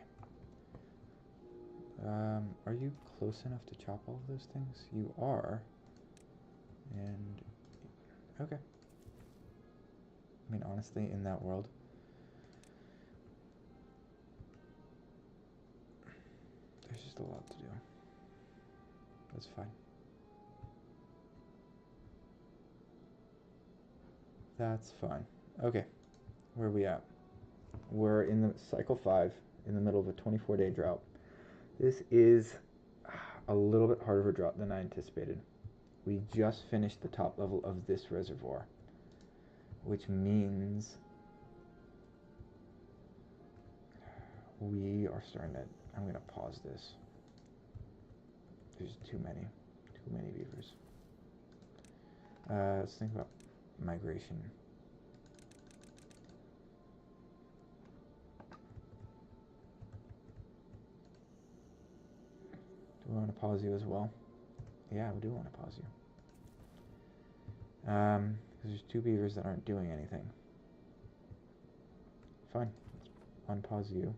Are you close enough to chop all of those things? You are. And okay. I mean, honestly, in that world, there's just a lot to do. That's fine. That's fine. Okay, where are we at? We're in the cycle 5, in the middle of a 24-day drought. This is a little bit harder of a drought than I anticipated. We just finished the top level of this reservoir, which means we are starting to... I'm going to pause this. There's too many beavers. Let's think about migration. Do we want to pause you as well? Yeah, we do want to pause you. Because there's 2 beavers that aren't doing anything. Fine. Let's unpause you.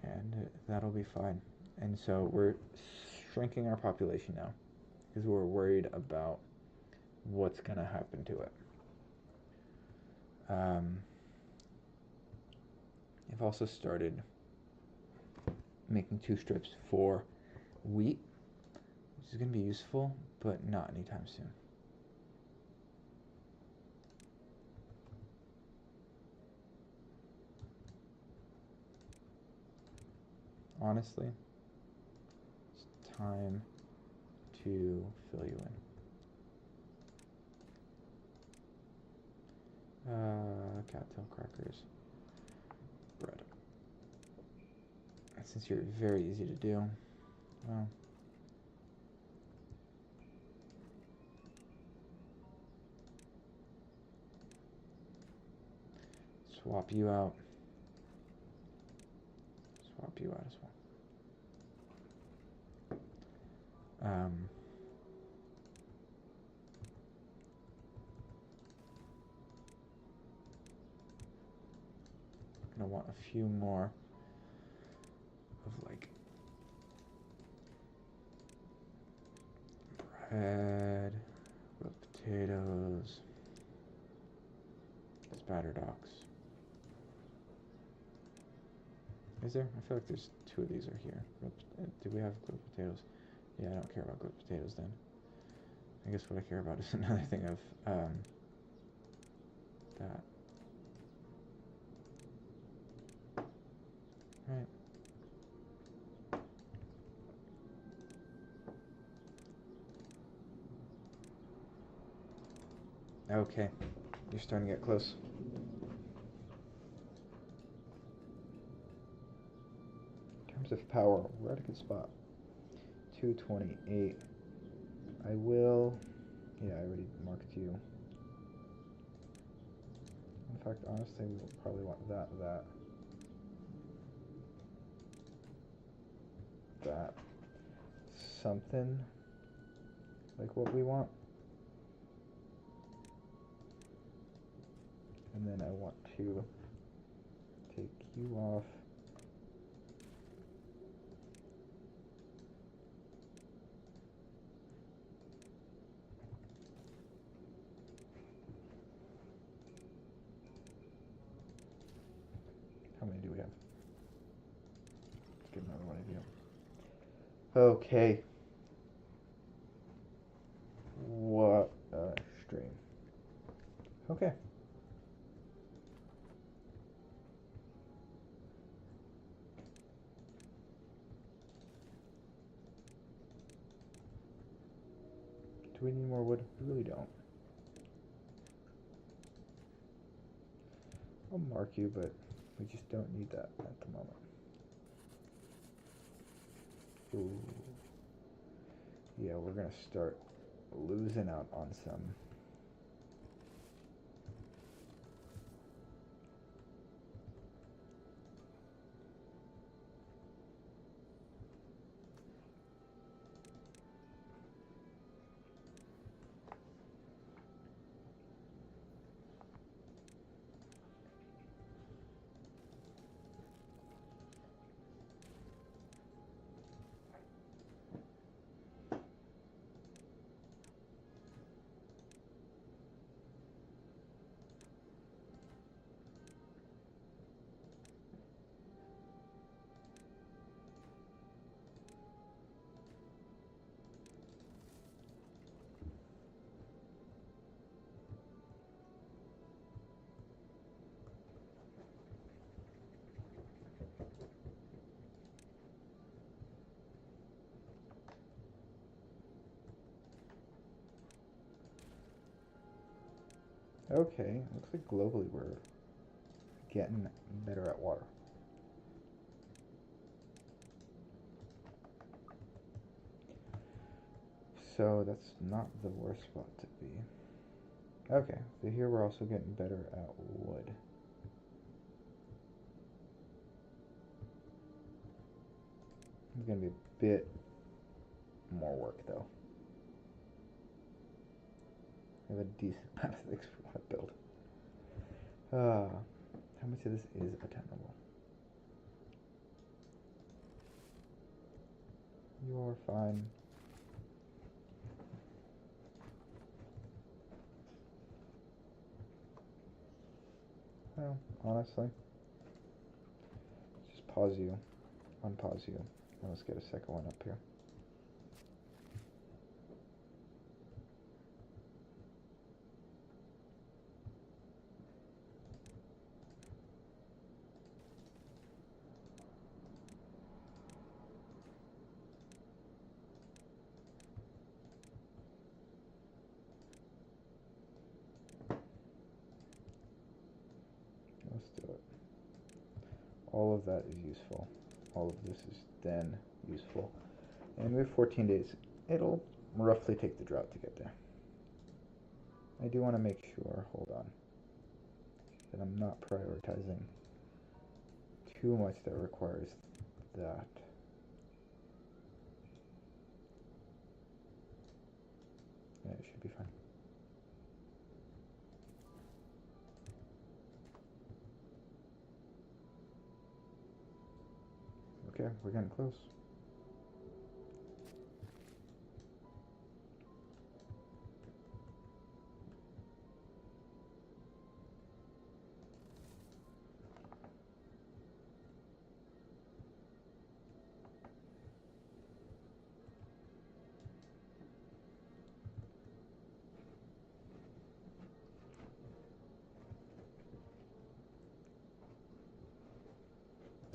And that'll be fine. And so we're shrinking our population now because we're worried about what's going to happen to it. I've also started making 2 strips for wheat, which is going to be useful, but not anytime soon. Honestly, it's time to fill you in. Cattail crackers, bread. Since you're very easy to do, well, swap you out. Swap you out as well. Gonna want a few more of like bread, grilled potatoes, spattered ox. Is there? I feel like there's 2 of these are here. Do we have grilled potatoes? Yeah, I don't care about grilled potatoes then. I guess what I care about is another thing of that. Right. Okay, you're starting to get close. In terms of power, we're at a good spot. 228. I will... Yeah, I already marked you. In fact, honestly, we'll probably want that. Something like what we want. And then I want to take you off. How many do we have? Let's get another one of you. Okay. Okay. Do we need more wood? We really don't. I'll mark you, but we just don't need that at the moment. Ooh. Yeah, we're gonna start losing out on some. Okay, looks like globally we're getting better at water. So that's not the worst spot to be. Okay, so here we're also getting better at wood. It's gonna be a bit more work though. I have a decent amount of things we want to build. How much of this is attainable? You're fine. Well, honestly, just pause you, unpause you, and let's get a second one up here. Let's do it. All of that is useful. All of this is then useful. And we have 14 days. It'll roughly take the drought to get there. I do want to make sure, hold on, that I'm not prioritizing too much that requires that. Yeah, it should be fine. Okay, we're getting close.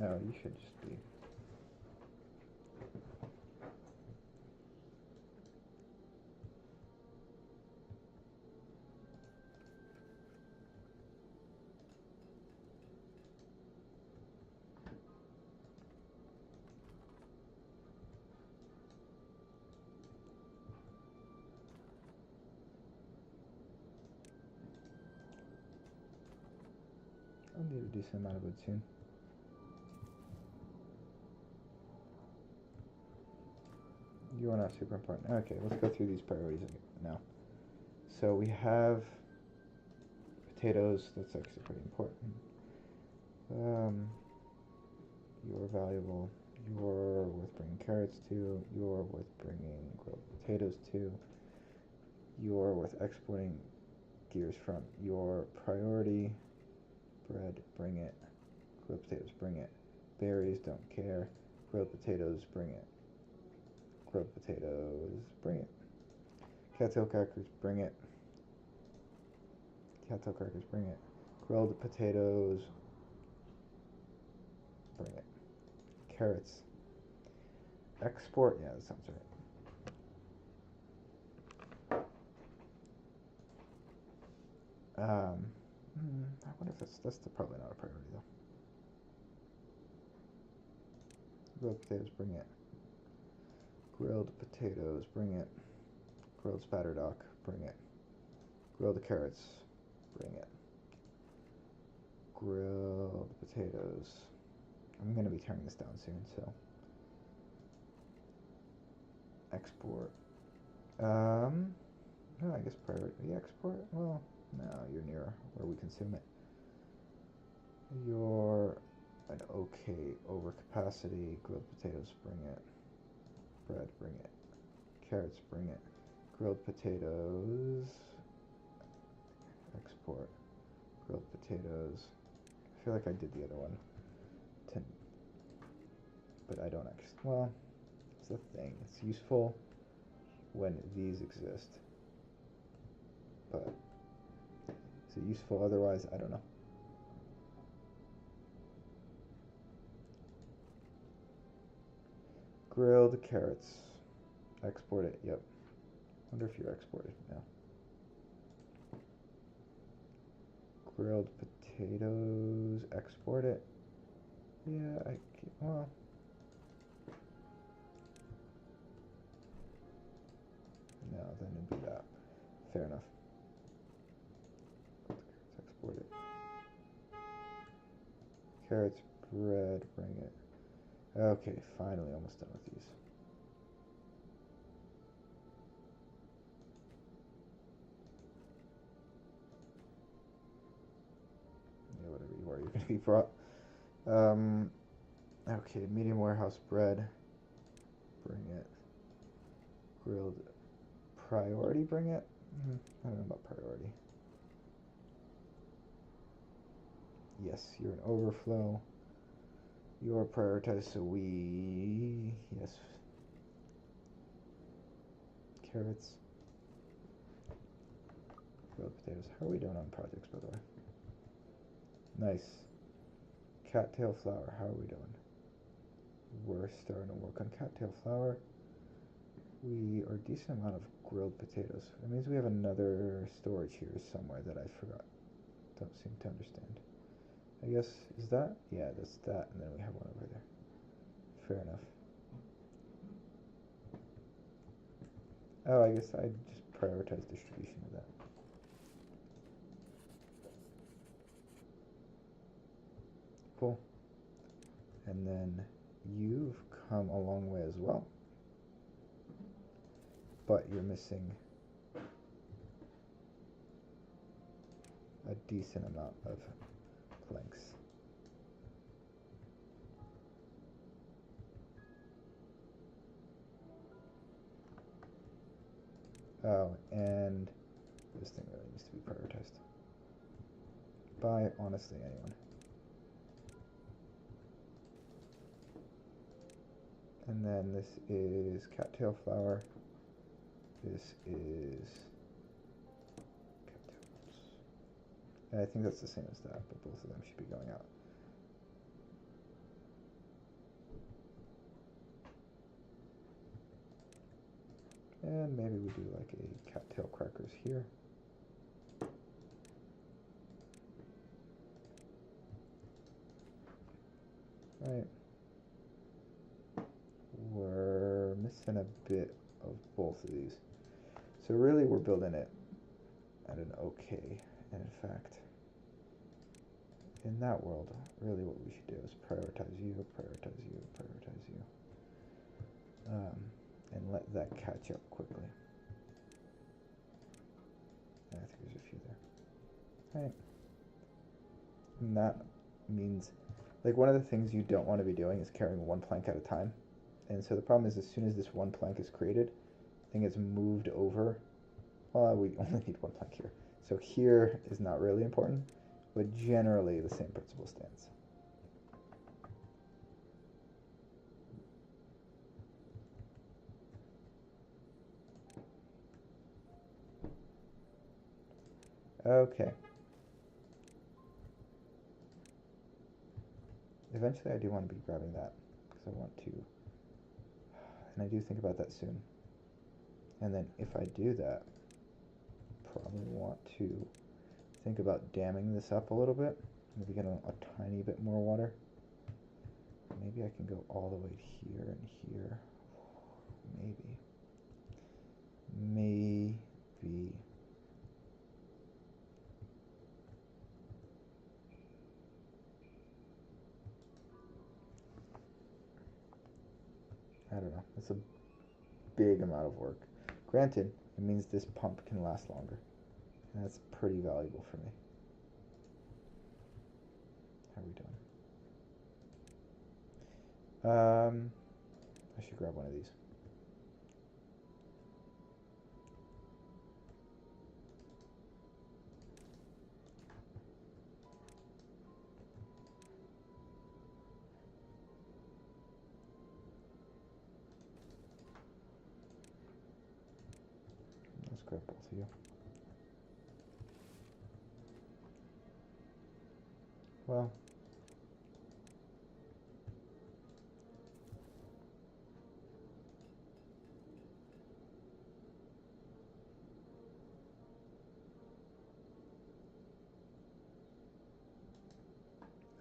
Oh, you should just be. I'll need a decent amount of wood soon. You are not super important. Okay, let's go through these priorities now. So we have potatoes. That's actually pretty important. You're valuable. You're worth bringing carrots to. You're worth bringing grilled potatoes to. You're worth exporting gears from. Your priority: bread, bring it. Grilled potatoes, bring it. Berries, don't care. Grilled potatoes, bring it. Grilled potatoes, bring it. Cattail crackers, bring it. Cattail crackers, bring it. Grilled potatoes, bring it. Carrots. Export, yeah, that sounds right. I wonder if that's probably not a priority though. Grilled potatoes, bring it. Grilled potatoes, bring it. Grilled spatterdock, bring it. Grilled carrots, bring it. Grilled potatoes. I'm going to be tearing this down soon, so. Export. No, I guess priority export. Well, no, you're near where we consume it. You're an okay overcapacity. Grilled potatoes, bring it. Bread, bring it. Carrots, bring it. Grilled potatoes. Export. Grilled potatoes. I feel like I did the other one. But I don't actually. Well, it's a thing. It's useful when these exist. But is it useful otherwise? I don't know. Grilled carrots. Export it. Yep. Wonder if you're exported now. Grilled potatoes. Export it. Yeah, well. No, then it'd be that. Fair enough. Export it. Carrots, bread, bring it. Okay, finally, almost done with these. Yeah, whatever you are, you're gonna be brought. Okay, medium warehouse bread. Bring it. Grilled priority, bring it. I don't know about priority. Yes, you're an overflow. You're prioritized, so yes. Carrots. Grilled potatoes. How are we doing on projects, by the way? Nice. Cattail flour, how are we doing? We're starting to work on cattail flour. We are a decent amount of grilled potatoes. That means we have another storage here somewhere that I forgot. Don't seem to understand. I guess, is that? Yeah, that's that, and then we have one over there. Fair enough. Oh, I guess I just prioritize distribution of that. Cool. And then you've come a long way as well. But you're missing a decent amount of planks. Oh, and this thing really needs to be prioritized by, honestly, anyone. And then this is cattail flour. This is cattails. And I think that's the same as that, but both of them should be going out. And maybe we do like a cattail crackers here. Right. We're missing a bit of both of these. So really we're building it at an okay. And in fact, in that world, really what we should do is prioritize you, prioritize you, prioritize you. And let that catch up quickly. I think there's a few there. Right. And that means, like, one of the things you don't want to be doing is carrying one plank at a time. And so the problem is, as soon as this one plank is created, the thing is moved over. Well, we only need one plank here. So here is not really important, but generally the same principle stands. Okay, Eventually I do want to be grabbing that because I want to, and I do think about that soon. And then if I do that, probably want to think about damming this up a little bit. Maybe get a tiny bit more water. Maybe I can go all the way here and here. Maybe. Maybe. I don't know. It's a big amount of work. Granted, it means this pump can last longer. And that's pretty valuable for me. How are we doing? I should grab one of these. Let's grab both of you. Well,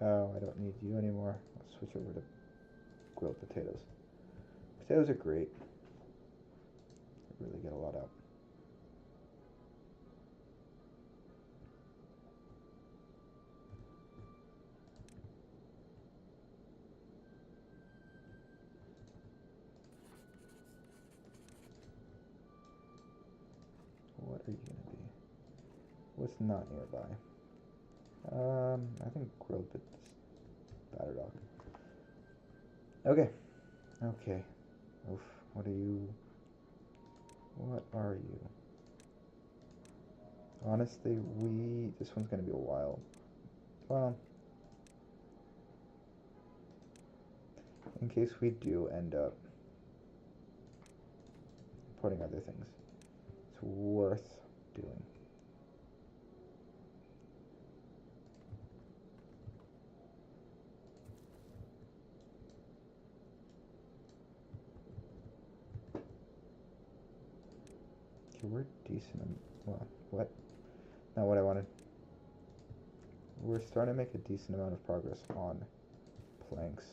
oh, I don't need you anymore. Let's switch over to grilled potatoes. Potatoes are great. They really get a lot out. What are you gonna be? What's not nearby? I think grilled batter dog. Okay. Okay. Oof. What are you? What are you? Honestly, this one's gonna be a while. Well, in case we do end up putting other things, it's worth doing. Okay, we're decent. Well, what? Not what I wanted. We're starting to make a decent amount of progress on planks.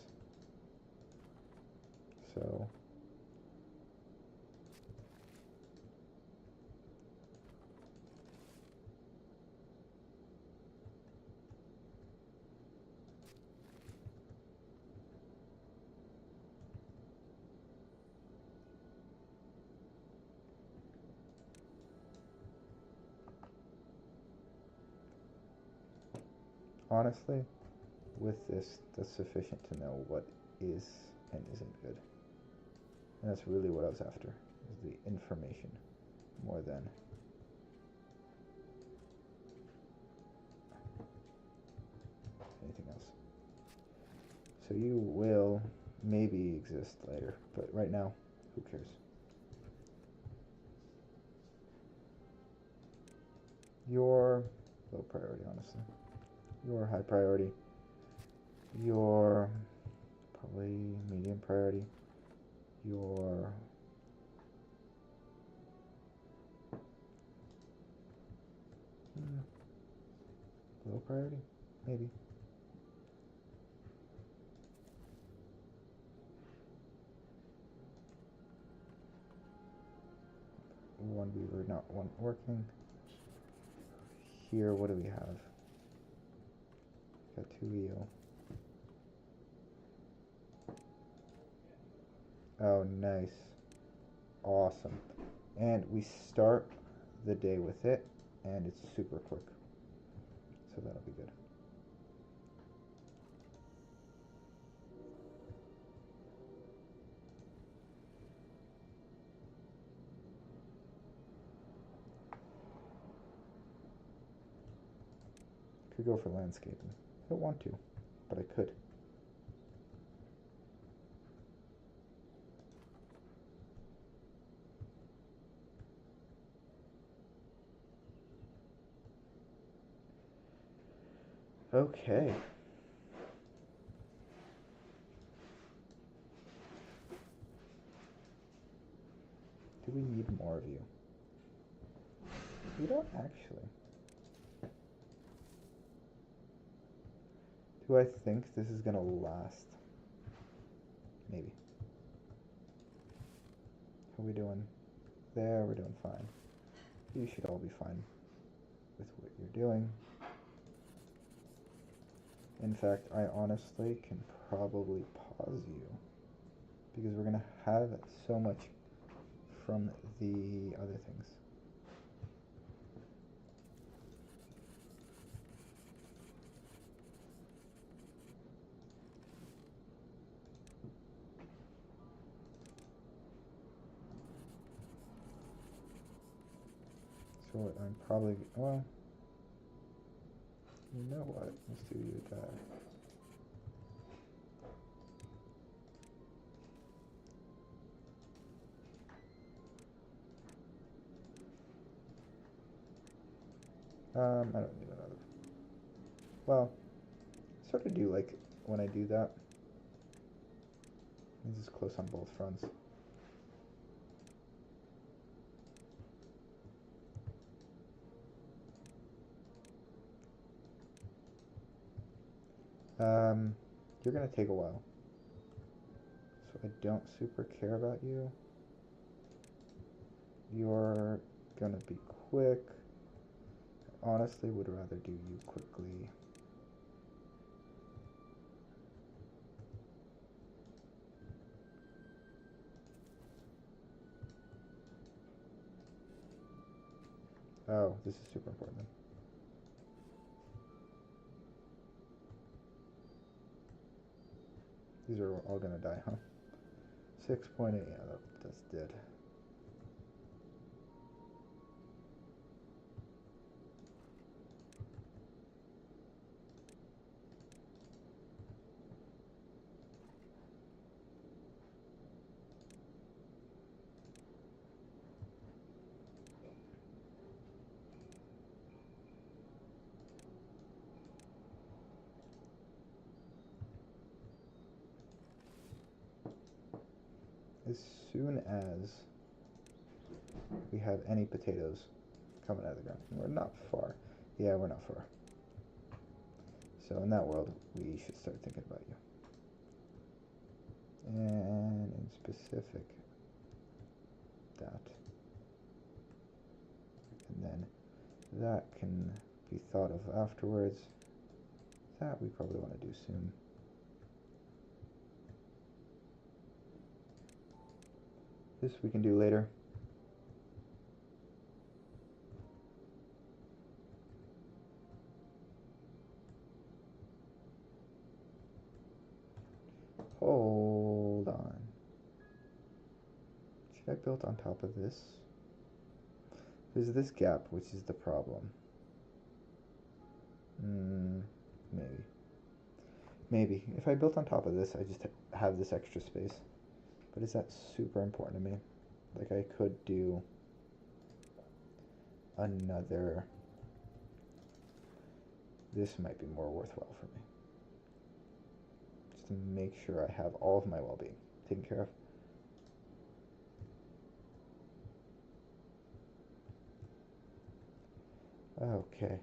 So honestly, with this, that's sufficient to know what is and isn't good. And that's really what I was after, is the information more than anything else. So you will maybe exist later, but right now, who cares? You're low priority, honestly. You're high priority. You're probably medium priority. You're low priority, maybe. One beaver, not one working. Here, what do we have? Got two EO. Oh, nice. Awesome. And we start the day with it, and it's super quick. So that'll be good. Could go for landscaping. I don't want to, but I could. Okay. more of you. We don't actually. Do I think this is gonna last? Maybe. How are we doing? There, we're doing fine. You should all be fine with what you're doing. In fact, I honestly can probably pause you because we're gonna have so much from the other things. So what I'm probably, well, you know what, let's do you that. I don't need another. Well, I sort of do like when I do that. This is close on both fronts. You're gonna take a while. So I don't super care about you. You're gonna be quick. I honestly would rather do you quickly. Oh, this is super important. These are all gonna die, huh? 6.8, yeah, that's dead. As soon as we have any potatoes coming out of the ground, we're not far. Yeah, we're not far. So in that world, we should start thinking about you. And in specific, that. And then that can be thought of afterwards. That we probably want to do soon. This we can do later. Hold on. Should I build on top of this? There's this gap, which is the problem. Maybe. Maybe. If I built on top of this, I just have this extra space. But is that super important to me? Like, I could do another... This might be more worthwhile for me. Just to make sure I have all of my well-being taken care of. Okay.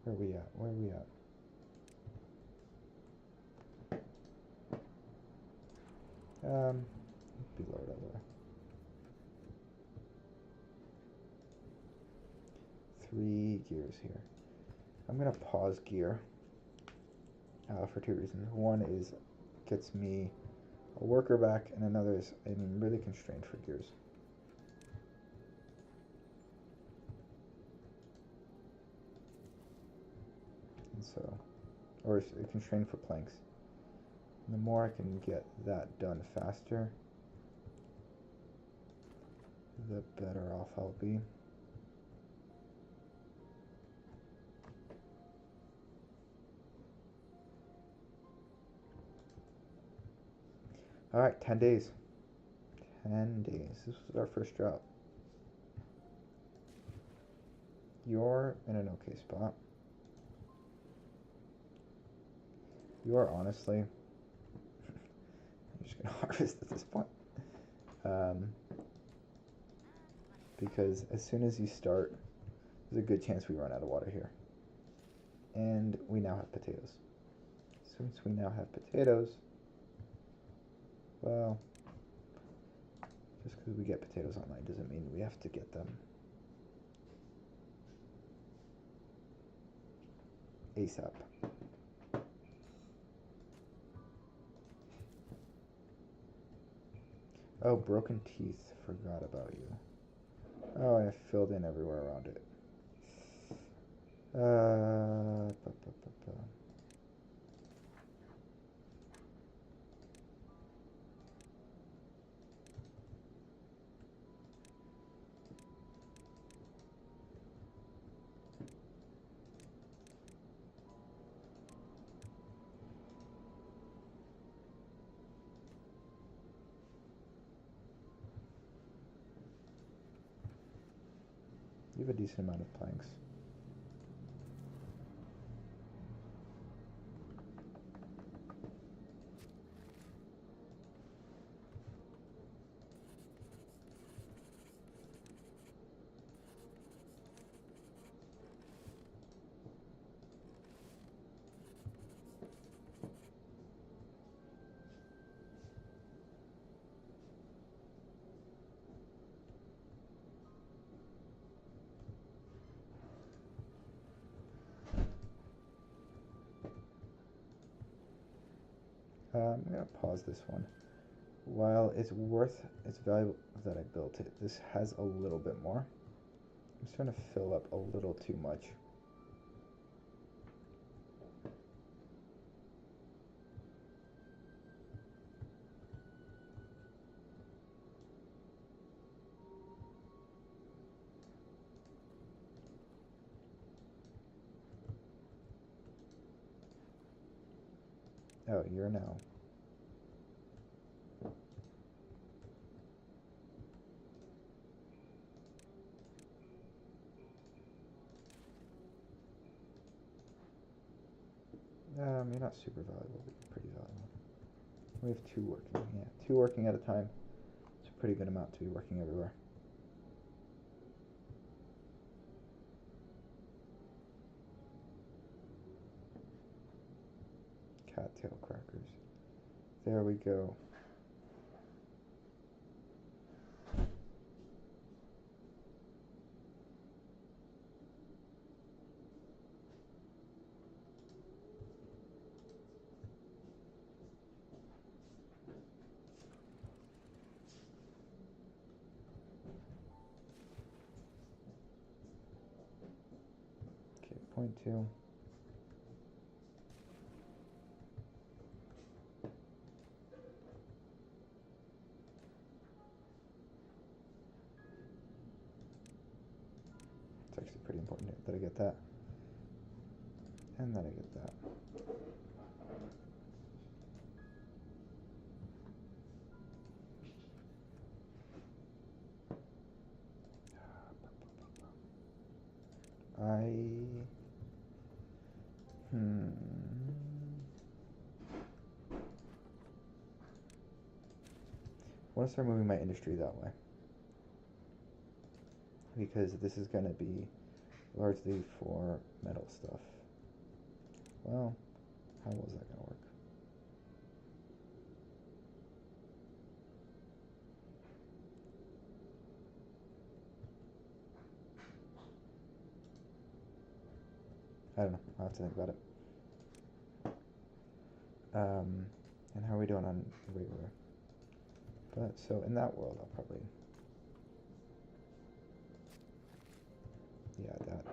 Where are we at? Where are we at? Be lowered all the way. 3 gears here. I'm gonna pause gear for 2 reasons. One is gets me a worker back, and another is I'm really constrained for gears. And so, or constrained for planks. And the more I can get that done faster, the better off I'll be. Alright, 10 days. 10 days. This was our first drought. You're in an okay spot. You're honestly... I'm just going to harvest at this point. because as soon as you start, there's a good chance we run out of water here. And we now have potatoes. Since we now have potatoes, well, just because we get potatoes online doesn't mean we have to get them ASAP. Oh, broken teeth. Forgot about you. Oh, I filled in everywhere around it. Ba, ba, ba, ba. You have a decent amount of planks. I'm going to pause this one. While it's valuable that I built it, this has a little bit more. I'm starting to fill up a little too much. Oh, you're now. You're not super valuable, but you're pretty valuable. We have two working. Yeah, two working at a time. It's a pretty good amount to be working everywhere. Cattail crackers. There we go. Okay, 0.2. It's actually pretty important that I get that. And that I get that. I want to start moving my industry that way. Because this is going to be largely for metal stuff. Well, how was that going to work? I don't know. I'll have to think about it. And how are we doing on regular? But so in that world, I'll probably, yeah, that.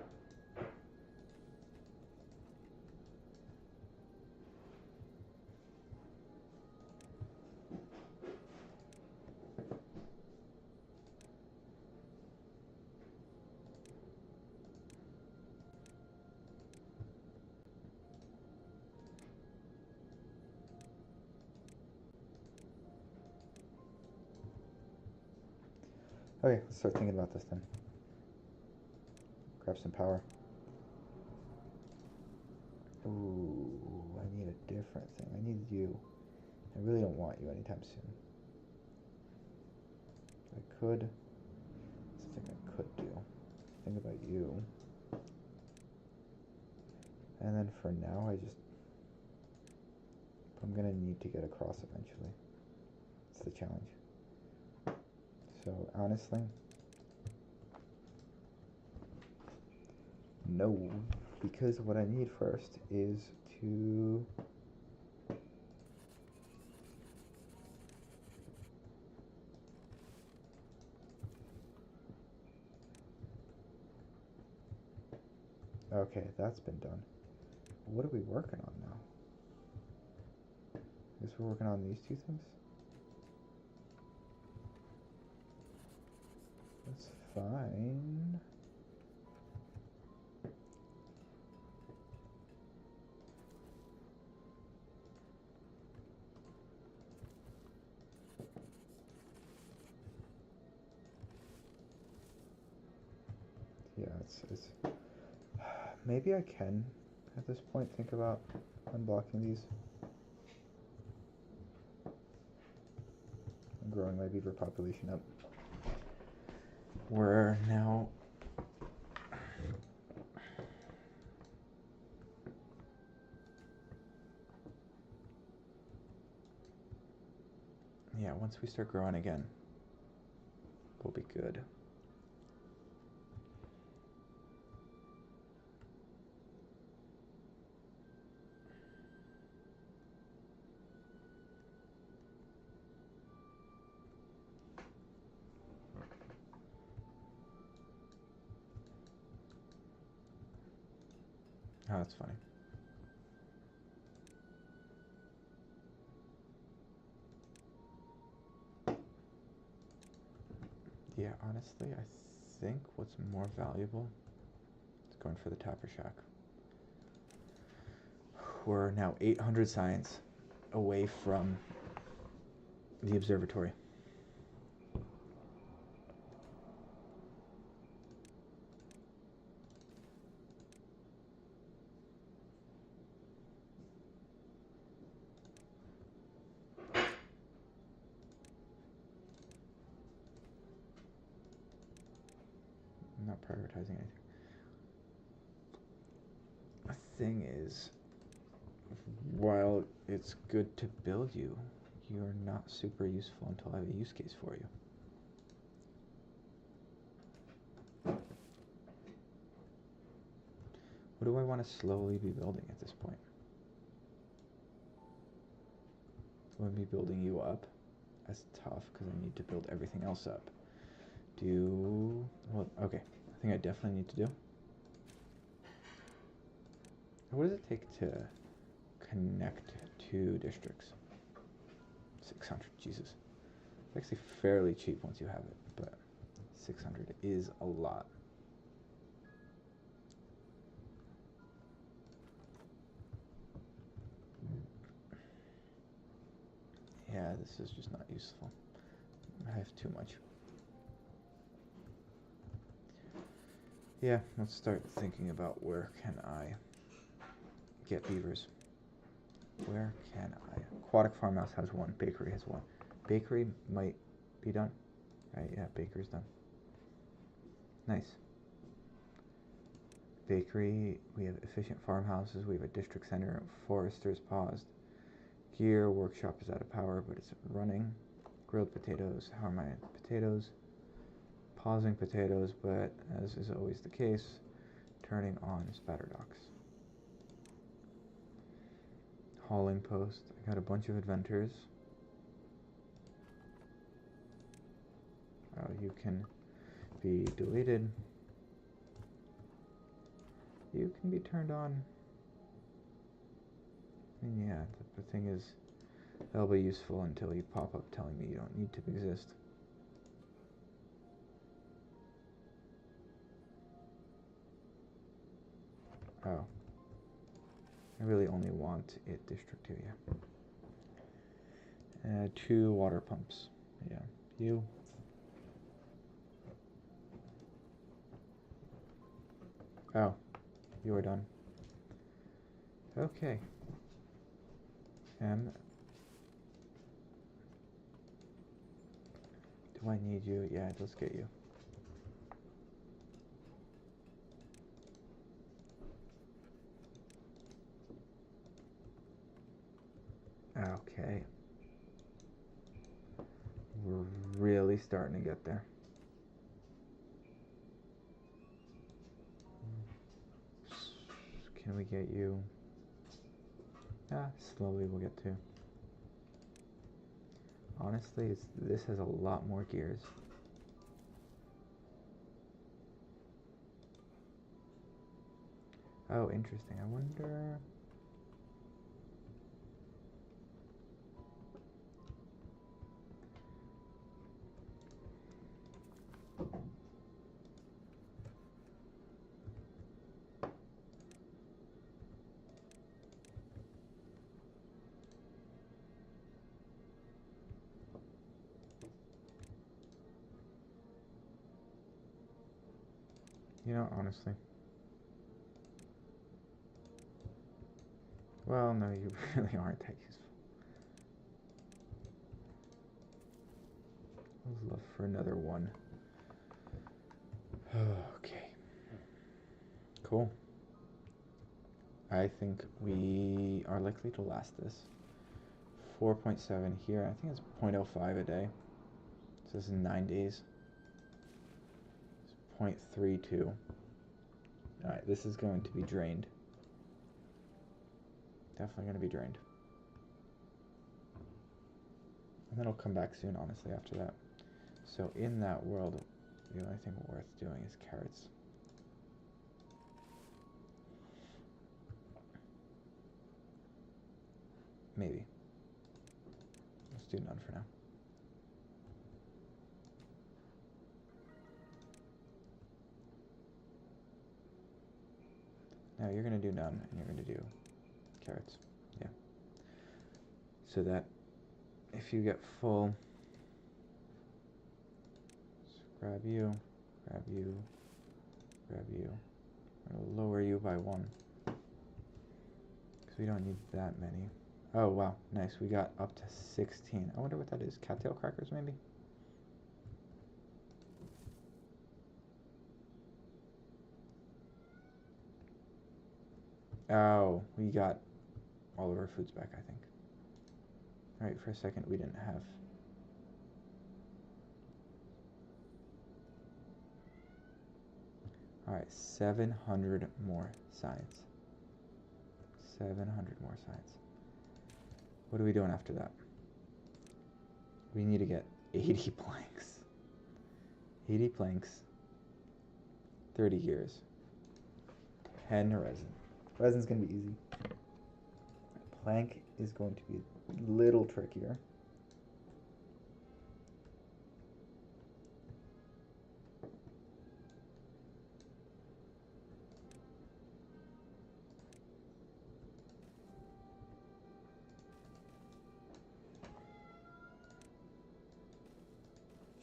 Okay, let's start thinking about this then. Grab some power. Ooh, I need a different thing. I need you. I really don't want you anytime soon. I could. Let's think think about you. And then for now, I'm gonna need to get across eventually. It's the challenge. So honestly, no, because what I need first is to okay, that's been done. What are we working on now? I guess we're working on these two things. That's fine. Yeah, it's maybe I can at this point think about unblocking these. I'm growing my beaver population up. We're now yeah, once we start growing again, we'll be good. Oh, that's funny. Yeah, honestly, I think what's more valuable is going for the Tapper Shack. We're now 800 science away from the observatory. I'm not prioritizing anything. The thing is, while it's good to build you, you're not super useful until I have a use case for you. What do I want to slowly be building at this point? Do I want to be building you up? That's tough because I need to build everything else up. Well, okay. I think I definitely need to do. What does it take to connect two districts? 600, Jesus. It's actually fairly cheap once you have it, but 600 is a lot. Yeah, this is just not useful. I have too much. Yeah, let's start thinking about where can I get beavers. Where can I? Aquatic farmhouse has one. Bakery has one. Bakery might be done. Right, yeah, bakery's done. Nice. Bakery, we have efficient farmhouses, we have a district center, foresters paused. Gear, workshop is out of power, but it's running. Grilled potatoes, how am I? Potatoes. Pausing potatoes, but as is always the case, turning on spatter docks. Hauling post, I got a bunch of inventors. You can be deleted. You can be turned on. And yeah, the thing is, they'll be useful until you pop up telling me you don't need to exist. Oh. I really only want it district 2, yeah. 2 water pumps. Yeah. You. Oh. You are done. Okay. Do I need you? Yeah, let's get you. Okay. We're really starting to get there. Can we get you? Slowly we'll get to. Honestly, this has a lot more gears. Oh, interesting. I wonder. You know, honestly. Well, no, you really aren't that useful. I would love for another one. Okay. Cool. I think we are likely to last this. 4.7 here. I think it's 0.05 a day. So this is 9 days. It's 0.32. Alright, this is going to be drained. Definitely going to be drained. And then it'll come back soon, honestly, after that. So in that world, the only thing worth doing is carrots. Maybe. Let's do none for now. Now you're going to do none, and you're going to do carrots. Yeah. So that if you get full, grab you, grab you, grab you. I'm going to lower you by 1. Because we don't need that many. Oh, wow. Nice. We got up to 16. I wonder what that is. Cattail crackers, maybe? Oh, we got all of our foods back, I think. Alright, for a second we didn't have. Alright, 700 more science. 700 more science. What are we doing after that? We need to get 80 planks. 80 planks. 30 years. 10 resin. Resin's going to be easy. Plank is going to be a little trickier.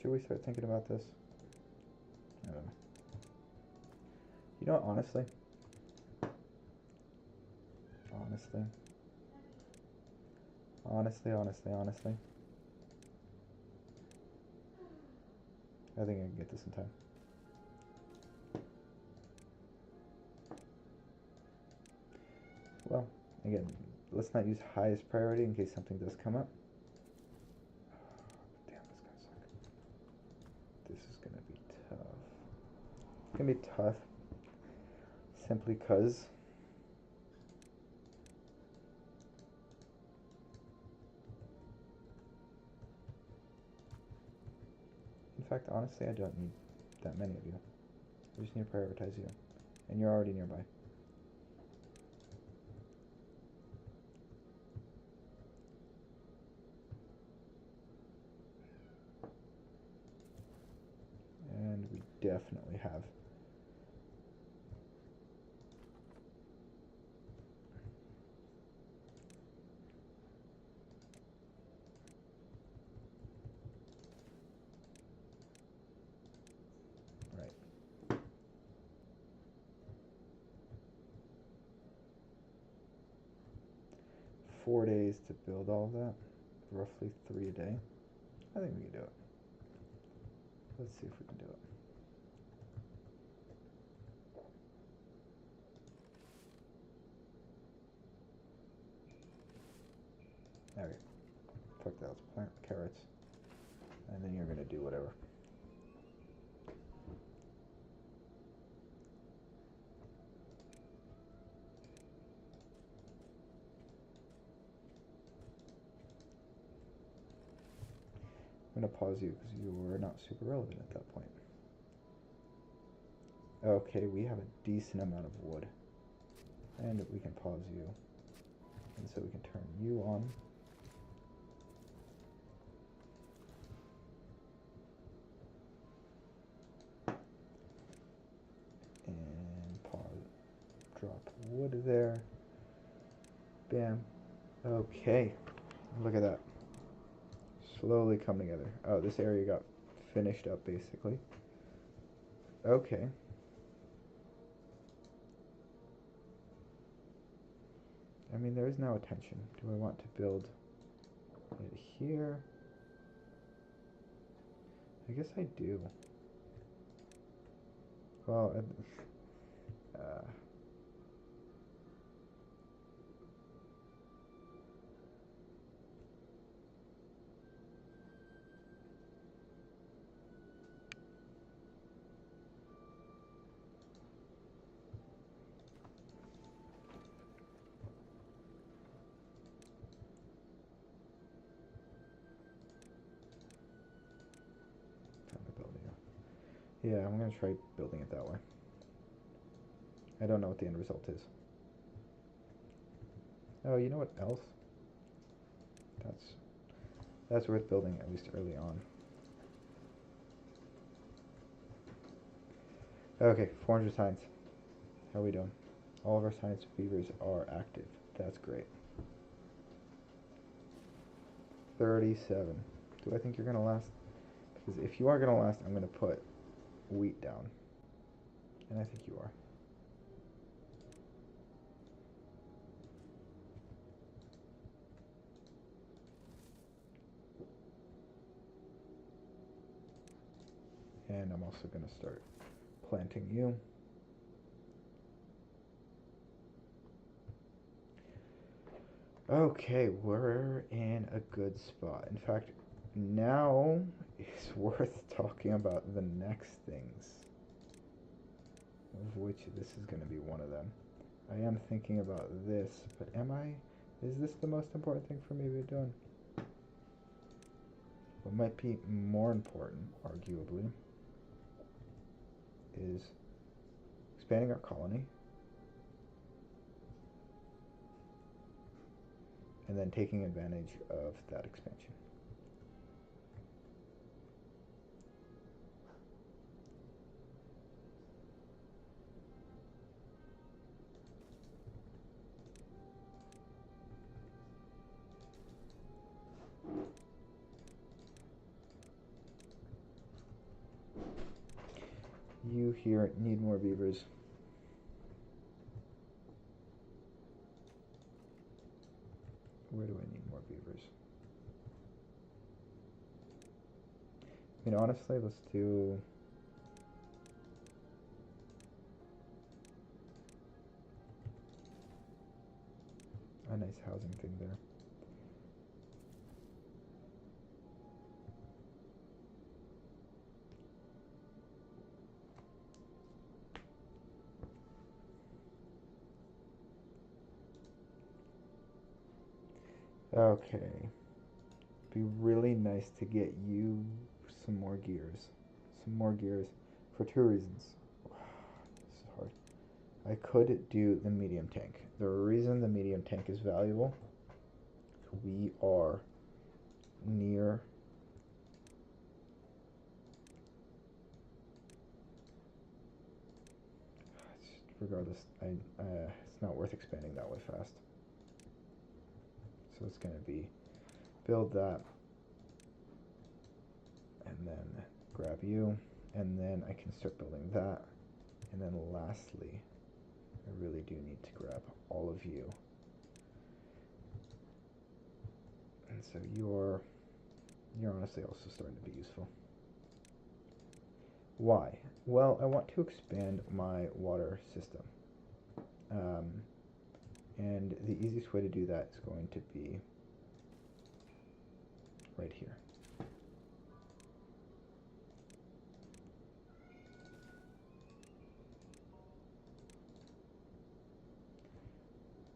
Should we start thinking about this? I don't know. You know what, honestly? Honestly. I think I can get this in time. Well, again, let's not use highest priority in case something does come up. Damn, this gonna suck. This is gonna be tough. It's gonna be tough simply because in fact, honestly, I don't need that many of you. I just need to prioritize you. And you're already nearby. And we definitely have. Right. 4 days to build all of that. Roughly 3 a day. I think we can do it. Let's see if we can do it. Alright. Fuck that, let's plant carrots. And then you're gonna do whatever. I'm gonna pause you because you were not super relevant at that point. Okay, we have a decent amount of wood. And we can pause you. And so we can turn you on. And pause. Drop wood there. Bam. Okay. Look at that. Slowly come together. Oh, this area got finished up basically. Okay. I mean, there is now a tension. Do I want to build it here? I guess I do. Well, yeah, I'm gonna try building it that way. I don't know what the end result is. Oh, you know what else? That's worth building, at least early on. Okay, 400 science. How are we doing? All of our science beavers are active. That's great. 37. Do I think you're gonna last? Because if you are gonna last, I'm gonna put wheat down. And I think you are. And I'm also gonna start planting you. Okay, we're in a good spot. In fact, now it's worth talking about the next things, of which this is going to be one of them. I am thinking about this, but is this the most important thing for me to be doing? What might be more important, arguably, is expanding our colony, and then taking advantage of that expansion. You here need more beavers. Where do I need more beavers? I mean, honestly, let's do... a nice housing thing there. Okay. Be really nice to get you some more gears. Some more gears for two reasons. This is hard. I could do the medium tank. The reason the medium tank is valuable, we are near regardless, it's not worth expanding that way fast. So it's going to be build that, and then grab you, and then I can start building that, and then lastly, I really do need to grab all of you. And so you're honestly also starting to be useful. Why? Well, I want to expand my water system. And the easiest way to do that is going to be right here.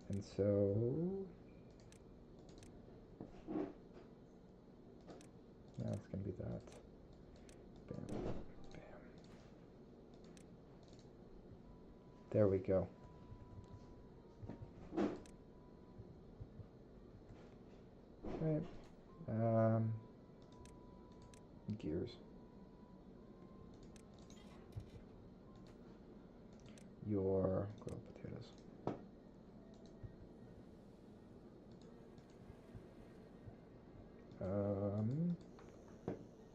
And so now it's going to be that. Bam, bam. There we go. Right. Gears. Your grilled potatoes.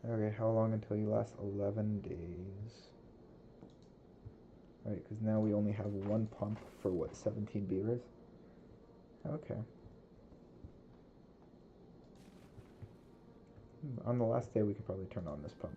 Okay, how long until you last? 11 days. Right, because now we only have one pump for what, 17 beavers? Okay. On the last day, we could probably turn on this pump.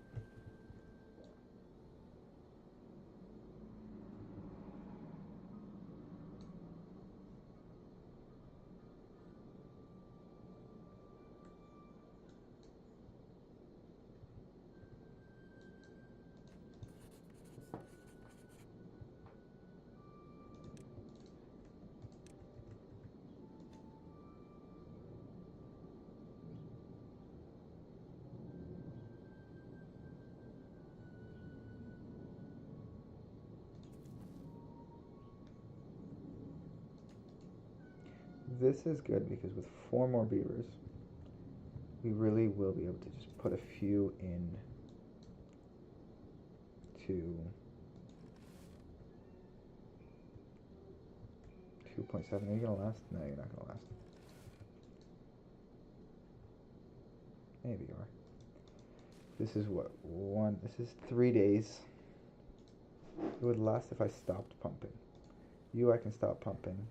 This is good because with 4 more beavers, we really will be able to just put a few in to 2.7. Are you gonna last? No, you're not gonna last. Maybe you are. This is what, this is 3 days. It would last if I stopped pumping. You I can stop pumping.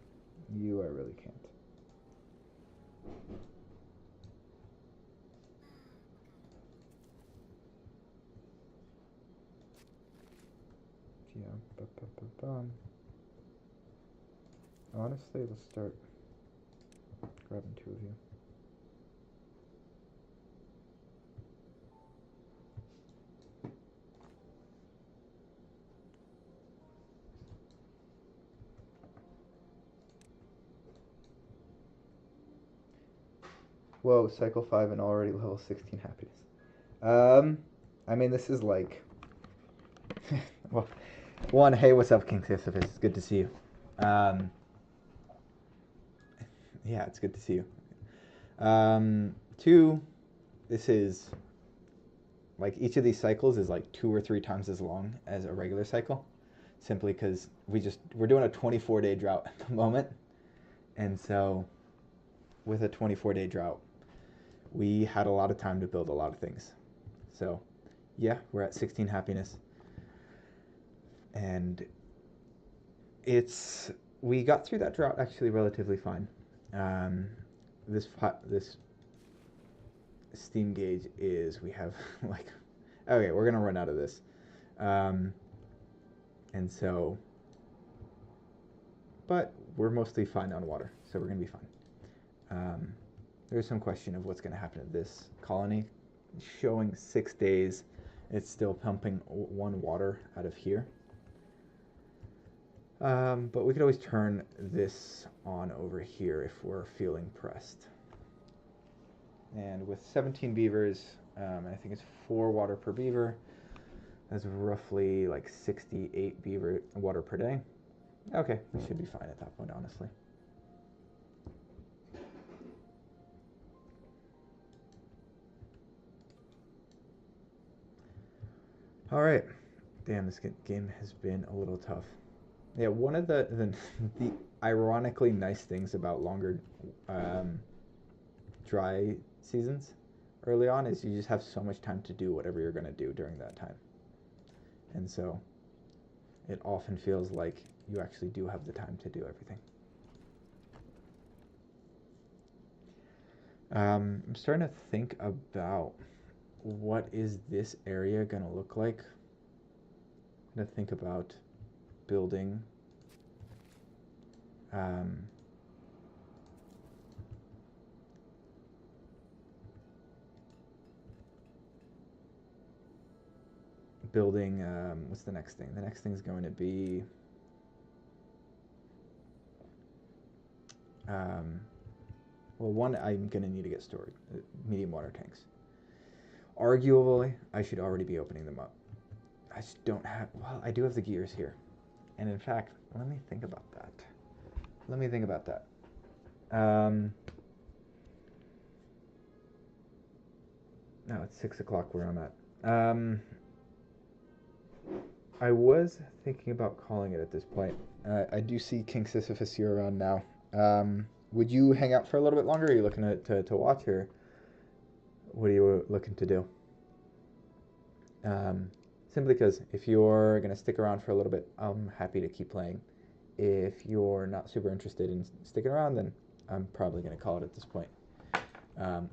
You I really can't. Yeah, honestly, let's start grabbing 2 of you. Whoa, cycle 5 and already level 16 happiness. I mean, this is like, well, one, hey, what's up, King Sisyphus? It's good to see you. Yeah, it's good to see you. 2, this is, like, each of these cycles is like 2 or 3 times as long as a regular cycle, simply because we're doing a 24-day drought at the moment, and so with a 24-day drought, we had a lot of time to build a lot of things. So, yeah, we're at 16 happiness. And we got through that drought actually relatively fine. This steam gauge is, we have like, okay, we're gonna run out of this. And so, but we're mostly fine on water, so we're gonna be fine. There's some question of what's gonna happen to this colony. Showing 6 days, it's still pumping 1 water out of here. But we could always turn this on over here if we're feeling pressed. And with 17 beavers, I think it's 4 water per beaver. That's roughly like 68 beaver water per day. Okay, we should be fine at that point, honestly. All right. Damn, this game has been a little tough. Yeah, one of the ironically nice things about longer dry seasons early on is you just have so much time to do whatever you're going to do during that time. And so it often feels like you actually do have the time to do everything. I'm starting to think about what is this area going to look like. I'm going to think about building building, what's the next thing? The next thing is going to be, well, one, I'm going to need to get stored, medium water tanks. Arguably, I should already be opening them up. I just don't have, well, I do have the gears here. And in fact, let me think about that. No, it's 6 o'clock where I'm at. I was thinking about calling it at this point. I do see King Sisyphus here around now. Would you hang out for a little bit longer? Are you looking to watch, or what are you looking to do? Simply because if you're going to stick around for a little bit, I'm happy to keep playing. If you're not super interested in sticking around, then I'm probably going to call it at this point.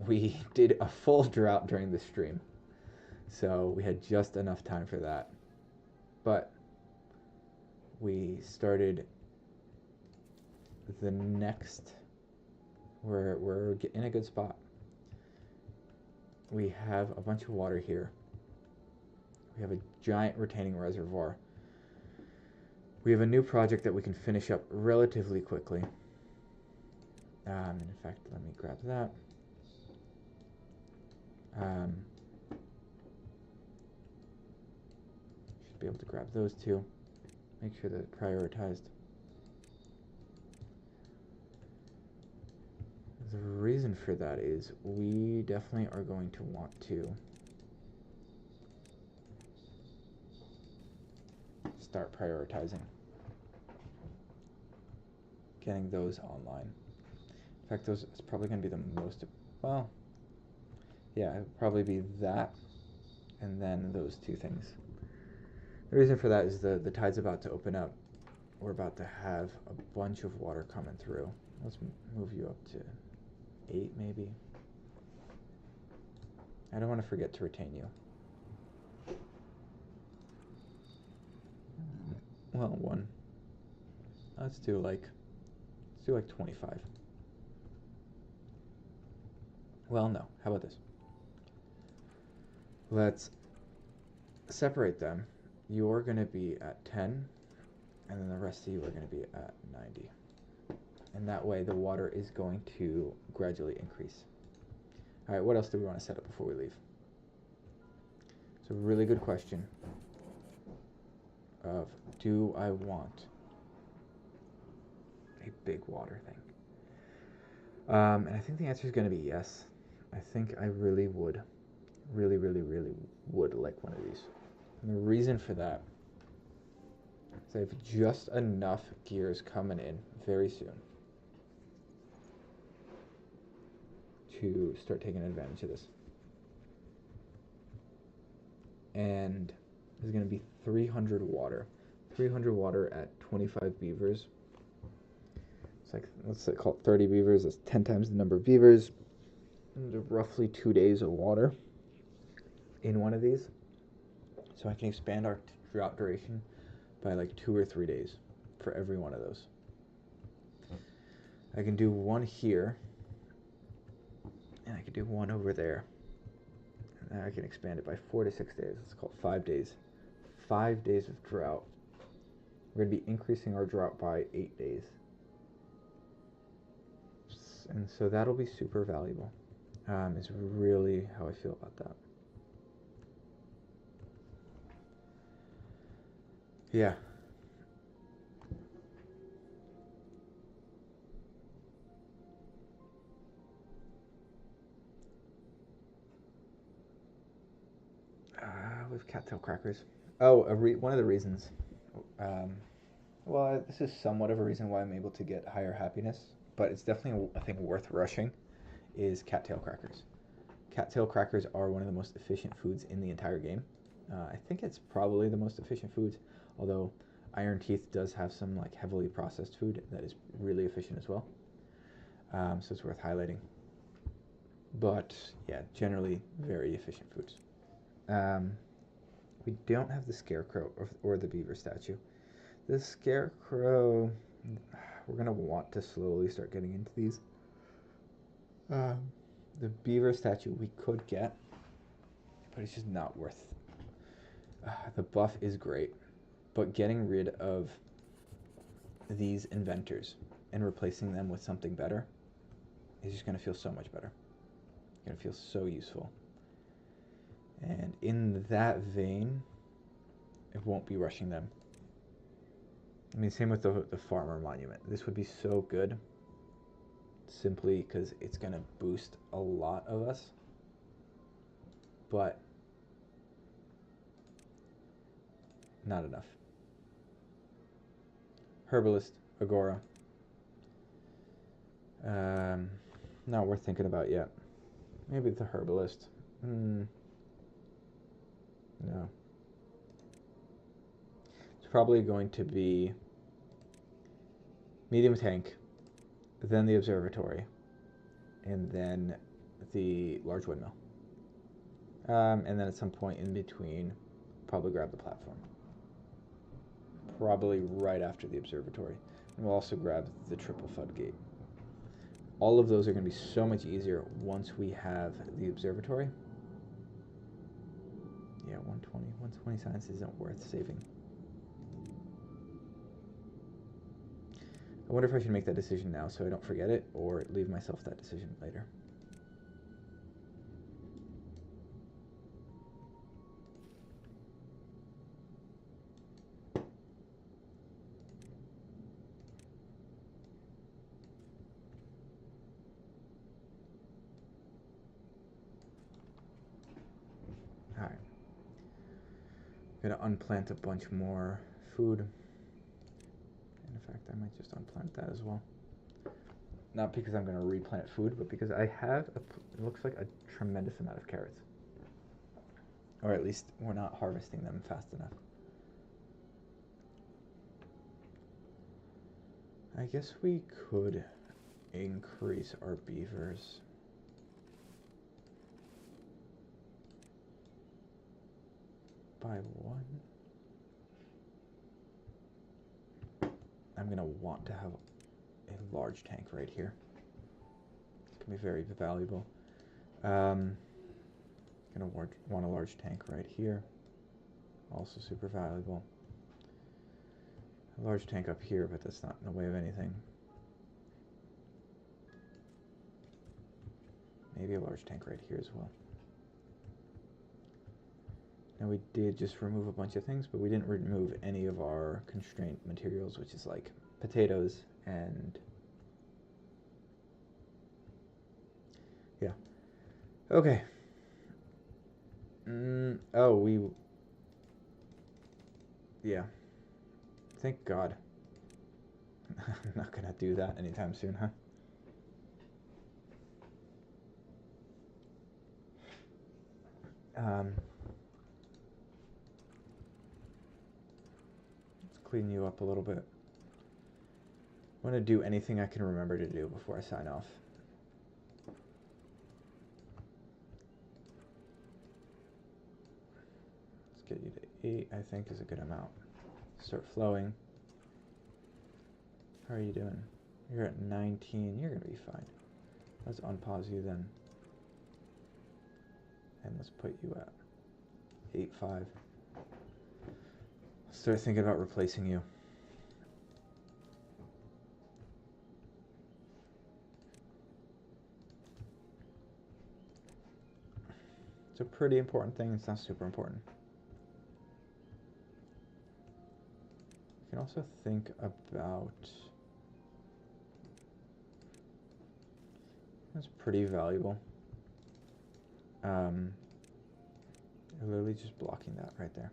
We did a full drought during the stream, so we had just enough time for that. But we started the next, we're in a good spot. We have a bunch of water here. We have a giant retaining reservoir. We have a new project that we can finish up relatively quickly. And in fact, let me grab that. Should be able to grab those two. Make sure that it's prioritized. The reason for that is we definitely are going to want to start prioritizing getting those online. In fact, those is probably going to be the most, well, yeah, it would probably be that and then those two things. The reason for that is the tide's about to open up. We're about to have a bunch of water coming through. Let's move you up to 8 maybe. I don't want to forget to retain you. Well, 1. Let's do like 25. Well, no. How about this? Let's separate them. You're going to be at 10, and then the rest of you are going to be at 90. And that way the water is going to gradually increase. All right, what else do we want to set up before we leave? It's a really good question of, do I want a big water thing? And I think the answer is going to be yes. I think I really would. Really would like one of these. And the reason for that is I have just enough gears coming in very soon to start taking advantage of this. And there's going to be 300 water. 300 water at 25 beavers. It's like, let's call it 30 beavers. That's 10 times the number of beavers. And roughly 2 days of water in one of these. So I can expand our drought duration by like 2 or 3 days for every one of those. I can do one here, and I can do one over there. And I can expand it by 4 to 6 days. It's called 5 days. 5 days of drought. We're going to be increasing our drought by 8 days. And so that'll be super valuable. Is really how I feel about that. Yeah. With cattail crackers. Oh, one of the reasons. Well, this is somewhat of a reason why I'm able to get higher happiness, but it's definitely a thing worth rushing, is cattail crackers. Cattail crackers are one of the most efficient foods in the entire game. I think it's probably the most efficient foods, although Iron Teeth does have some like heavily processed food that is really efficient as well. So it's worth highlighting. But yeah, generally very efficient foods. We don't have the scarecrow or the beaver statue. The scarecrow, we're going to want to slowly start getting into these. The beaver statue we could get, but it's just not worth The buff is great, but getting rid of these inventors and replacing them with something better is just going to feel so much better. It's going to feel so useful. And in that vein, it won't be rushing them. I mean, same with the farmer monument. This would be so good simply because it's going to boost a lot of us. But not enough. Herbalist, Agora. Not worth thinking about yet. Maybe the Herbalist. No. It's probably going to be medium tank, then the observatory, and then the large windmill. And then at some point in between, probably grab the platform. Probably right after the observatory. And we'll also grab the triple floodgate. All of those are going to be so much easier once we have the observatory. Yeah, 120 science isn't worth saving. I wonder if I should make that decision now so I don't forget it, or leave myself that decision later. Alright. I'm gonna unplant a bunch more food. In fact, I might just unplant that as well. Not because I'm gonna replant food, but because I have, it looks like a tremendous amount of carrots. Or at least we're not harvesting them fast enough. I guess we could increase our beavers. By one. I'm gonna want to have a large tank right here. It's gonna be very valuable. Gonna want a large tank right here. Also super valuable. A large tank up here, but that's not in the way of anything. Maybe a large tank right here as well. Now we did just remove a bunch of things, but we didn't remove any of our constraint materials, which is like potatoes and... yeah. Okay. Oh, we... yeah. Thank God. I'm not gonna do that anytime soon, huh? Let's clean you up a little bit. I want to do anything I can remember to do before I sign off. Let's get you to 8, I think is a good amount. Start flowing. How are you doing? You're at 19. You're going to be fine. Let's unpause you then. And let's put you at 8.5. Start thinking about replacing you. It's a pretty important thing. It's not super important. You can also think about... that's pretty valuable. Literally just blocking that right there.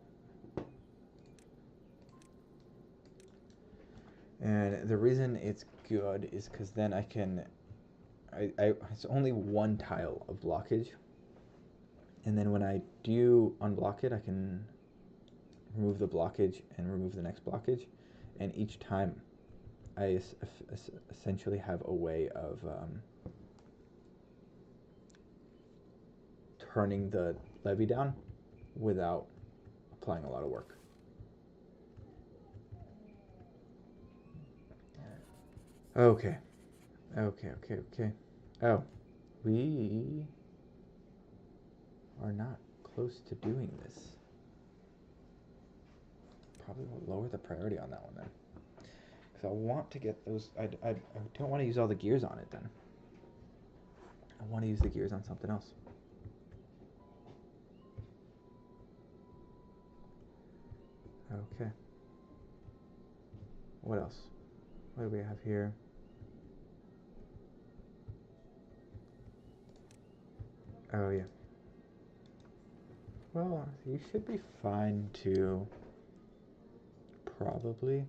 And the reason it's good is because then I can... it's only one tile of blockage. And then when I do unblock it, I can remove the blockage and remove the next blockage. And each time, I essentially have a way of turning the levy down without applying a lot of work. Okay. Oh, we are not close to doing this. probably will lower the priority on that one then. Because I want to get those. I don't want to use all the gears on it then. I want to use the gears on something else. Okay. What else? What do we have here? Oh, yeah. Well, you should be fine to probably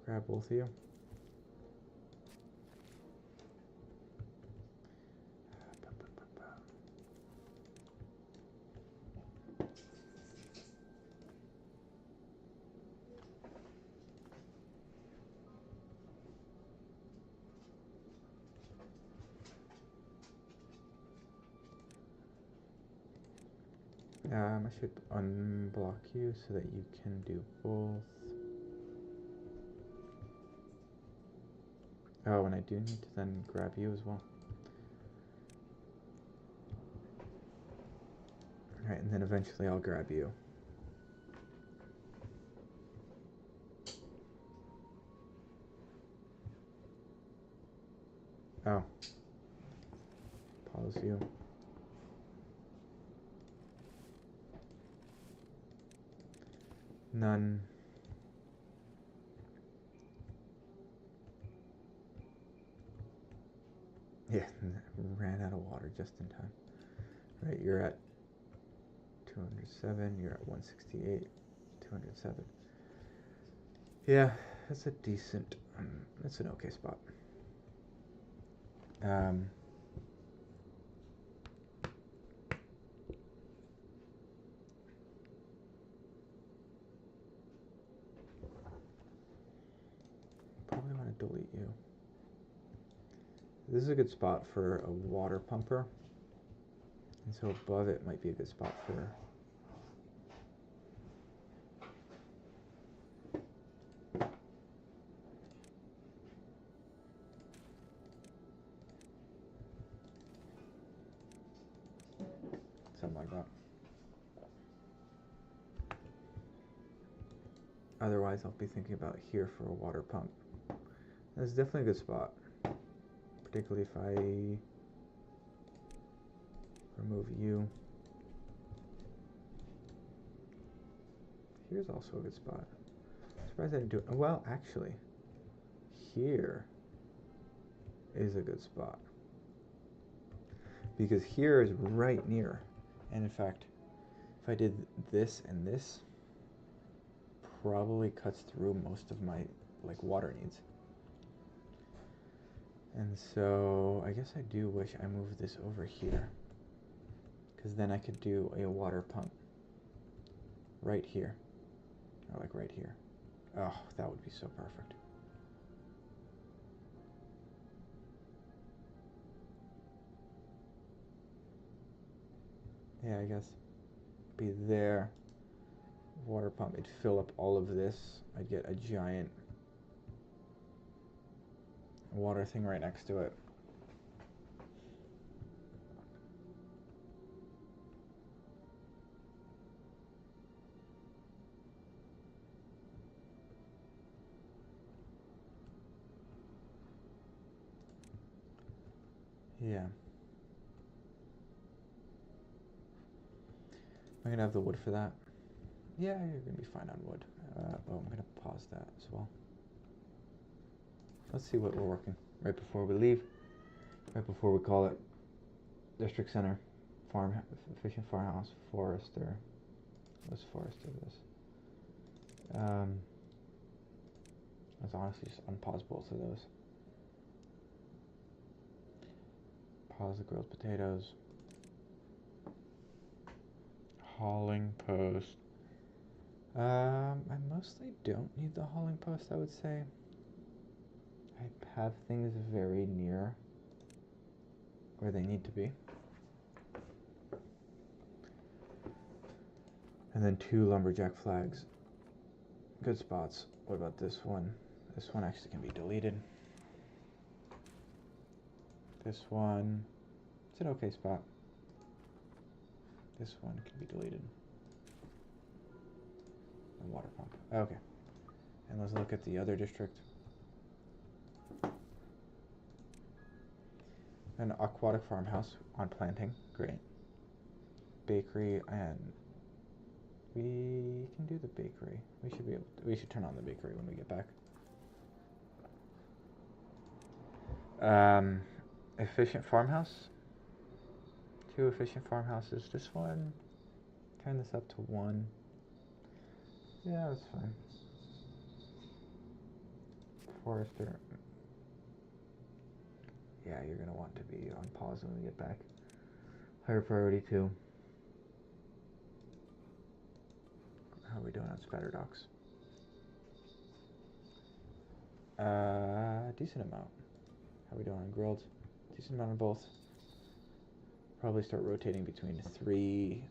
grab both of you. I should unblock you so that you can do both. Oh, and I do need to then grab you as well. Alright, and then eventually I'll grab you. Oh. Pause you. None. Yeah, ran out of water just in time. Right, you're at 207, you're at 168, 207. Yeah, that's a decent, that's an okay spot. Probably want to delete you. This is a good spot for a water pumper. And so above it might be a good spot for... something like that. Otherwise, I'll be thinking about here for a water pump. That's definitely a good spot. Particularly if I remove you. Here's also a good spot. I'm surprised I didn't do it. Well, actually, here is a good spot. Because here is right near. And in fact, if I did this and this, probably cuts through most of my water needs. And so I guess I do wish I moved this over here, because then I could do a water pump right here, or like right here. Oh, that would be so perfect. Yeah, I guess be there. Water pump, it'd fill up all of this. I'd get a giant water thing right next to it. Yeah. I'm gonna have the wood for that. Yeah, you're gonna be fine on wood. Oh, I'm gonna pause that as well. Let's see what we're working right before we leave. Right before we call it District Center, Farm, Efficient Farmhouse, Forester. What's Forester this? Let's honestly just unpause both of those. Pause the grilled potatoes. Hauling post. I mostly don't need the hauling post, I would say. I have things very near where they need to be. And then 2 lumberjack flags. Good spots. What about this one? This one actually can be deleted. This one, it's an okay spot. This one can be deleted. A water pump. Okay. And let's look at the other district. An aquatic farmhouse on planting. Great. Bakery, and we can do the bakery. We should be able to, we should turn on the bakery when we get back. Efficient farmhouse. 2 efficient farmhouses. This one, turn this up to 1. Yeah, that's fine. Forester. Yeah, you're gonna want to be on pause when we get back. Higher priority 2. How are we doing on spatter docks? Decent amount. How are we doing on grilled? Decent amount on both. Probably start rotating between 3.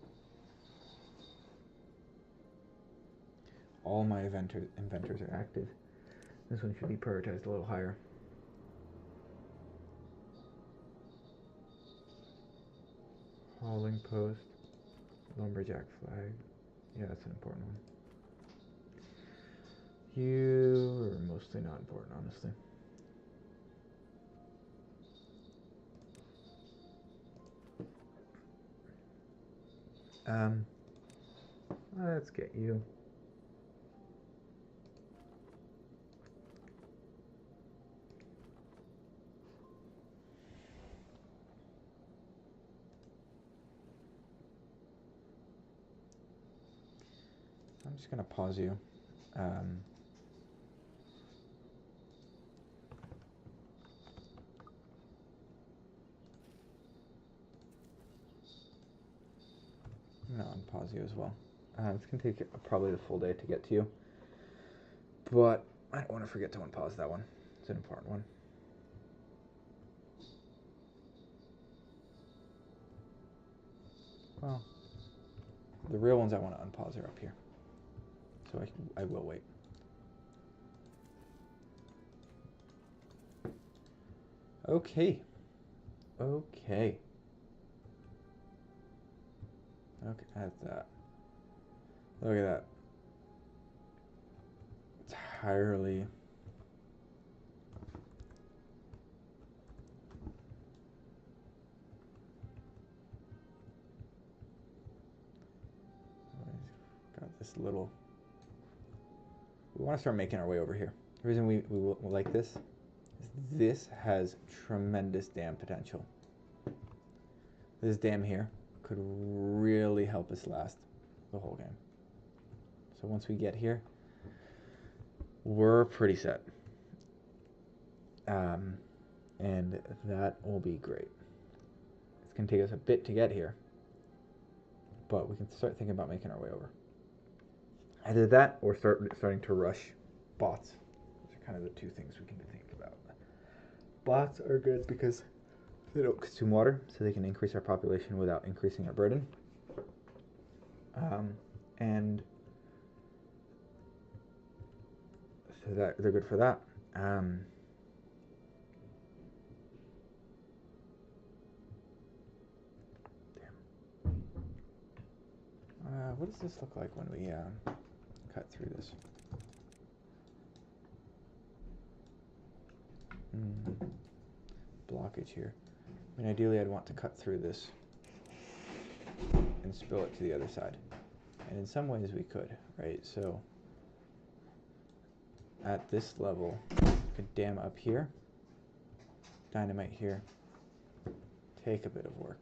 All my inventors are active. This one should be prioritized a little higher. Hauling post, lumberjack flag. Yeah, that's an important one. You are mostly not important, honestly. Let's get you. I'm just gonna pause you. I'm gonna unpause you as well. It's gonna take probably the full day to get to you, but I don't want to forget to unpause that one. It's an important one. Well, the real ones I want to unpause are up here, so I will wait. Okay. Okay. Look at that. Look at that. Entirely. Got this little. We want to start making our way over here. The reason we like this is this has tremendous dam potential. This dam here could really help us last the whole game. So once we get here, we're pretty set. And that will be great. It's going to take us a bit to get here, but we can start thinking about making our way over. Either that or starting to rush bots. Those are kind of the 2 things we can think about. Bots are good because they don't consume water, so they can increase our population without increasing our burden. And so that they're good for that. What does this look like when we cut through this? Blockage here. I mean, ideally I'd want to cut through this and spill it to the other side. And in some ways we could, right? So at this level, we could dam up here, dynamite here, take a bit of work.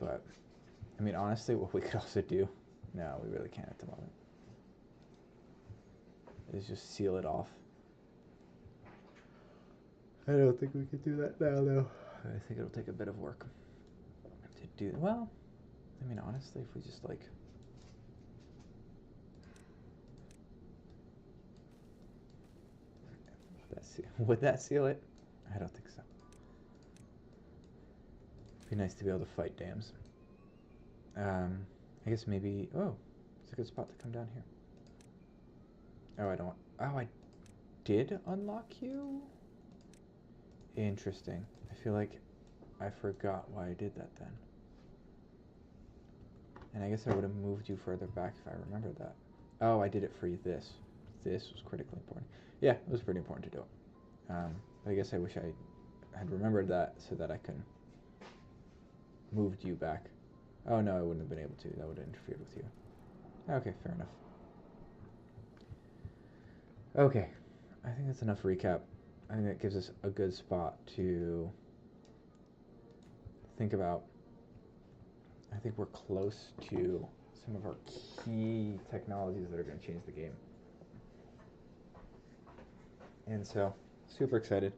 But I mean, honestly, what we could also do, no, we really can't at the moment, is just seal it off. I don't think we could do that now, though. I think it'll take a bit of work to do. Well, I mean, honestly, if we just like would that seal it? I don't think so. It'd be nice to be able to fight dams. I guess maybe. Oh, it's a good spot to come down here. Oh, I don't. Oh, I did unlock you? Interesting. I feel like I forgot why I did that then. And I guess I would have moved you further back if I remembered that. Oh, I did it for you this. This was critically important. Yeah, it was pretty important to do it. But I guess I wish I had remembered that so that I could moved you back. Oh no, I wouldn't have been able to. That would have interfered with you. Okay, fair enough. Okay, I think that's enough recap. I think that gives us a good spot to think about. I think we're close to some of our key technologies that are going to change the game. And so, super excited.